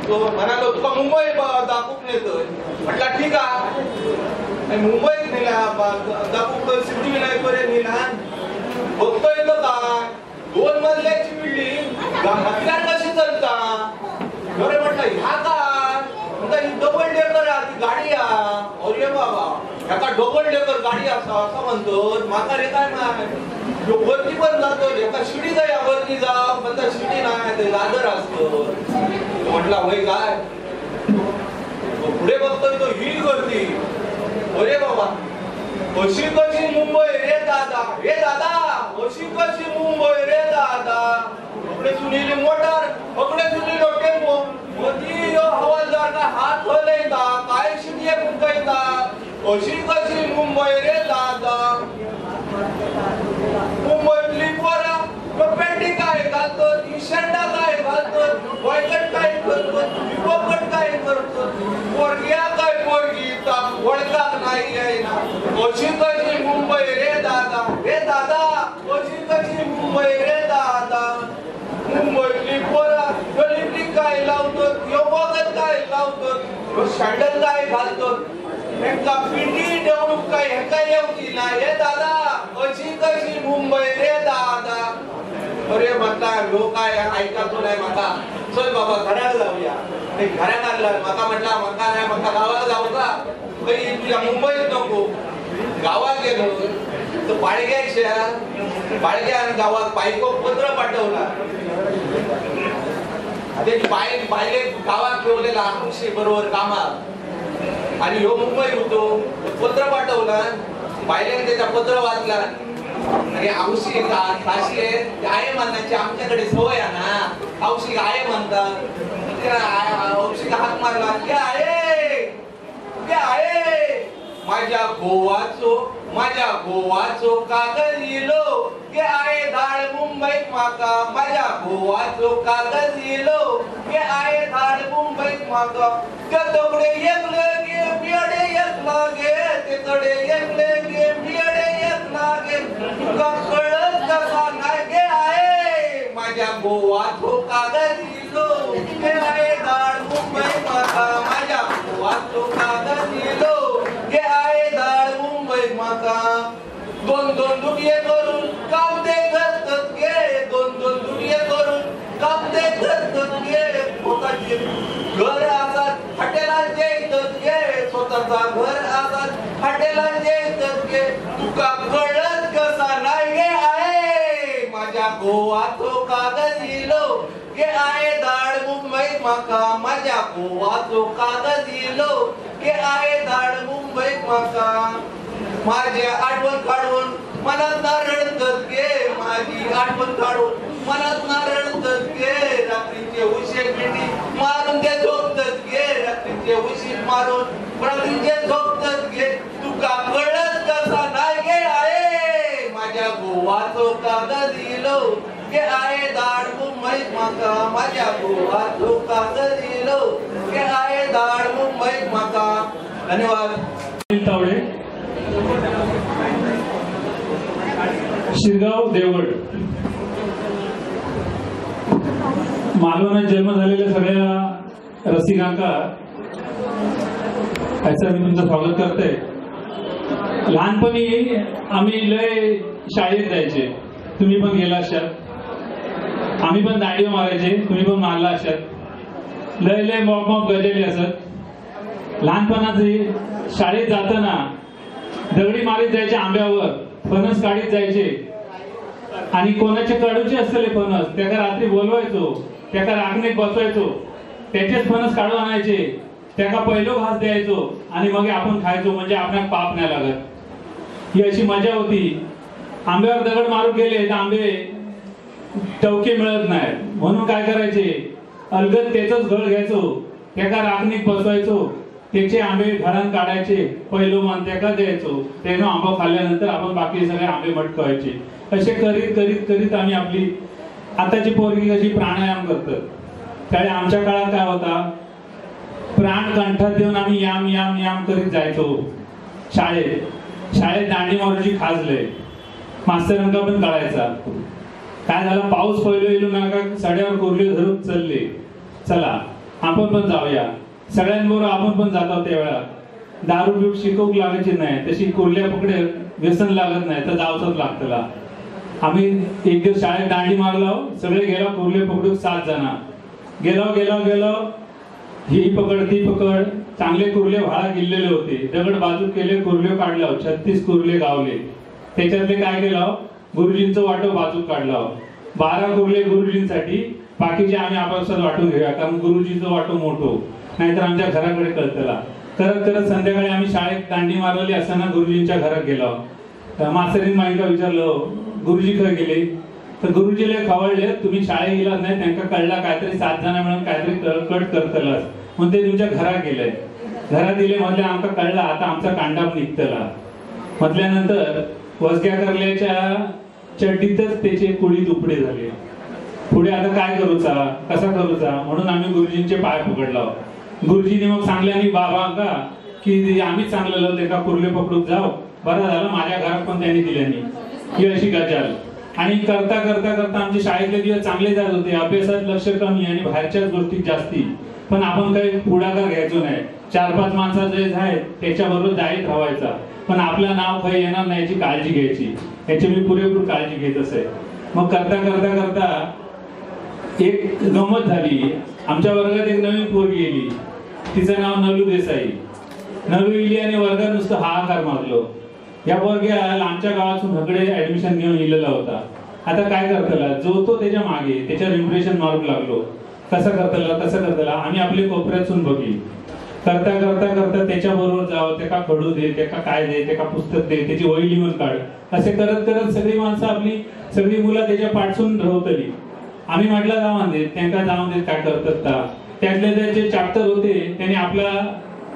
[SPEAKER 14] तो म्हणालो तुका मुंबई दाखवून नेतोय. म्हटला ठीक आहे, मुंबईत नेला दाखवून सिद्धिविनायकपर्यंत नेला. बघतोय तो काय 2 मजल्याची बिल्डिंग हत्यार कशी चालता. अरे म्हटलं ह्या काय, ही डबल डेकर गाडी अरे बाबा ह्याका डबल डेकर गाडी असं म्हणतो. माका रे काय नाही, वरती पण जातो, एका शिडी जा वरती जा, म्हणता शिडी नाही ते दादर असतो. म्हटला होय काय, पुढे बघतोय तो ही करती. अरे बाबा अशी कशी मुंबई रे दादा, हे दादा अशी कशी मुंबई रे दादा. अकडे सुनील मोटर, अकडे सुनील टेम्पो, मोदी हवालदार का हात हलयता, काय शिडिये फुंकयता. अशी कशी मुंबई रे दादा. मुंबईतली पोरा पेंटी काय घालतात, इशंडा काय घालतात, वयकट काय करतात, विपकट काय करतात, पोरग्या काय पोरगी ओळखाक नाही यायना. अशी कशी मुंबई रे दादा, रे दादा अशी कशी मुंबई रे दादा. मुंबईतली पोरा गलीतली काय लावतात, योगत काय लावतात, शँडल काय घालतात, त्यांका पिंडी देवणूक काय हेका येवची ना. हे दादा अशी कशी मुंबई रे दादा. अरे म्हटला ह्यो काय ऐकायचो नाही माका, चल बाबा घराला जाऊया. घरात आणला माका, म्हटला माका नाही, माका गावाला जाऊचा, काही तुझ्या मुंबईत नको. गावात गेलो तर बाळग्या गावात बायको पत्र पाठवला. बायले गावात ठेवलेला आकृषी बरोबर कामात आणि ह्यो मुंबई होतो. पत्र पाठवला, बायलेने त्याचा पत्र वाचला आणि औशी काशी आहे म्हणण्याची आमच्याकडे सवय आहे ना, औशी आहे म्हणतात. औशी हाक मारला, क्या आहे माझ्या गोवाचो कागद येलो, के आहे धाड मुंबईत माका. माझ्या गोवाचो कागद येलो, के आहे धाड मुंबईत माका. त्या दगडे एकले गे भिडे एक लागे तिकडे एकले गे भिडे एक लागे तुका कळत कसा नाही गे आहे माझ्या गोवाचो कागद दिलो गे आहे दाळ मुंबई माका माझ्या गोवाचो कागद दिलो गे आहे दाळ मुंबई माका दोन दोन दुनिये करून काम ते करतात गे दोन दोन दुनिये करून काम ते करतात गे स्वतःचे घर असतात हॉटेलात जेतात गे स्वतःचा घर असतात हॉटेलात जेतात गे तुका कळत कसा नाही गे आहे माझ्या गोवाचो कागद दिलो गे आहे दाळ मुंबईत माका माझ्या गोवाचो कागद दिलो गे आहे दाळ मुंबईत माका माझी आठवण काढून मनात ना रडतात गे माझी आठवण काढून मनात ना रडतात गे रात्रीचे उशीर मिठी मारून ते झोपतात गे रात्रीचे उशीर मारून रात्रीचे झोपतात गे तुका कळत कसा नाही गे आहे माझ्या गोवाचो कागद दिलो गे आहे दाळ मुंबईत माका माझ्या गोवाचो कागद दिलो गे आहे दाळ मुंबईत माका धन्यवाद.
[SPEAKER 15] तावडे शिरगाव देवगड मालवणात जन्म झालेल्या सगळ्या रसिकांका याचं मी तुमचं स्वागत करते. लहानपणी आम्ही लय शाळेत जायचे, तुम्ही पण गेला असाल, आम्ही पण दांडी मारायचे, तुम्ही पण मारला असाल. लय लय मॉप मॉप गजेले असत. लहानपणात शाळेत जाताना दगडी मारीत जायचे आंब्यावर, फणस काढीत जायचे आणि कोणाचे कडूचे असलेले फणस त्याला रात्री बोलवायचो, त्याला राखणीत बसवायचो, त्याचेच फणस काढून आणायचे, त्याला पहिलो घास द्यायचो आणि मग आपण खायचो, म्हणजे आपल्याला पाप नाही लागत. ही अशी मजा होती. आंब्यावर दगड मारून गेले तर आंबे टवके मिळत नाही, म्हणून काय करायचे, अलगद त्याचंच घड घ्यायचो, त्याला राखणीत बसवायचो, त्याचे आंबे घरात काढायचे, पहिलो मान त्याला द्यायचो, त्यानं आंबा खाल्ल्यानंतर आपण बाकी सगळे आंबे मटकवायचे. असे करीत करीत करीत आम्ही आपली आताची पोरगी कशी प्राणायाम करतात, त्यावेळी आमच्या काळात काय होता, प्राण कंठात देऊन आम्ही याम याम याम करीत जायचो शाळेत. शाळेत दांडी मारूची खाजलंय, मास्तरांना पण कळायचा. काय झालं, पाऊस पहिलो येलो नका, सड्यावर कोरले धरून चालले, चला आपण पण जाऊया. सगळ्यांबरोबर आपण पण जातो. त्यावेळा दारू बिरू शिकवूक लागायची नाही, तशी कोरल्या पकडे व्यसन लागत नाही तर जावचंच लागतला. आम्ही एक दिवस शाळेत दांडी मारलो, सगळे गेलो कोरले पकडून 7 जण गेलो गेलो गेलो, ही पकड ती पकड, चांगले कुर्ले व्हाळा गेलेले होते, दगड बाजू केले, कुर्ले काढलं, 36 कुर्ले गावले. त्याच्यातले काय केलं, गुरुजींचं वाटो बाजूक काढलं, 12 कुर्ले गुरुजींसाठी, बाकीचे आम्ही आपापसात वाटून घेऊया, कारण गुरुजींचं वाटो मोठो, नाहीतर आमच्या घराकडे कळतला. करत करत संध्याकाळी आम्ही शाळेत दांडी मारलेली असताना गुरुजींच्या घरात गेलो. मास्तरीन माईका विचारलं, गुरुजी खय गेले, तर गुरुजीला खवळले, तुम्ही शाळेत गेलात नाही, त्यांना कळला काहीतरी 7 जण मिळून काहीतरी कट करतलास, म्हणून ते तुमच्या घरात गेले. घरात गेले म्हटले, आमका कळला आता आमचा कांडाप निघतला. म्हटल्यानंतर वसग्या करल्याच्या चड्डीतच त्याचे कुळी तुपडे झाले. पुढे आता काय करूचा, कसा करूचा, म्हणून आम्ही गुरुजींचे पाय पकडलो. गुरुजीने मग सांगल्यानी बाबांका की आम्हीच सांगलेलो त्याला कुर्ले पकडून जाऊ, बरं झालं माझ्या घरात पण त्यांनी दिल्यानी. ही अशी गजाल. आणि करता करता करता आमचे शाळेतले दिवस चांगले जात होते, अभ्यासात लक्ष कमी आणि बाहेरच्याच गोष्टीत जास्ती, पण आपण काही पुढाकार घ्यायचो नाही. 4-5 माणसं जे आहेत त्याच्याबरोबर जाईत राहायचा, पण आपलं नाव काही येणार नाही याची काळजी घ्यायची, याची मी पुरेपूर काळजी घेत असे. मग करता करता करता एक गंमत झाली. आमच्या वर्गात एक नवीन पोरगी गेली, तिचं नाव नलू देसाई. नलू इली आणि वर्गात नुसतं हाहाकार मारलो. या पोरग्याला आमच्या गावातून सगळे ऍडमिशन घेऊन इलेला होता. आता काय करतला, जो तो त्याच्या मागे त्याच्यावर इम्प्रेशन मारू लागलो, कसं करतला कसं करतला. आम्ही आपली कोपऱ्यातून बघली. करता करता करता त्याच्या बरोबर जावं, त्याका खडू दे, त्याका काय दे, त्याका पुस्तक दे, त्याची वही लिहून काढ, असे करत करत सगळी माणसं आपली सगळी मुलं त्याच्या पाठसून राहतली. आम्ही म्हटलं जाऊन देत, त्यांना जाऊन देत, काय करतात. त्यातले जे चॅप्टर होते त्याने आपला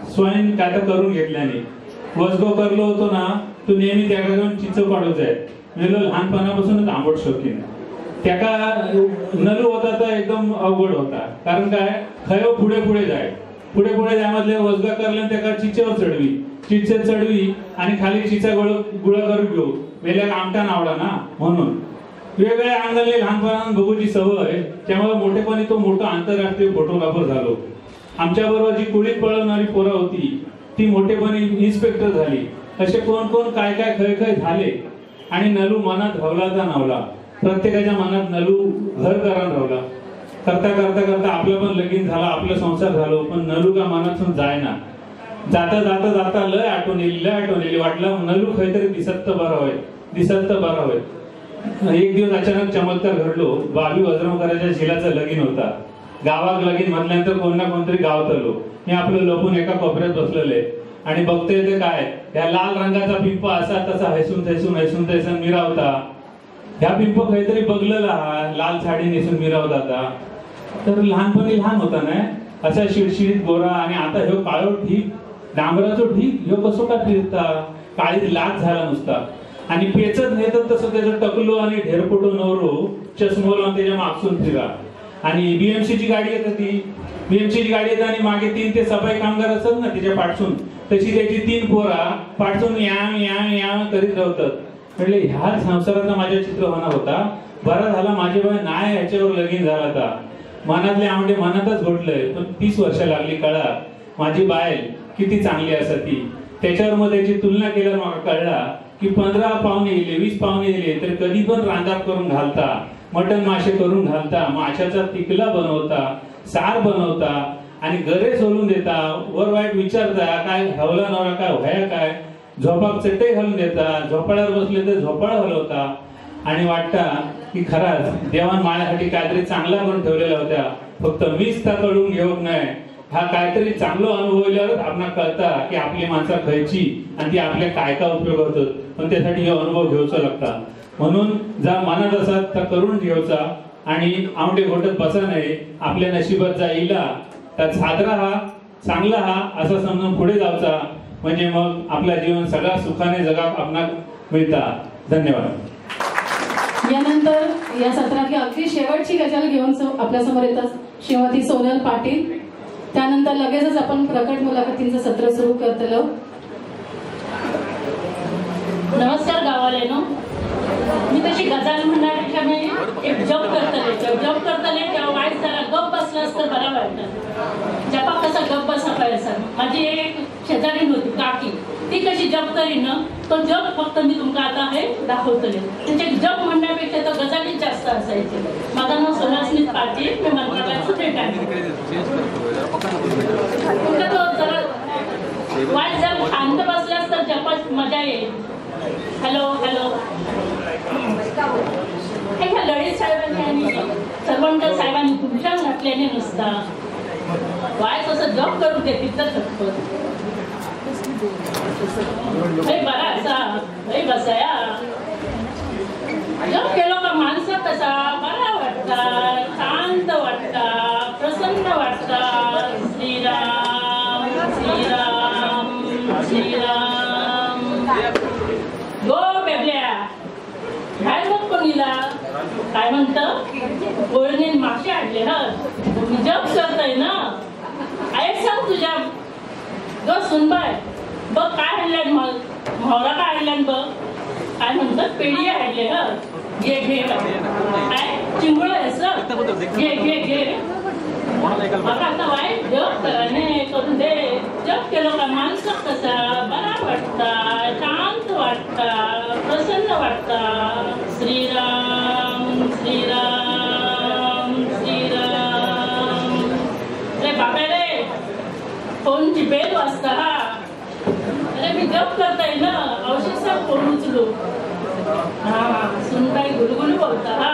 [SPEAKER 15] स्वयं काय तर करून घेतल्याने. वसगो करलो होतो ना, तो नेहमी त्याला जाऊन चिचो काढत जाय. म्हणजे लहानपणापासूनच आंबट शौकीन. त्याका नलू होता तर एकदम अवघड होता, कारण काय खयो पुढे पुढे जाय, पुढे पुढे त्यामधले वजगा करल्यान त्याका चिचेवर चढवी, चिचे चढवी आणि खाली चिचा गुळा करून घेऊ वेल्याक आमटान आवडा ना म्हणून वेगवेगळ्या अंगाले लहानपणात बघूची सवय, त्यामुळे मोठेपणी तो मोठा आंतरराष्ट्रीय फोटोग्राफर झालो. आमच्या बरोबर जी कुळीत पळवणारी पोरं होती ती मोठेपणी इन्स्पेक्टर झाली. असे कोण कोण काय काय खय खय झाले आणि नलू मनात हवलाचा नवला. प्रत्येकाच्या मनात नलू घर करून रावला. करता करता करता आपलं पण लगीन झाला, आपला संसार झालो, पण नलू का मनातून जायना. जाता जाता जाता लय आठवण येईल वाटलं नलू खय तरी दिसत तर बरा होय. एक दिवस अचानक चमत्कार घडलो. बाबी वज्रमकराच्या झिलाचं लगीन होता. गावात लगीन म्हटल्यानंतर कोण ना कोणतरी गावात आलो. मी आपलं लपून एका कोपऱ्यात बसलेले आणि बघतोय ते काय, या लाल रंगाचा पिंप असा तसा हैसून थैसून मिरावता. ह्या पिंप काहीतरी बघलेला लाल साडी नेसून मिरावता. तर लहानपणी लहान होता ना असा शिडशिडीत गोरा आणि आता ह्यो काळो ठीक डांबराचो ठीक ह्यो कसो का फिरता. काळीत लाच झाला नुसता आणि पेचत नेतात तसं त्याचं टकलो आणि ढेरपोटो नवरो चष्मोला त्याच्या मागसून फिरा. आणि बीएमसीची गाडी येत होती. बीएमसीची गाडी येत आणि मागे 3 ते सफाई कामगार असत ना त्याच्या पाठसून, तशी त्याची 3 पोरा पाठसून या करीत राहतात. म्हणजे ह्या संसाराचा माझ्या चित्र होणार होता. बरा झाला माझे बाय नाही ह्याच्यावर लगीन झाला होता. मनातले आमटे मनातच घोटलंय. पण 30 वर्ष लागली कळा माझी बायल किती चांगली असं ती. त्याच्यावर मग त्याची तुलना केल्यावर मला कळला की 15 पाहुणे येले 20 पाहुणे येले तर कधी पण रांधाप करून घालता, मटण मासे करून घालता, माशाचा तिकला बनवता, सार बनवता आणि गरे सोलून देता. वर वाईट विचारता काय हवला नवरा काय व्हाया काय, झोपाक चटई घालून देता, झोपाळ्यावर बसले तर झोपाळ हलवता आणि वाटता की खराच देवान माझ्यासाठी काहीतरी चांगला पण ठेवलेला होत्या. फक्त मीच त्या कळून घेऊक नाही. हा काहीतरी चांगलं अनुभवल्यावर आपल्याला कळता की आपली माणसं खायची आणि ती आपल्या काय काय उपयोग होतात. पण त्यासाठी हे अनुभव घेऊचा लागता. म्हणून जा मनात असतात त्या करून घेऊचा आणि आमटे घोटत बसा नाही. आपल्या नशिबात जा येईला त्यात साजरा हा चांगला हा असं समजून पुढे जायचा. म्हणजे मग आपलं जीवन सगळ्या सुखाने जगा आपणाला मिळता. धन्यवाद.
[SPEAKER 4] यानंतर या सत्रातली अगदी शेवटची गजल घेऊन आपल्या समोर येतात श्रीमती सोनल पाटील. त्यानंतर लगेचच आपण प्रकट मुलाखतींचं सत्र सुरू करतलो.
[SPEAKER 16] नमस्कार गावालेनो. मी तशी गजाल म्हणण्यापेक्षा मी एक जॉब करतले तेव्हा वाईट जरा गप बसला असतं बरा वाटतं. जपा कसा गप बसा पाहिजे. माझी एक शेजारी होती काकी, ती कशी जॉब करीन तो जॉब फक्त मी तुमका आता हे दाखवतले. त्याचे जॉब म्हणण्यापेक्षा तर गजालीच जास्त असायचे. माझं नाव सोनल स्मित पाटील. मी मंत्रालयात स्टुडंट आहे. तुमका तो जरा वाईट जर शांत बसल्यास तर जपात मजा येईल. हॅलो ह्या लढीत साहेबांनी आणि सर्वंकर साहेबांनी तुमच्या घातल्याने नुसता वाईट असं जॉब करू दे तिथं शकतो. बरा असा बसाया जॉब केलो का माणसं कसा बरा वाटता, शांत वाटता, प्रसन्न वाटता. श्रीराम श्रीराम श्रीराम. गो बेबल्या काय मग कोणीला काय म्हणतं कोळणीन मासे आणले ह. तुम्ही जॉब करताय ना. ऐक सांग तुझ्या ग सुनबाय बघ काय आणल्यान म्हावरा काय आणल्यान बघ. काय म्हणतात पेढी आणले ह. घे घे काय चिंगळ आहेस घे. मला आता वाईट जॉब कराने करून दे. जॉब केलं का माणसं कसा बरा वाटता, शांत वाटता, प्रसन्न वाटता. श्रीराम श्रीराम श्रीराम. रे बाबा रे फोनची बेल वाजता हा. अरे मी जॉब करताय ना. औषध फोन उचलू. हा सुनबाई गुलगुलू बोलता हा.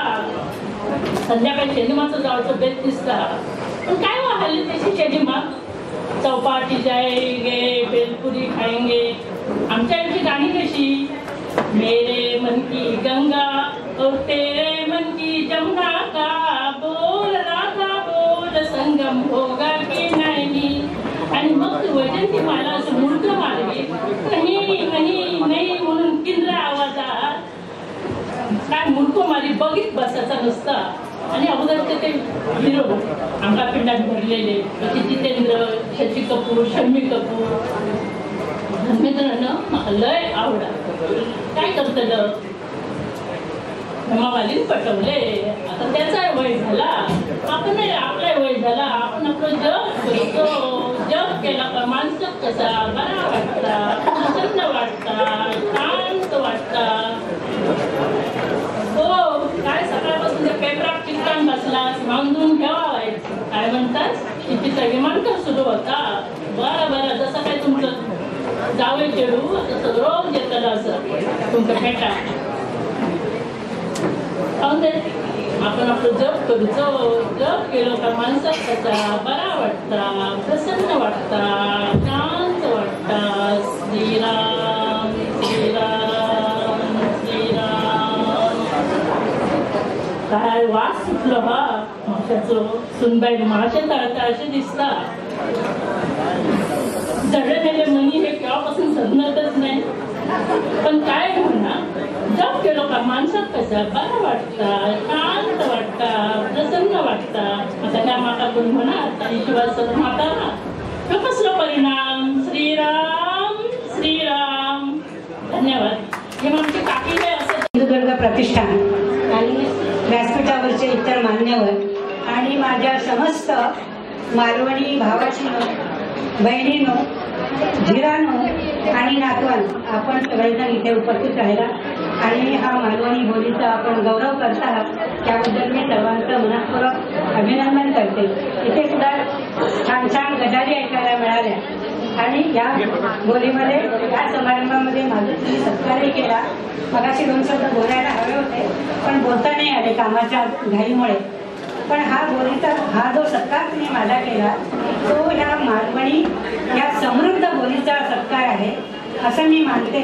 [SPEAKER 16] संध्याकाळी शेनिमाचं जायचं बेत दिसता. पण काय हल्ली त्याची शेनिमा चौपाटी जाएंगे बेलपुरी खाएंगे. आमच्या इथे गाणी कशी मेरे मन की गंगा और तेरे मन की जमुना का बोल राधा बोल संगम होगा की नाही. आणि मग तू वैजंती मला असं मुडकं मारली नाही नाही नाही म्हणून किंद्र आवाजात काय मुडकं मारी बघित बसायचा नुसता. आणि अगोदरचे ते हिरो आमच्या पिंडात भरलेले जितेंद्र, शशी कपूर, शम्मी कपूर, धर्मेंद्रनं म्हाका लय आवडा. काय करतलं हेमामालीन पटवले. आता त्याचाही वय झाला, आपण आपलाही वय झाला, आपण आपलं जग करतो. जग केला का माणसं कसा बरा वाटता, प्रसन्न वाटता, शांत वाटता. हो काय सकाळपासून त्या पेपरात चिकटून बसला बांधून ठेवा व्हायचं. काय म्हणतात कितीचा विमानतळ सुरू होता. बरं बरं जसं काय तुमचं जावे चेडू तसं रोज येतं असं तुमचं भेटा. आपण आपलं जप करूचो. जप केलो का माणसात कसा बरा वाटता, प्रसन्न वाटता, शांत वाटता. श्रीराम श्रीराम श्रीराम. काय वास सुटलो हा माशाचो. सुनबाई माशे तळता असे दिसता. जडलेले मनी हे केव्हापासून सजनतच नाही. पण काय म्हणा जप केलो का माणसात कसा बरा वाटता, शांत वाटता, प्रसन्न वाटता. आता ह्या माता कोण म्हणा शिवाय सर माता तो कसला परिणाम. श्रीराम श्रीराम. धन्यवाद. हे आमची काकी हे असं
[SPEAKER 17] सिंधुदुर्ग प्रतिष्ठान आणि व्यासपीठावरचे इतर मान्यवर आणि माझ्या समस्त मालवणी भावाचीनो, बहिणीनो, धीरानो आणि नातवांनो, आपण सगळेजण इथे उपस्थित राहिला आणि हा मालवणी बोलीचा आपण गौरव करत आहात त्याबद्दल मी सर्वांचं मनपूर्वक अभिनंदन करते. इथे सुद्धा छान छान गजाली ऐकायला मिळाल्या आणि या बोलीमध्ये या समारंभामध्ये माझा तुम्ही सत्कारही केला. मगाशी 2 शब्द बोलायला हवे होते पण बोलता नाही आले कामाच्या घाईमुळे. पण हा जो सत्कार तुम्ही माझा केला तो ह्या मालवणी या समृद्ध बोलीचा सत्कार आहे असं मी मानते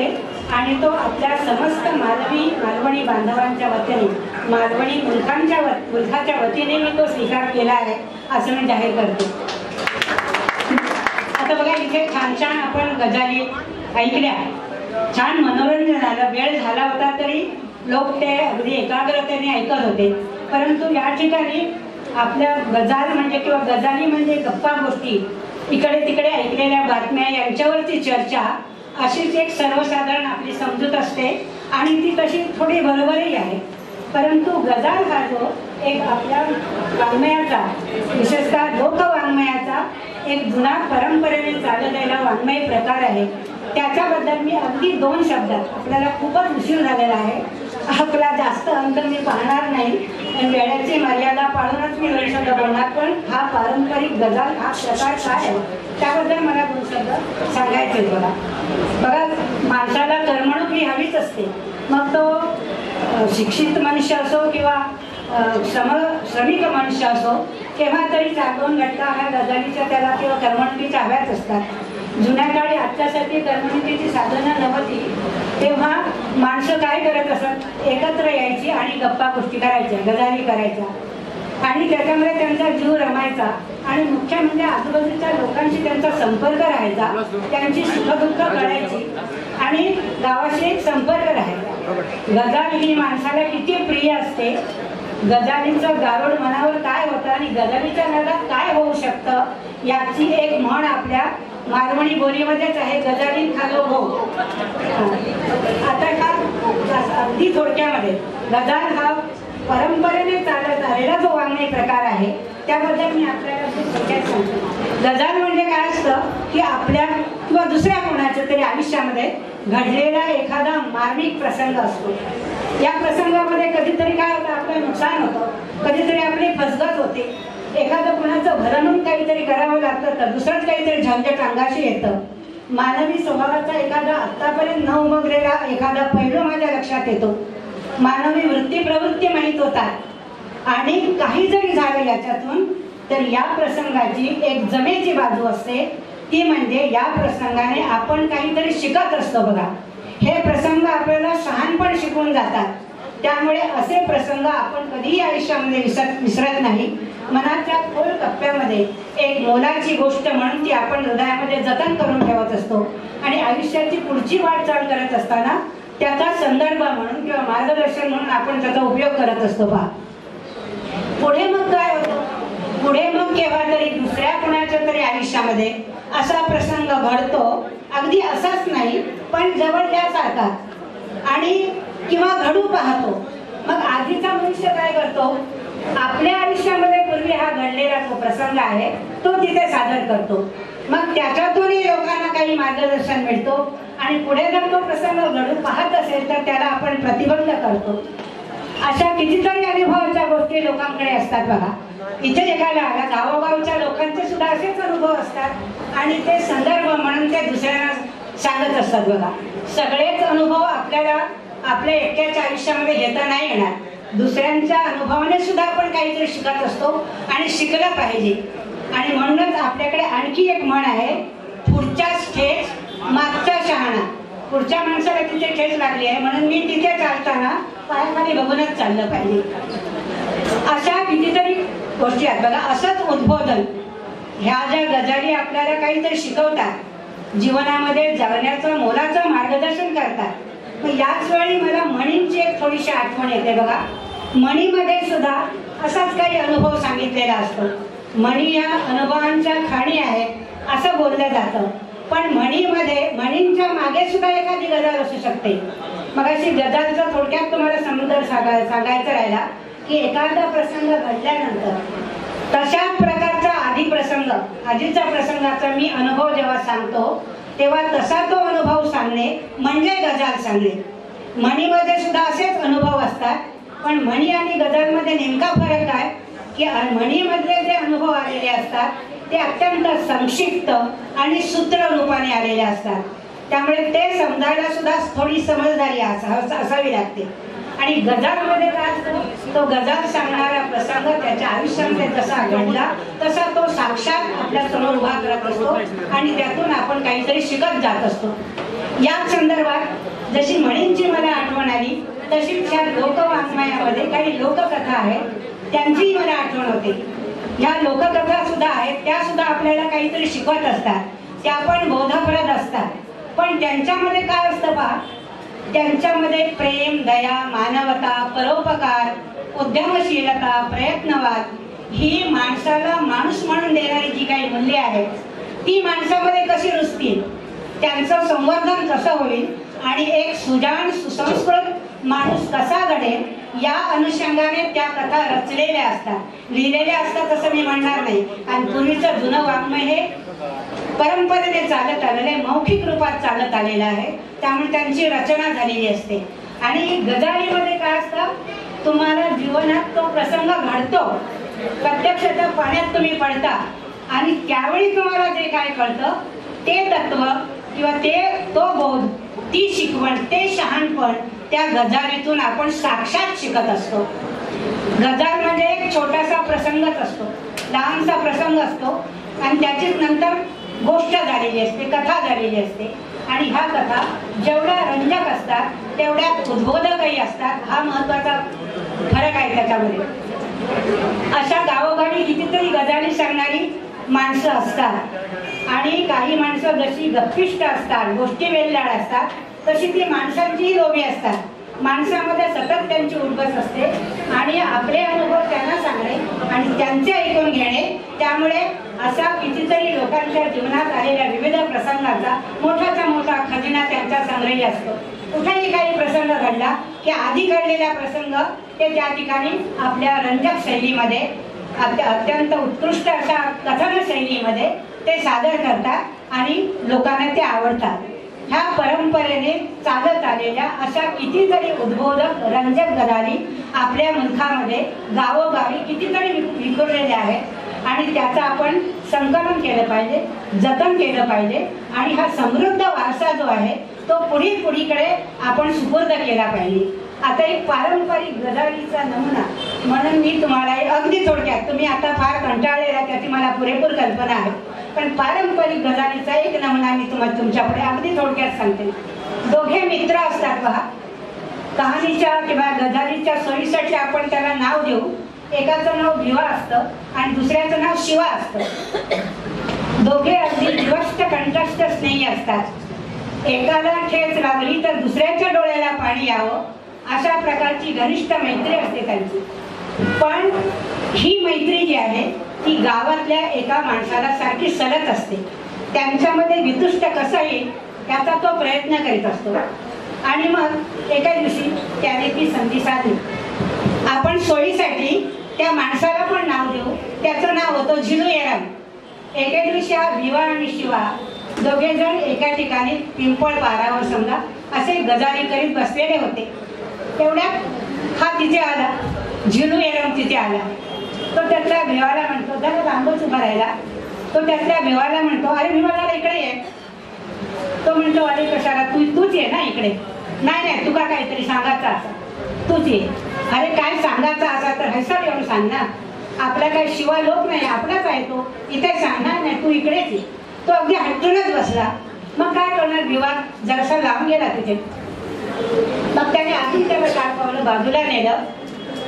[SPEAKER 17] आणि तो आपल्या समस्त मालवणी बांधवांच्या वतीने, मालवणी मुलखाच्या वतीने मी तो स्वीकार केला आहे असं मी जाहीर करते. आता बघा इथे छान छान आपण गजाली ऐकल्या, छान मनोरंजन झालं. वेळ झाला होता तरी लोक ते अगदी एकाग्रतेने ऐकत होते. परंतु या ठिकाणी आपल्या गजाल म्हणजे किंवा गजाली म्हणजे गप्पा गोष्टी, इकडे तिकडे ऐकलेल्या बातम्या यांच्यावरती चर्चा, अशीच एक सर्वसाधारण आपली समजूत असते आणि ती तशी थोडी बरोबरही आहे. परंतु गजाल हा जो एक आपल्या वाङ्मयाचा, विशेषतः लोकवाङ्मयाचा एक जुना परंपरेने चाललेला वाङ्मय प्रकार आहे. त्याच्याबद्दल मी अगदी 2 शब्दात, आपल्याला खूपच उशीर झालेला आहे, आपला जास्त अंत मी पाहणार नाही, वेळेची मर्यादा पाळूनच मी 2 शब्द बोलणार. पण हा पारंपरिक गजाल हा प्रकार काय आहे त्याबद्दल मला 2 शब्द सांगायचे. बघा माणसाला करमणूक ही हवीच असते. मग तो शिक्षित मनुष्य असो किंवा श्रमिक मनुष्य असो, केव्हा तरी 4-2 घटका ह्या गजालीच्या त्याला किंवा करमणुकीच्या हव्याच असतात. जुन्या काळी आजच्यासाठी करमणुकीची साधनं नव्हती तेव्हा माणसं काय करत असत, एकत्र यायची आणि गप्पा गोष्टी करायच्या, गजाली करायच्या आणि त्याच्यामुळे त्यांचा जीव रमायचा आणि मुख्य म्हणजे आजूबाजूच्या लोकांशी त्यांचा संपर्क राहायचा, त्यांची सुखदुःख कळायची आणि गावाशी एक संपर्क राहायचा. गजाल ही माणसाला किती प्रिय असते. गजालीचं गारुड मनावर काय होतं आणि गजालीच्या नादात काय होऊ शकतं याची एक म्हण आपल्या मालवणी बोलीमध्येच आहे, गजाली खालो हो. आता हा अगदी थोडक्यामध्ये गजाल हा परंपरेने चालत आलेला जो वाङ्मय प्रकार आहे त्याबद्दल मी आपल्याला थोडक्यात सांगते. गजाल म्हणजे काय असतं की आपल्या किंवा दुसऱ्या कोणाच्या तरी आयुष्यामध्ये घडलेला एखादा मार्मिक प्रसंग असतो. या प्रसंगामध्ये कधीतरी काय होतं, आपलं नुकसान होतं, कधीतरी आपली फसगत होते, एखादं कुणाचं भलं म्हणून काहीतरी करावं लागतं तर दुसरंच काहीतरी झंझट अंगाशी येतं. मानवी स्वभावाचा एखादा आत्तापर्यंत न उमगलेला एखादा पैलू माझ्या लक्षात येतो. मानवी वृत्ती प्रवृत्ती माहीत होतात आणि काही जरी झालं याच्यातून तर या प्रसंगाची एक जमेची बाजू असते, ती म्हणजे या प्रसंगाने आपण काहीतरी शिकत असतो. बघा हे प्रसंग आपल्याला शहाणपण शिकवून जातात. त्यामुळे असे प्रसंग आपण कधीही आयुष्यामध्ये विसरत नाही. मनाच्या खोल कप्प्यामध्ये एक मोलाची गोष्ट म्हणून ती आपण हृदयामध्ये जतन करून ठेवत असतो आणि आयुष्याची पुढची वाटचाल करत असताना त्याचा संदर्भ म्हणून किंवा मार्गदर्शन म्हणून आपण त्याचा उपयोग करत असतो. पहा पुढे मग काय होतं, पुढे मग केव्हा तरी दुसऱ्या कुणाच्या तरी आयुष्यामध्ये असा प्रसंग घडतो, अगदी असाच नाही पण जवळल्यासारखा आणि किंवा घडू पाहतो. मग आधीचा मनुष्य काय करतो, आपल्या आयुष्यामध्ये पूर्वी हा घडलेला जो प्रसंग आहे तो तिथे सादर करतो. मग त्याच्यातूनही लोकांना काही मार्गदर्शन मिळतो आणि पुढे जर तो प्रसंग घडू पाहत असेल तर त्याला आपण प्रतिबंध करतो. अशा कितीतरी अनुभवाच्या गोष्टी लोकांकडे असतात बघा. इथे एखाद्या गावोगावच्या लोकांचे सुद्धा असेच अनुभव असतात आणि ते संदर्भ म्हणून ते दुसऱ्यांना सांगत असतात बघा. सगळेच अनुभव आपल्याला आपल्या एकट्याच्या आयुष्यामध्ये घेता नाही येणार. दुसऱ्यांच्या अनुभवाने सुद्धा आपण काहीतरी शिकत असतो आणि शिकलं पाहिजे. आणि म्हणूनच आपल्याकडे आणखी एक म्हण आहे, पुढच्याच ठेच मागचा शहाणा. पुढच्या माणसाला तिथे ठेच लागली आहे म्हणून मी तिथे चालताना पायाखाली बघूनच चाललं पाहिजे. अशा कितीतरी गोष्टी आहेत बघा. असंच उद्बोधन ह्या ज्या गजाली आपल्याला काहीतरी शिकवतात, जीवनामध्ये जगण्याचं मोलाचं मार्गदर्शन करतात. मग याच वेळी मला म्हणींची एक थोडीशी आठवण येते बघा. म्हणीमध्ये सुद्धा असाच काही अनुभव सांगितलेला असतो. म्हणी या अनुभवांच्या खाणी आहेत असं बोललं जातं, पण म्हणीमध्ये म्हणींच्या मागे सुद्धा एखादी गजाल असू शकते. मग अशी गजालचं थोडक्यात तुम्हाला समुद्र सांगायचं राहिला की एखादा प्रसंग घडल्यानंतर तशाच प्रकारचा आधीचा प्रसंगाचा मी अनुभव जेव्हा सांगतो तेव्हा तसा तो अनुभव सांगणे म्हणजे गजाल सांगणे. म्हणीमध्ये सुद्धा असेच अनुभव असतात, पण म्हणी आणि गजालमध्ये नेमका फरक आहे की म्हणीमधले जे अनुभव आलेले असतात ते अत्यंत संक्षिप्त आणि सूत्र रूपाने आलेले असतात. त्यामुळे ते समजायला सुद्धा थोडी समजदारी असावी लागते. आणि गजालमध्ये काय असतं, तो गजाल सांगणारा प्रसंग त्याच्या आयुष्यामध्ये जसा घडला तसा तो साक्षात आपल्या समोर उभा करत असतो आणि त्यातून आपण काहीतरी शिकत जात असतो. याच संदर्भात जशी म्हणींची मला आठवण आली तशीच ह्या लोकवाङ्मयामध्ये काही लोककथा आहेत, त्यांचीही मला आठवण होते. ह्या लोककथा सुद्धा आहेत, त्या सुद्धा आपल्याला काहीतरी शिकवत असतात, त्या पण बोधप्रद असतात. पण त्यांच्यामध्ये काय असतं पहा, त्यांच्यामध्ये प्रेम, दया, मानवता, परोपकार, उद्यमशीलता, प्रयत्नवाद ही माणसाला माणूस म्हणून देणारी जी काही मूल्ये आहेत ती माणसामध्ये कशी रुजतील, त्यांचं संवर्धन कसं होईल आणि एक सुजाण सुसंस्कृत माणूस कसा घडेल या अनुषंगाने त्या कथा रचलेल्या असतात, लिहिलेल्या असतात असं मी म्हणणार नाही. आणि पूर्वीचं जुनं वाङ्मय हे परंपरेने चालत आलेलं आहे, मौखिक रूपात चालत आलेलं आहे, त्यामुळे त्यांची रचना झालेली असते. आणि गजालीमध्ये काय असतं, तुम्हाला जीवनात तो प्रसंग घडतो, प्रत्यक्षाच्या पाण्यात तुम्ही पडता आणि त्यावेळी तुम्हाला जे काय कळतं ते तत्व किंवा तो बोध, ती शिकवण, ते शहाणपण त्या गजालीतून आपण साक्षात शिकत असतो. गजाल म्हणजे एक छोटासा प्रसंगच असतो, लहानसा प्रसंग असतो आणि त्याचीच नंतर गोष्ट झालेली असते, कथा झालेली असते. आणि ह्या कथा जेवढ्या रंजक असतात तेवढ्यात उद्बोधकही असतात. हा महत्वाचा फरक आहे त्याच्यामध्ये. अशा गावोगावी कितीतरी गजाली सांगणारी माणसं असतात आणि काही माणसं जशी गप्पिष्ट असतात, गोष्टी वेल्हाड असतात, तशी ती माणसांचीही लोभी असतात. माणसामध्ये सतत त्यांची उलगस असते आणि आपले अनुभव त्यांना सांगणे आणि त्यांचे ऐकून घेणे. त्यामुळे असा कितीतरी लोकांच्या जीवनात आलेल्या विविध प्रसंगाचा मोठाचा मोठा खजिना त्यांचा संग्रही असतो. कुठेही काही प्रसंग घडला की आधी घडलेला प्रसंग ते त्या ठिकाणी आपल्या रंजक शैलीमध्ये, अत्यंत उत्कृष्ट अशा कथन शैलीमध्ये ते सादर करतात आणि लोकांना ते आवडतात. ह्या परंपरेने चालत आलेल्या अशा कितीतरी उद्बोधक रंजक गजाली आपल्या मुलखामध्ये गावोगावी कितीतरी विखुरलेल्या आहेत आणि त्याचं आपण संकलन केलं पाहिजे, जतन केलं पाहिजे आणि हा समृद्ध वारसा जो आहे तो पुढीकडे आपण सुपूर्द केला पाहिजे. आता एक पारंपरिक गजालीचा नमुना म्हणून मी तुम्हाला अगदी थोडक्यात, तुम्ही आता फार कंटाळलेला त्याची मला पुरेपूर कल्पना आहे, पण पारंपरिक गजालीचा एक नमुना मी तुम्हाला तुमच्यापुढे अगदी थोडक्यात सांगते. दोघे मित्र असतात पहा, कहाणीच्या किंवा गजालीच्या सोयीसाठी आपण त्याला नाव देऊ. एकाचं नाव भिवा असतं आणि दुसऱ्याचं नाव शिवा असतं. दोघे अगदी विवस्त कंठस्थ स्नेही असतात. एकाला ठेच लागली तर दुसऱ्याच्या डोळ्याला पाणी यावं अशा प्रकारची घनिष्ठ मैत्री असते त्यांची. पण ही मैत्री जी आहे ती गावातल्या एका माणसाला सारखी सलत असते. त्यांच्यामध्ये वितुष्ट कसं येईल त्याचा तो प्रयत्न करीत असतो. आणि मग एका दिवशी त्याने ती संधी साधली. आपण सोयीसाठी त्या माणसाला पण नाव देऊ. त्याचं नाव होतं झिलू येराम. एके दिवशी हा भिवा आणि शिवा दोघे जण एका ठिकाणी पिंपळ पारावर समजा असे गजारी करीत बसलेले होते. तेवढ्यात हा तिथे आला, झिलू येराम तिथे आला. तो त्यातल्या भिवाला म्हणतो, जरा लांबच उभा राहिला. तो त्यातल्या भिवाला म्हणतो, अरे भिवा जरा इकडे ये. तो म्हणतो, अरे कशाला, तूच ये ना इकडे. नाही तुका काहीतरी सांगायचं असं, तूच ये. अरे काय सांगायचं असा तर हैसा येऊन सांग ना. आपला काही शिवा लोक नाही, आपलाच आहे तो, इथे सांगणार नाही, तू इकडेच ये. तो अगदी हटूनच बसला. मग काय करणार, भिवा जरासा लांब गेला तिथे. मग त्याने अजून त्याला काय पावलं बाजूला नेलं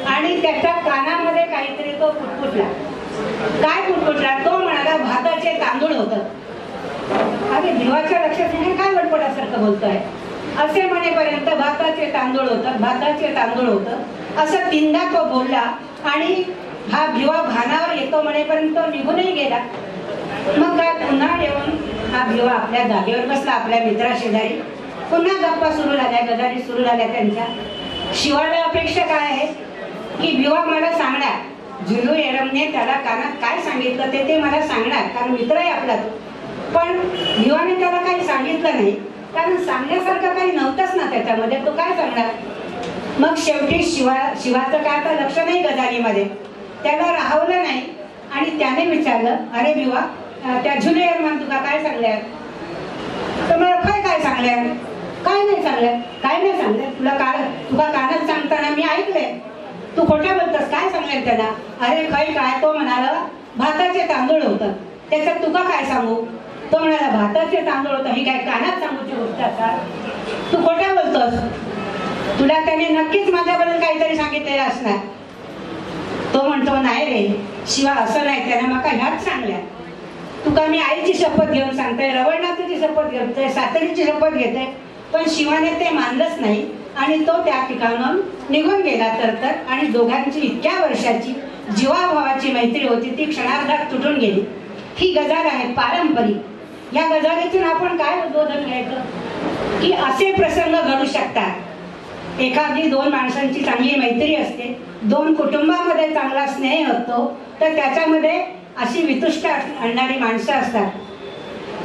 [SPEAKER 17] आणि त्याच्या कानामध्ये काहीतरी तो पुटपुटला. काय पुटपुटला, तो म्हणाला भाताचे तांदूळ होतं. अरे भिवाच्या लक्षात नाही, काय बडबडासारखं बोलतोय. असे म्हणेपर्यंत भाताचे तांदूळ होतं, भाताचे तांदूळ होतं असं तीनदा तो बोलला. आणि हा भिवा भानावर येतो म्हणेपर्यंत तो निघूनही गेला. मग काय पुन्हा येऊन हा भिवा आपल्या जागेवर बसला, आपल्या मित्राशेजारी. पुन्हा गप्पा सुरू झाल्या, गजारी सुरू झाल्या त्यांच्या. शिवाला अपेक्षा काय आहे की भिवा मला सांगणार, झिलू येरमने त्याला कानात काय सांगितलं ते मला सांगणार, कारण मित्र आहे आपला तो. पण भिवाने त्याला काही सांगितलं नाही, कारण सांगण्यासारखं काही नव्हतंच ना त्याच्यामध्ये. तो काय सांगणार. मग शेवटी शिवाचं काय आता लक्ष नाही गजालीमध्ये, त्याला राहवलं नाही. आणि त्याने विचारलं, अरे भिवा, त्या झिलू येरमान तुका काय सांगल्या. तर मला काय सांगल्या. काय नाही सांगल्या. काय नाही सांगल्या तुला कानात सांगताना मी ऐकले. तू खोट्या बोलतस, काय सांगेल त्याला. अरे काय, तो म्हणाला भाताचे तांदूळ होतं, त्याच्यात तुका काय सांगू. तो म्हणाला भाताचे तांदूळ होतं, ही काय कानात सांगूची गोष्ट आता. तू खोट्या बोलतोस, तुला त्याने नक्कीच माझ्याबद्दल काहीतरी सांगितलेलं असणार. तो म्हणतो, नाही रे शिवा, असं नाही, त्याने मका ह्याच सांगल्या. तुका मी आईची शपथ घेऊन सांगतोय, रवळनाथाची शपथ घेतोय, सातरीची शपथ घेतोय. पण शिवाने ते मानलंच नाही आणि तो त्या ठिकाणाहून निघून गेला तर. आणि दोघांची इतक्या वर्षाची जीवाभावाची मैत्री होती ती क्षणार्धात तुटून गेली. ही गजाल आहे पारंपरिक. या गजालीतून आपण काय उद्बोधन घ्यायचं की असे प्रसंग घडू शकतात. एखादी दोन माणसांची चांगली मैत्री असते, दोन कुटुंबामध्ये चांगला स्नेह होतो, तर त्याच्यामध्ये अशी वितुष्ट आणणारी माणसं असतात.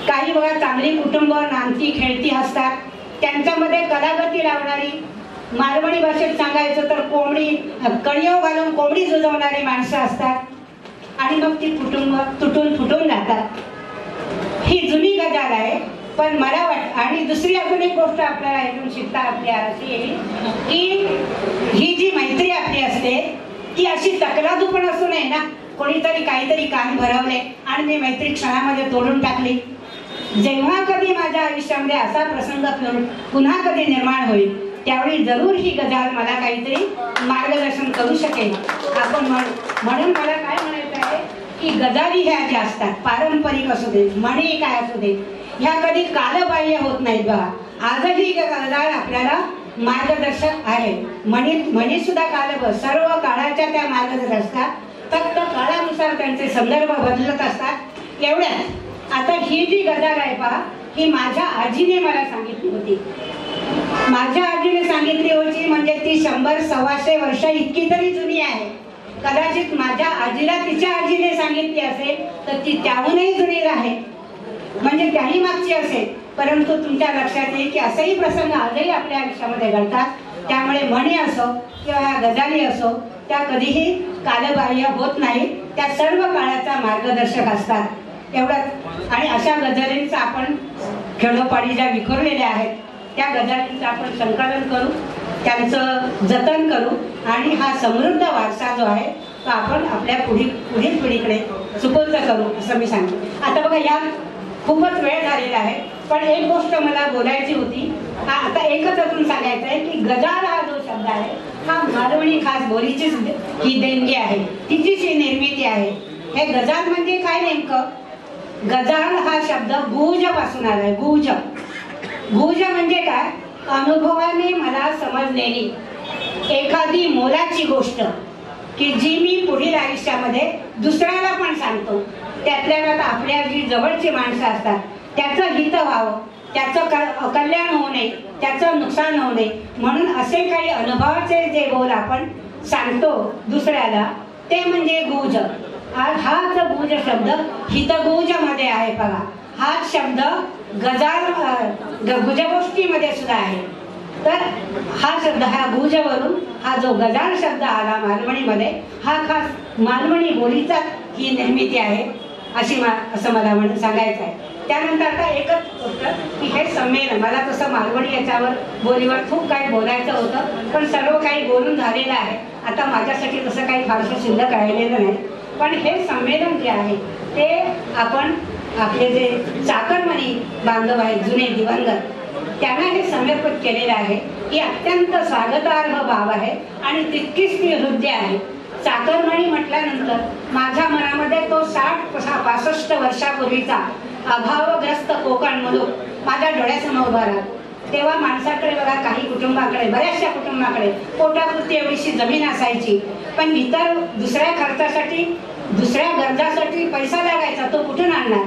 [SPEAKER 17] काही बघा चांगली कुटुंब नांदती खेळती असतात, त्यांच्यामध्ये कलागती लावणारी, मालवणी भाषेत सांगायचं तर कोंबडी कणियो घालून कोंबडी जुजवणारी माणसं असतात. आणि मग ती कुटुंब तुटून फुटून जातात. ही जुनी गजाल आहे. पण मला वाटतं, आणि दुसरी अजून एक गोष्ट आपल्याला यातून शिकता आपल्या अशी येईल की ही जी मैत्री आपली असते ती अशी तकलादू पण असू नये ना. कोणीतरी काहीतरी कान भरवले आणि मी मैत्री क्षणामध्ये तोडून टाकली. जेव्हा कधी माझ्या आयुष्यामध्ये असा प्रसंग पुन्हा कधी निर्माण होईल त्यावेळी जरूर ही गजाल मला काहीतरी मार्गदर्शन करू शकेल. आपण म्हणून मला काय म्हणायचं आहे की गजाली ह्या ज्या असतात, पारंपरिक असू दे, म्हणी काय असू दे, ह्या कधी कालबाह्य होत नाहीत. बघा आजही गजाल आपल्याला मार्गदर्शक आहे. म्हणी सुद्धा सर्व काळाच्या त्या मार्गदर्शक असतात. फक्त काळानुसार त्यांचे संदर्भ बदलत असतात एवढ्याच. आता ही जी गजाल आहे पहा, ही माझ्या आजीने मला सांगितली होती. माझ्या आजीने सांगितली होती म्हणजे ती 100-125 वर्ष इतकी तरी जुनी आहे. कदाचित माझ्या आजीला तिच्या आजीने सांगितली असेल तर ती त्याहूनही जुनी आहे, म्हणजे त्याही मागची असेल. परंतु तुमच्या लक्षात येईल की असेही प्रसंग आजही आपल्या आयुष्यामध्ये घडतात. त्यामुळे म्हणी असो किंवा ह्या गजाली असो त्या कधीही कालबाह्य होत नाही. त्या सर्व काळाचा मार्गदर्शक असतात एवढंच. आणि अशा गजालींचं आपण खेडोपाडी ज्या विखुरलेल्या आहेत त्या गजालींचं आपण संकलन करू, त्यांचं जतन करू आणि हा समृद्ध वारसा जो आहे तो आपण आपल्या पुढील पिढीकडे सुपूर्द करू असं मी सांगते. आता बघा या खूपच वेळ झालेला आहे, पण एक गोष्ट मला बोलायची होती. आता एकच अजून सांगायचं आहे की गजाल हा जो शब्द आहे हा मालवणी खास बोलीचीच ही देणगी आहे, तिचीच ही निर्मिती आहे. हे गजाल म्हणजे काय नेमकं? गजाल हा शब्द गुज पासून आलाय. गुज म्हणजे काय? अनुभवाने मला समजलेली एखादी मोलाची गोष्ट की जी मी पुढील आयुष्यामध्ये दुसऱ्याला पण सांगतो. त्यातल्या आपल्या जी जवळची माणसं असतात त्याचं हित व्हावं, त्याचं कल्याण होऊ नये, त्याचं नुकसान होऊ नये म्हणून असे काही अनुभवाचे जे बोल आपण सांगतो दुसऱ्याला ते म्हणजे गुज. हाच गुज शब्द हितगुज मध्ये आहे बघा. हाच शब्द गुजगोष्टीमध्ये सुद्धा आहे. तर हा शब्द हा गुजवरून हा जो गजाल शब्द आला मालवणीमध्ये हा खास मालवणी बोलीचा ही निर्मिती आहे असं मला म्हणून सांगायचं आहे. त्यानंतर आता एकच गोष्ट की हे संमेलन मला तसं मालवणी याच्यावर बोलीवर खूप काही बोलायचं होतं पण सर्व काही बोलून झालेलं आहे. आता माझ्यासाठी तसं काही फारसं शिल्लक राहिलेलं नाही. पण हे संमेलन जे आहे ते आपण आपले जे चाकरमानी बांधव आहेत जुने दिवंगत त्यांना हे समर्पित केलेलं आहे. ही अत्यंत स्वागतार्ह बाब आहे आणि तितकीच ती हृदय आहे. चाकरमानी म्हटल्यानंतर माझ्या मनामध्ये तो 60-65 वर्षापूर्वीचा अभावग्रस्त कोकण मुलूक माझ्या डोळ्यासमोर उभा राहतो. तेव्हा माणसाकडे बघा काही कुटुंबाकडे बऱ्याचशा कुटुंबाकडे पोटापुरती एवढीशी जमीन असायची पण इतर दुसऱ्या खर्चासाठी दुसऱ्या गरजासाठी पैसा लागायचा तो कुठून आणणार.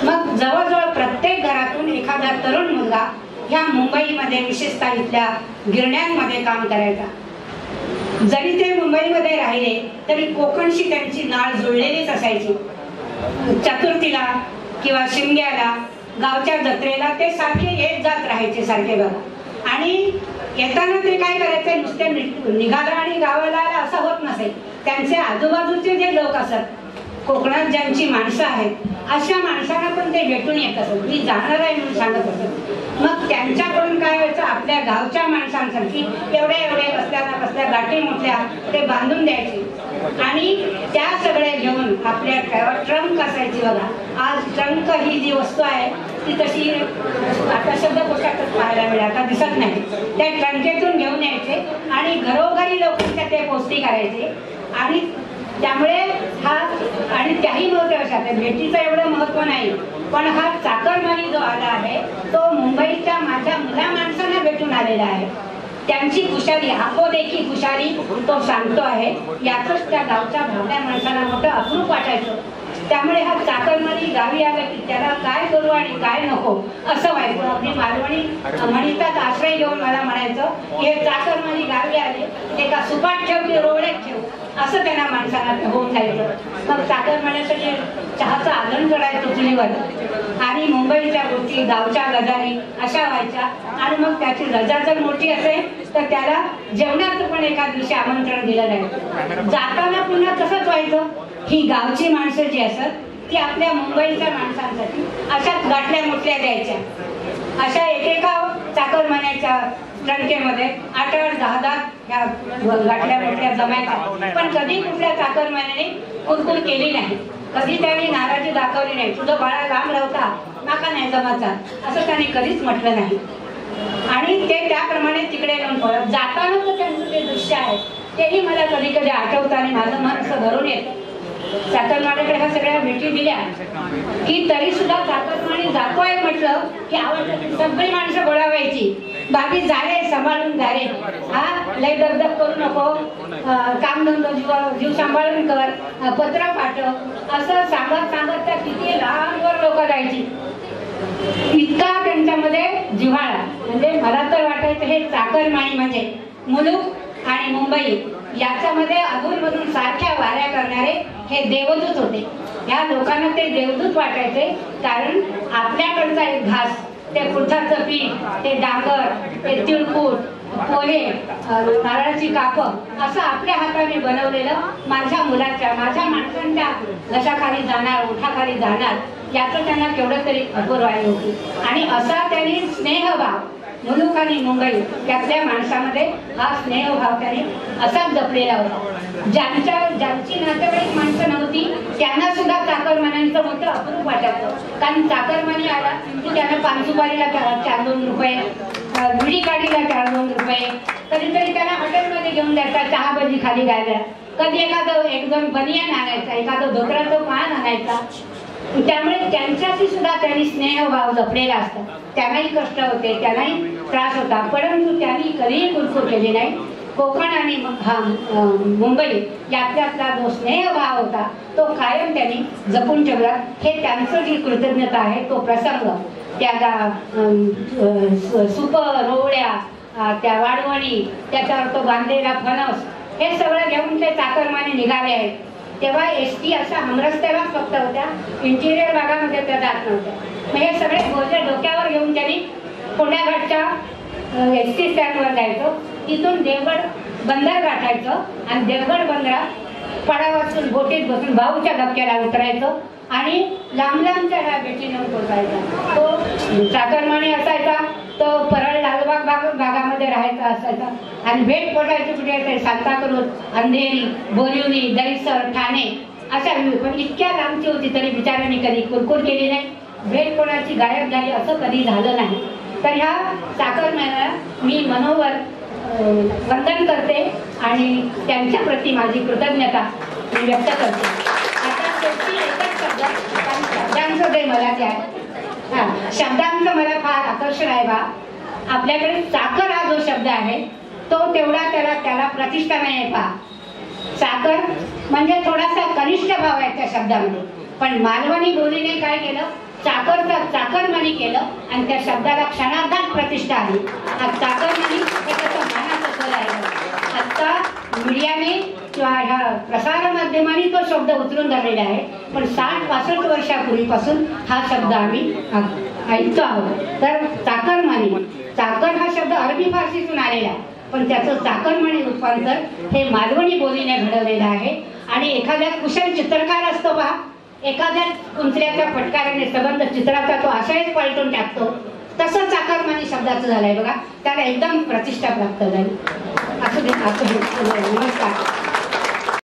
[SPEAKER 17] मग जवळजवळ प्रत्येक घरातून एखादा तरुण मुलगा ह्या मुंबईमध्ये विशेषतः इथल्या गिरण्यांमध्ये काम करायचा. जरी ते मुंबईमध्ये राहिले तरी कोकणशी त्यांची नाळ जुळलेलीच असायची. चतुर्थीला किंवा शिमग्याला गावच्या जत्रेला ते सारखे येत जात राहायचे सारखे बघा. आणि येताना ते काय करायचे नुसते निघाला आणि गावाला आला असं होत नसेल. त्यांचे आजूबाजूचे जे लोक असत कोकणात ज्यांची माणसं आहेत अशा माणसांना पण ते भेटून येत असत. मी जाणार आहे म्हणून सांगत असत. मग त्यांच्याकडून काय व्हायचं आपल्या गावच्या माणसांसाठी एवढे कसल्या गाठी मोठ्या ते बांधून द्यायचे आणि त्या सगळे घेऊन आपल्या ट्रंक असायची बघा. आज ट्रंक ही जी वस्तू आहे ती तशी आता शब्दकोशातच पाहायला मिळेल आता दिसत नाही. त्या ट्रंकेतून घेऊन यायचे आणि घरोघरी लोकांच्या ते पोस्टी करायचे. आणि त्यामुळे हा आणि त्याही महत्वाच्या भेटीचं एवढं महत्व नाही पण हा चाकरमानी जो आला आहे तो मुंबईच्या माझ्या मुला माणसांना भेटून आलेला आहे. त्यांची खुशाली देखी खुशाली तो सांगतो आहे. याच त्या गावच्या भावल्या माणसांना मोठं अप्रूप वाटायचं. त्यामुळे हा चाकरमानी गावी आला की त्याला काय करू आणि काय नको असं व्हायचं. आपली मालवणी म्हणीचाच आश्रय घेऊन मला म्हणायचं की हे चाकरमानी गावी आले एका सुपात ठेव की रोवड्यात ठेव असं त्यांना माणसांना होऊन जायचं. मग चाकरमान्यासाठी चहाचं आदण चढायचं चुलीवर आणि मुंबईच्या गोष्टी गावच्या गजारी अशा व्हायच्या. आणि मग त्याची रजा जर मोठी असेल तर त्याला जेवणाचं पण एका दिवशी आमंत्रण दिलं जायचं. जाताना पुन्हा तसंच व्हायचं. ही गावची माणसं जी असत ती आपल्या मुंबईच्या माणसांसाठी अशाच गाठल्या मुठल्या द्यायच्या. अशा एकेका चाकरमान्याच्या ट्रंकेमध्ये 8-8, 10-10 ह्या गाठल्या मोठ्या जमायच्या. पण कधी कुठल्या चाकरमान्याने कुरकुर केली नाही. कधी त्यांनी नाराजी दाखवली नाही. तुझं बाळा लांब राहता नाका नाही जमाचा असं त्याने कधीच म्हटलं नाही. आणि ते त्याप्रमाणे तिकडे येऊन पळत जाताना त्यांचं ते दृश्य आहे तेही मला कधी कधी आठवतं आणि माझं मन असं भरून येतं. चाकरमान्याकडे ह्या सगळ्या भेटी दिल्या की तरी सुद्धा चाकरमानी जातोय म्हटलं की आवडतं सगळी माणसं गोळा व्हायची. बाबी झाले सांभाळून झाले हा लय दगदग करू नको कामधंदो जीव सांभाळून कर पत्र पाठव असं सांगत त्या किती लहानवर लोक जायची. इतका त्यांच्यामध्ये जिव्हाळा म्हणजे मला तर वाटायचं हे चाकरमानी म्हणजे मुलूक आणि मुंबई याच्यामध्ये अधूनमधून सारख्या वाऱ्या करणारे हे देवदूत होते. या लोकांना ते देवदूत वाटायचे कारण आपल्याकडचा एक घास ते कुर्थाचं पीठ ते डांगर ते तिळकूट पोहे नारळाची कापं असं आपल्या हाताने बनवलेलं माझ्या मुलाच्या माझ्या माणसांच्या घशाखाली जाणार ओठाखाली जाणार याचं त्यांना केवढं तरी अपूर्वाई होती. आणि असा त्यांनी स्नेहभाव मुलूक आणि मुंबई यातल्या माणसामध्ये हा स्नेहभाव त्याने असाच जपलेला होता. ज्यांची नातेवाईक माणसं नव्हती त्यांना सुद्धा चाकरमान्यांचं मोठं अप्रूप वाटायचं. कारण चाकरमानी आला की त्यांना पानसुपारीला 4-2 रुपये विडी काढीला 4-2 रुपये कधीतरी त्यांना हॉटेलमध्ये घेऊन द्यायचा चहा भजी खाली घ्यायला. कधी एखादं 1-2 बनियान आणायचा एखादं धोत्राचं पान आणायचा. त्यामुळे त्यांच्याशी सुद्धा त्यांनी स्नेहभाव जपलेला असतो. त्यांनाही कष्ट होते त्यांनाही त्रास होता परंतु त्यांनी कधीही कुरकुर केली नाही. कोकण आणि मुंबई यातला जो स्नेहभाव होता तो कायम त्यांनी जपून ठेवला. हे त्यांचं जी कृतज्ञता आहे तो प्रसंग त्या सुप रोवड्या त्या वाढवणी त्याच्यावर तो बांधलेला फणस हे सगळं घेऊन ते चाकरमाने निघाले आहेत. तेव्हा एसटी अशा हमरस्त्यालाच फक्त होत्या, इंटिरियर भागामध्ये त्या जात नव्हत्या. मग हे सगळे बोजे डोक्यावर घेऊन त्यांनी कोंढाघाटच्या एसटी स्टँडवर जायचं, तिथून देवगड बंदर गाठायचं आणि देवगड बंदरात पडावातून बोटीत बसून भाऊच्या धक्क्याला उतरायचं आणि लांब लांबच्या ह्या भेटी नेऊन पोचायचा. तो चाकरमानी असायचा, तो परळ लालबाग भागामध्ये राहायचा असायचा आणि भेट पोटायची कुठे असायची सांताक्रूज, अंधेरी, बोरिवली, दहिसर, ठाणे अशा. पण इतक्या लांबची होती तरी बिचाऱ्यांनी कधी कुरकुर केली नाही, भेट कोणाची गायब झाली असं कधी झालं नाही. तर ह्या चाकरमान्याला मी मनोवर वंदन करते आणि त्यांच्या प्रती माझी कृतज्ञता मी व्यक्त करते. आता शेवटी एकच शब्द, शब्दांचं जे मला ते आहे, शब्दांचं मला फार आकर्षण आहे बा. आपल्याकडे चाकर हा जो शब्द आहे तो तेवढा त्याला प्रतिष्ठा नाही आहे पहा. चाकर म्हणजे थोडासा कनिष्ठ भाव आहे त्या शब्दामध्ये, पण मालवणी बोलीने काय केलं, चाकरचा चाकरमानी केलं आणि त्या शब्दाला क्षणार्धात प्रतिष्ठा आली. चाकरमानी हे त्याचं मानाचं फळ आहे. आता मीडियाने किंवा ह्या प्रसार माध्यमांनी तो शब्द उचलून धरलेला आहे, पण 60-65 वर्षापूर्वीपासून हा शब्द आम्ही ऐकतो आहोत. तर चाकरमानी, चाकर हा शब्द अरबी फारसीतून आलेला आहे, पण त्याचं चाकरमानी रूपांतर हे मालवणी बोलीने घडवलेलं आहे. आणि एखाद्या कुशल चित्रकार असतो पहा, एखाद्या कुंचल्याच्या फटकाराने संबंध चित्राचा तो आशयच पलटून टाकतो, तसं चाकरमानी शब्दाचं झालंय बघा. त्याला एकदम प्रतिष्ठा प्राप्त झाली. असं नमस्कार.